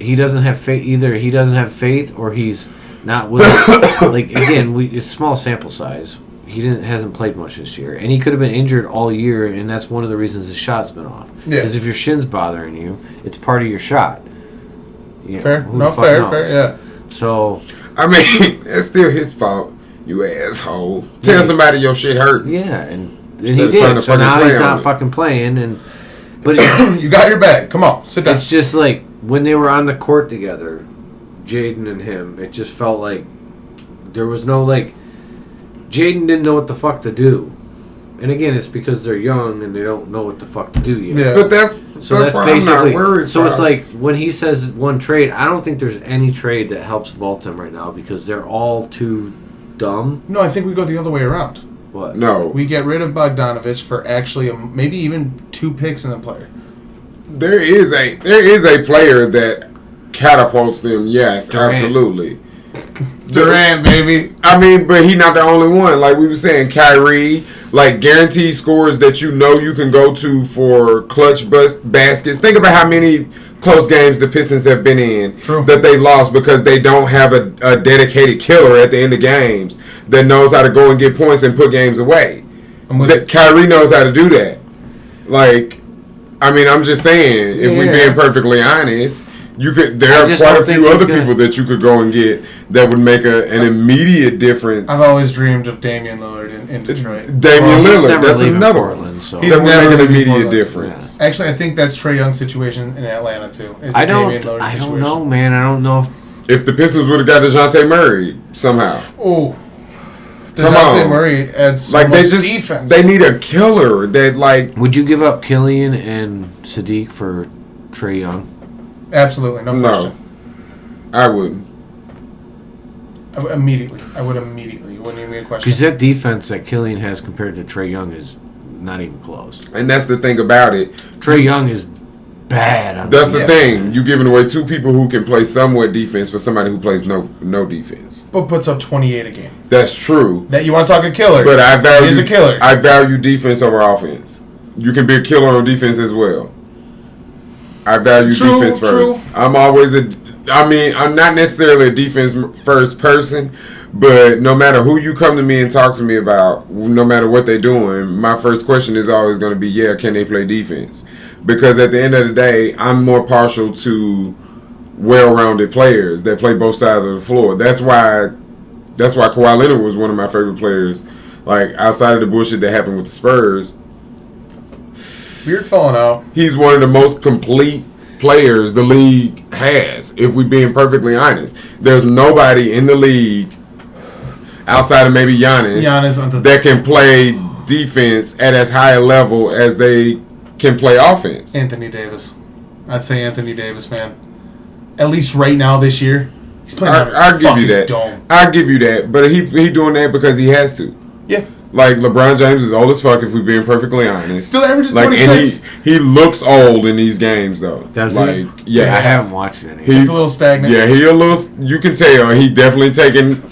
he doesn't have faith. Either he doesn't have faith, or he's not willing. Like again, it's small sample size. He hasn't played much this year, and he could have been injured all year, and that's one of the reasons his shot's been off. Yeah. Because if your shin's bothering you, it's part of your shot. You know, Fair. who No, the fuck fair, knows? fair, yeah. So I mean, it's still his fault. You asshole. Tell somebody your shit hurt. yeah, and he Instead of trying did. to So fucking now play he's on not it. fucking playing, but You got your bag. Come on, sit down. it's just like when they were on the court together, Jaden and him. It just felt like there was no like. Jaden didn't know what the fuck to do, and again, it's because they're young and they don't know what the fuck to do yet. Yeah. But that's why I'm not worried. So it's like Fox. when he says one trade, I don't think there's any trade that helps vault him right now because they're all too dumb. No, I think we go the other way around. What? No. We get rid of Bogdanovich for actually maybe even 2 picks in the player. There is a player that catapults them, yes, Durant. absolutely. Durant, baby. I mean, but he not the only one. Like we were saying, Kyrie, like guaranteed scores that you know you can go to for clutch baskets. Think about how many close games the Pistons have been in that they lost because they don't have a dedicated killer at the end of games that knows how to go and get points and put games away. Kyrie knows how to do that. Like, I mean, I'm just saying, if we're being perfectly honest, you could. There are quite a few other people that you could go and get that would make an immediate difference. I've always dreamed of Damian Lillard in Detroit. Damian Lillard, that's another Portland, so. that would make an immediate difference. Yeah. Actually, I think that's Trae Young's situation in Atlanta too. I don't know, man. I don't know if the Pistons would have got DeJounte Murray somehow. Oh. DeJounte Murray adds so much defense. They need a killer that, like... Would you give up Killian and Sadiq for Trae Young? Absolutely, no question. I wouldn't. I would immediately. It wouldn't even be a question. Because that defense that Killian has compared to Trae Young is not even close. And that's the thing about it. Trae Young is bad. That's the thing. You're giving away two people who can play somewhat defense for somebody who plays no defense. But puts up 28 a game. That's true. That you want to talk a killer. But I value he's a killer. I value defense over offense. You can be a killer on defense as well. I value defense first. I'm always I'm not necessarily a defense first person, but no matter who you come to me and talk to me about, no matter what they're doing, my first question is always going to be, can they play defense? Because at the end of the day, I'm more partial to well-rounded players that play both sides of the floor. That's why Kawhi Leonard was one of my favorite players. Like, outside of the bullshit that happened with the Spurs, weird falling out. He's one of the most complete players the league has, if we're being perfectly honest. There's nobody in the league outside of maybe Giannis that can play defense at as high a level as they can play offense. Anthony Davis. I'd say Anthony Davis, man. At least right now this year, he's playing out of his fucking dome. I'll give you that. But he doing that because he has to. Yeah. Like, LeBron James is old as fuck, if we're being perfectly honest. Still averaging 26. And he looks old in these games, though. Does he? Yes. I haven't watched any. He's a little stagnant. Yeah, you can tell. He definitely taking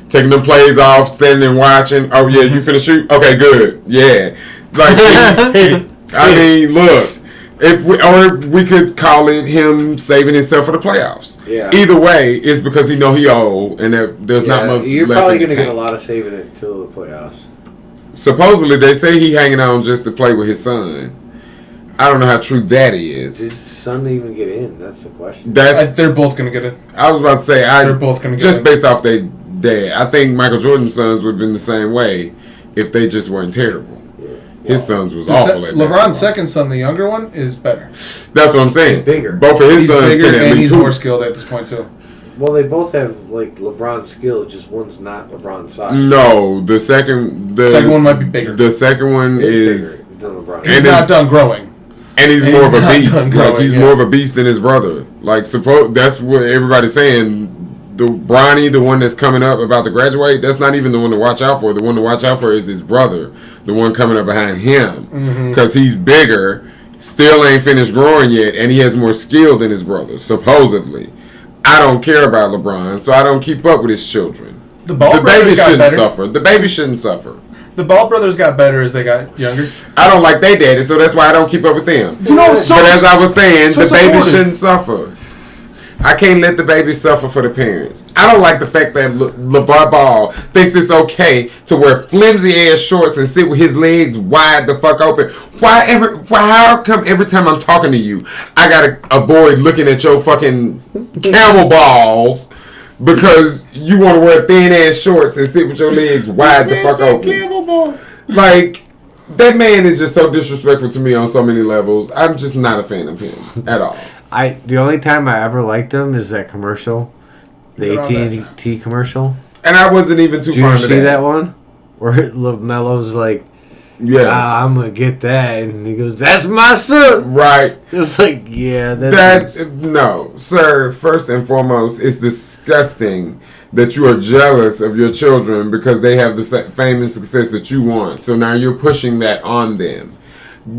the plays off, standing and watching. Oh, yeah, you finna shoot? Okay, good. Yeah. Like, I mean, look. We could call it him saving himself for the playoffs. Yeah. Either way, it's because he old, and there's not much you're left probably in the going to tank. get a lot of saving it until the playoffs. Supposedly, they say he hanging on just to play with his son. I don't know how true that is. Did his son even get in? That's the question. They're both going to get it. I was about to say, they're both going to get just in. based off their dad. I think Michael Jordan's sons would have been the same way if they just weren't terrible. His sons was awful at LeBron's second son, the younger one, is better. That's what I'm saying. He's bigger. Both of his sons bigger can at and least he's more skilled at this point, too. Well, they both have, like, LeBron skill, just one's not LeBron's size. No, the second one might be bigger. The second one is bigger than LeBron. He's not done growing. And he's more of a beast. He's more of a beast than his brother. Like, that's what everybody's saying. The Bronny, the one that's coming up about to graduate, that's not even the one to watch out for. The one to watch out for is his brother, the one coming up behind him, because he's bigger, still ain't finished growing yet, and he has more skill than his brother, supposedly. I don't care about LeBron, so I don't keep up with his children. The baby shouldn't suffer. The baby shouldn't suffer. The Ball brothers got better as they got younger. I don't like their daddy, so that's why I don't keep up with them. You know, but as I was saying, the baby shouldn't suffer. I can't let the baby suffer for the parents. I don't like the fact that LeVar Ball thinks it's okay to wear flimsy ass shorts and sit with his legs wide the fuck open. How come every time I'm talking to you, I gotta avoid looking at your fucking camel balls because you want to wear thin ass shorts and sit with your legs wide the fuck open? Camel balls. Like, that man is just so disrespectful to me on so many levels. I'm just not a fan of him at all. The only time I ever liked him is that commercial, the AT&T commercial. And I wasn't even too fond of that. Did you see that one? Where LaMelo's like, yes, I'm going to get that. And he goes, that's my son. Right. It was like, yeah. No, sir, first and foremost, it's disgusting that you are jealous of your children because they have the fame and success that you want. So now you're pushing that on them.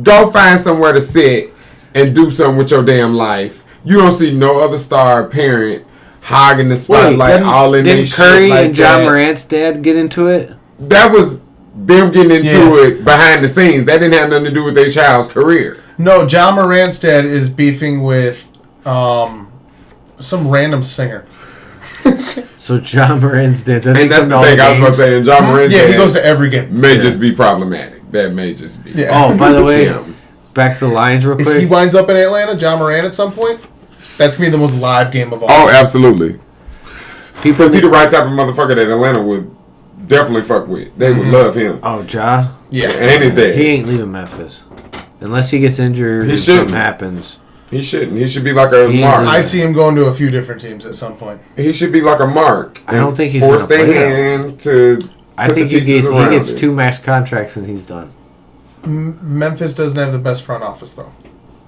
Go find somewhere to sit and do something with your damn life. You don't see no other star parent hogging the spotlight, all in their didn't shit Curry like and John that. Morant's dad get into it? That was them getting into it behind the scenes. That didn't have nothing to do with their child's career. No, John Morant's dad is beefing with some random singer. So John Morant's dad doesn't And that's come the to all thing I was about to games? say. And John Morant's Yeah, he dad goes to every game. may just be problematic. That may just be. Yeah. Oh, by the way, Him. back to the Lions real If quick. he winds up in Atlanta, John Morant at some point, that's gonna be the most live game of all. Oh, absolutely. People, Because he the right type of motherfucker that Atlanta would definitely fuck with. They would love him. oh, Ja, Yeah. And his dad. he ain't leaving Memphis unless he gets injured. He and shouldn't. something happens. He shouldn't. He should be like a He- Mark. I see him going to a few different teams at some point. He should be like a Mark. I don't think he's force gonna play their hand to. I put think the he pieces around gets it. 2 max contracts and he's done. Memphis doesn't have the best front office though.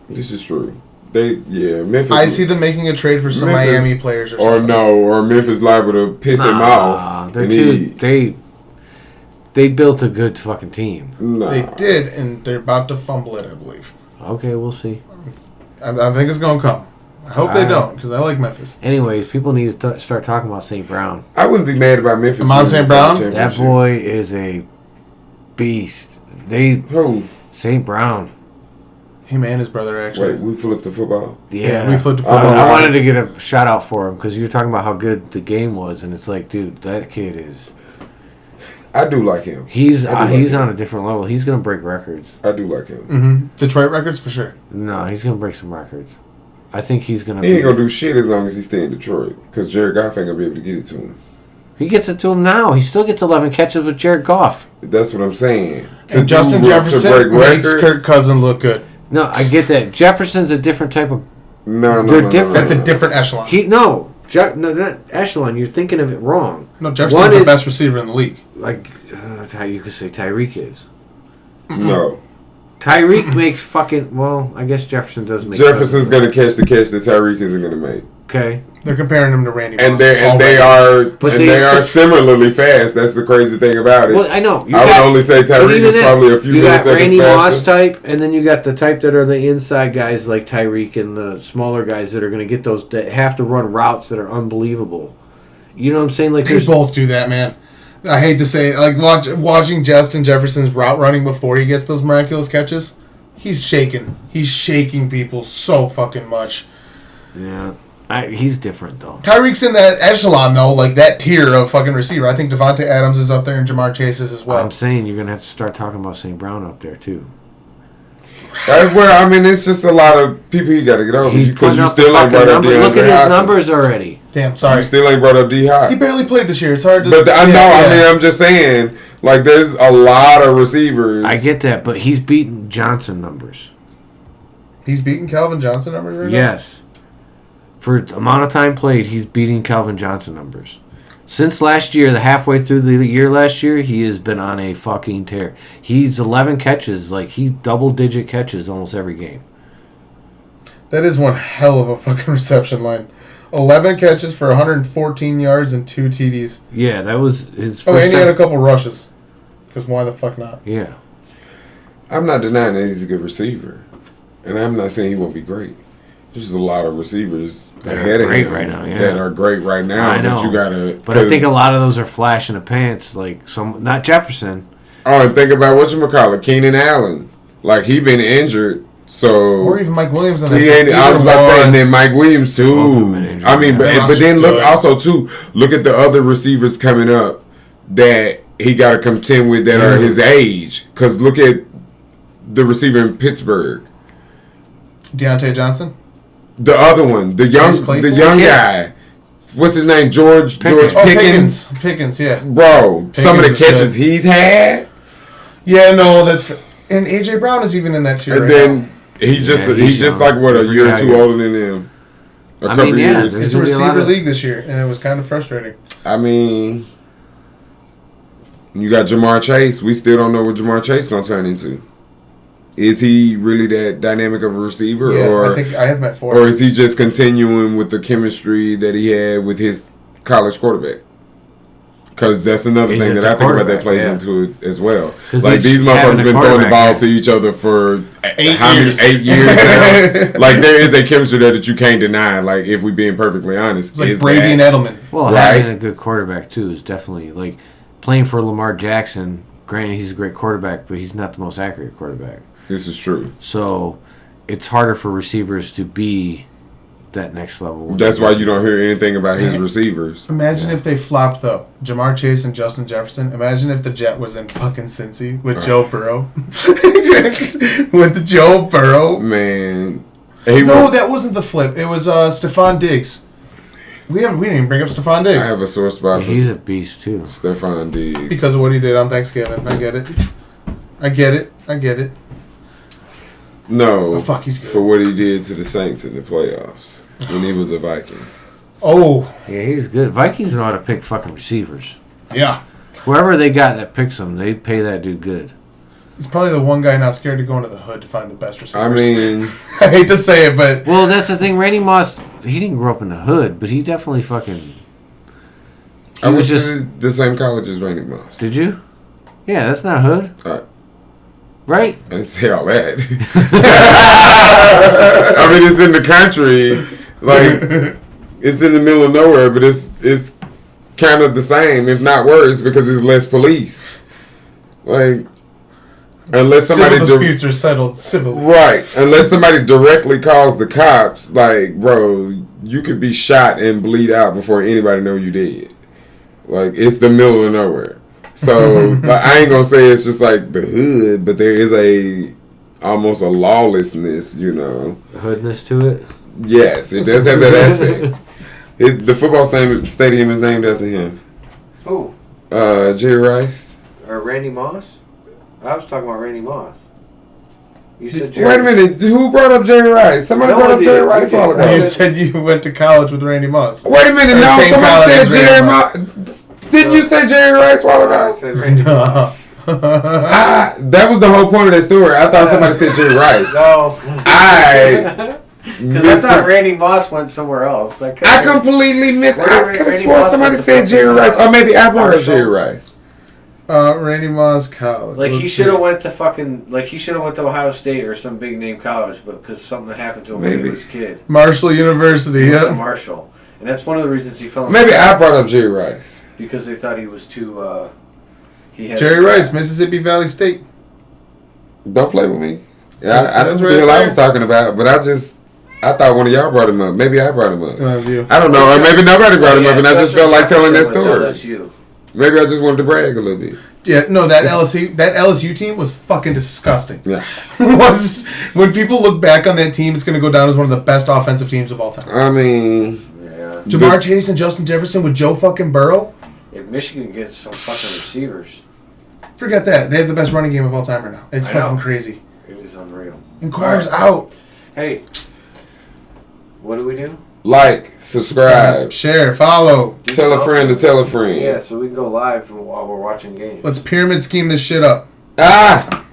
This is true. Memphis. I see them making a trade for some Memphis- Miami players or Or something. or Memphis liable to piss him off. They're and too. They built a good fucking team. Nah. They did, and they're about to fumble it, I believe. Okay, we'll see. I think it's gonna come. I hope they don't, because I like Memphis. Anyways, people need to start talking about St. Brown. I wouldn't be mad about Memphis. Amon winning St. the Brown? championship. That boy is a beast. Who? St. Brown. Him and his brother actually. Wait, we flipped the football. Yeah, we flipped the I football. wanted to get a shout out for him because you were talking about how good the game was, and it's like, dude, that kid is. I do like him. He's I do like he's him. on a different level. He's gonna break records. I do like him. Mm-hmm. Detroit records for sure. No, he's gonna break some records. I think he's gonna. He ain't gonna do shit as long as he stay in Detroit. Because Jared Goff ain't gonna be able to get it to him. He gets it to him now. He still gets 11 catches with Jared Goff. That's what I'm saying. And Justin Jefferson makes Kirk Cousins look good. No, I get that. Jefferson's a different type of. No, They're no, different. That's a different echelon. No, not echelon. You're thinking of it wrong. No, Jefferson's One the is- best receiver in the league. Like how you could say Tyreek is. No. Tyreek makes fucking. Well, I guess Jefferson does make. Jefferson's gonna catch the catch that Tyreek isn't gonna make. Okay. They're comparing him to Randy Moss. And they already. are similarly fast. That's the crazy thing about it. Well, I know. I would only say Tyreek is probably a few you got milliseconds Randy Moss faster. type, and then you got the type that are the inside guys like Tyreek and the smaller guys that are going to get those that have to run routes that are unbelievable. You know what I'm saying? Like They there's both do that, man. I hate to say it. Like watching Justin Jefferson's route running before he gets those miraculous catches. He's shaking. He's shaking people so fucking much. yeah. He's different though. Tyreek's in that echelon though, like that tier of fucking receiver. I think Devontae Adams is up there and Jamar Chase is as well. I'm saying you're going to have to start talking about St. Brown up there too. That's where I mean, it's just a lot of people you got to get over He's because putting you up the still ain't fucking brought up numbers. DeAndre Look at his Hopkins. numbers already. Damn, sorry. You still ain't brought up D Hop. He barely played this year. It's hard to. But I know. Yeah. I mean, I'm just saying. Like, there's a lot of receivers. I get that, but he's beating Johnson numbers. He's beating Calvin Johnson numbers right now. Yes. For the amount of time played, he's beating Calvin Johnson numbers. Since last year, the halfway through the year last year, he has been on a fucking tear. He's 11 catches, like he's double-digit catches almost every game. That is one hell of a fucking reception line. 11 catches for 114 yards and 2 TDs. Yeah, that was his first Oh, and he had a time- couple rushes. Because why the fuck not? Yeah. I'm not denying that he's a good receiver, and I'm not saying he won't be great. There's just a lot of receivers That are ahead of great him right now, yeah. that are great right now. I know. That you gotta. But I think a lot of those are flash in the pants, like not Jefferson. Oh, and think about whatchamacallit, Keenan Allen. Like he been injured, so Or even Mike Williams on that he team. ain't. I was about to say, and then Mike Williams Both of them too. been injured, I mean, yeah. but That but then roster's look good. also too. Look at the other receivers coming up that he got to contend with that are his age. Because look at the receiver in Pittsburgh. Deontay Johnson. The other one, the young Claypool? guy. What's his name? George Pickens. Pickens. Pickens, yeah. Bro, some of the Pickens is catches good. he's had, Yeah, no, that's... And A.J. Brown is even in that tier and right then now. he's just Yeah, he's he's just young. like what, a year or Yeah, two yeah. older than him. A I couple mean, yeah, years. there's It's a gonna be a lot receiver of- league this year, and it was kind of frustrating. I mean, you got Jamar Chase. We still don't know what Jamar Chase gonna turn into. Is he really that dynamic of a receiver, Yeah, or I think I have met 4. or is he just continuing with the chemistry that he had with his college quarterback? Because that's another He's thing a that I think about that quarterback, plays yeah. into it as well. 'Cause Like, these motherfuckers having a been throwing the quarterback, balls yeah. to each other for 8 how years. many 8 years now. Like, there is a chemistry there that you can't deny. Like, if we being perfectly honest, It's like is Brady and that, Edelman. Well, Right. having a good quarterback too is definitely like playing for Lamar Jackson. Granted, he's a great quarterback, but he's not the most accurate quarterback. this is true. So it's harder for receivers to be that next level. That's why you don't hear anything about his receivers. Imagine if they flopped though. Jamar Chase and Justin Jefferson. Imagine if the Jet was in fucking Cincy with Joe Burrow. Just with the Joe Burrow. Man, No, that wasn't the flip. It was Stephon Diggs. We didn't even bring up Stephon I Diggs have a sore spot for He's a beast too. Stephon Diggs. because of what he did on Thanksgiving. I get it. No, Oh, fuck, he's good. for what he did to the Saints in the playoffs when he was a Viking. Oh Yeah, he's good. Vikings know how to pick fucking receivers. yeah, Whoever they got that picks them, they pay that dude good. he's probably the one guy not scared to go into the hood to find the best I receivers. mean, I hate to say it, but Well, that's the thing. Randy Moss, he didn't grow up in the hood, but he definitely fucking. I He went was just. to the same college as Randy Moss. Did you? Yeah, that's not hood, I right? didn't say all that. I mean, it's in the country, like it's in the middle of nowhere, but it's kind of the same, if not worse, because it's less police. Like, unless somebody civil disputes are settled civilly. right, unless somebody directly calls the cops, like, bro, you could be shot and bleed out before anybody know you did. Like, it's the middle of nowhere. So like, I ain't gonna say it's just like the hood, but there is almost a lawlessness, you know. Hoodness to it. Yes, it does have that aspect. The football stadium is named after him. Oh, Jerry Rice. or Randy Moss? I was talking about Randy Moss. You said Wait a minute, who brought up Jerry Rice? Somebody No brought one up did. Jerry Rice You while did. ago. You said you went to college with Randy Moss. Wait a minute, Or no, same somebody college said as Randy Jerry Moss. Moss. Didn't you say Jerry Rice while I ago? said Randy Moss. That was the whole point of that story. I thought somebody said Jerry Rice. No. I Because I thought Randy Moss went somewhere else. I completely missed. Where I did could have Randy sworn Moss somebody went to said fucking, Jerry Rice, or maybe I brought up Marshall? Jerry Rice. Randy Moss College. Like he Let's should have see. went to fucking he should have went to Ohio State or some big name college, but because something happened to him when Maybe. he was a kid. Marshall University. He went to Yeah. Marshall, and that's one of the reasons he fell. in Maybe love I brought up Jerry Rice. because they thought he was too. He had Jerry Rice, Mississippi Valley State. Don't play with me. That's I don't know right what I there. was talking about, but I thought one of y'all brought him up. Maybe I brought him up. You. I don't know, or maybe nobody brought him up, and I just felt like telling that story. LSU. Maybe I just wanted to brag a little bit. Yeah, no, that LSU team was fucking disgusting. Yeah. When people look back on that team, it's going to go down as one of the best offensive teams of all time. I mean, Yeah. Jamar Chase and Justin Jefferson with Joe fucking Burrow. If Michigan gets some fucking receivers, Forget that. They have the best running game of all time right now. It's I know. fucking crazy. it is unreal. And Quam's out. Hey, what do we do? like, subscribe, Share, follow. Do tell a something. friend to tell a friend. Yeah, so we can go live while we're watching games. Let's pyramid scheme this shit up. Ah!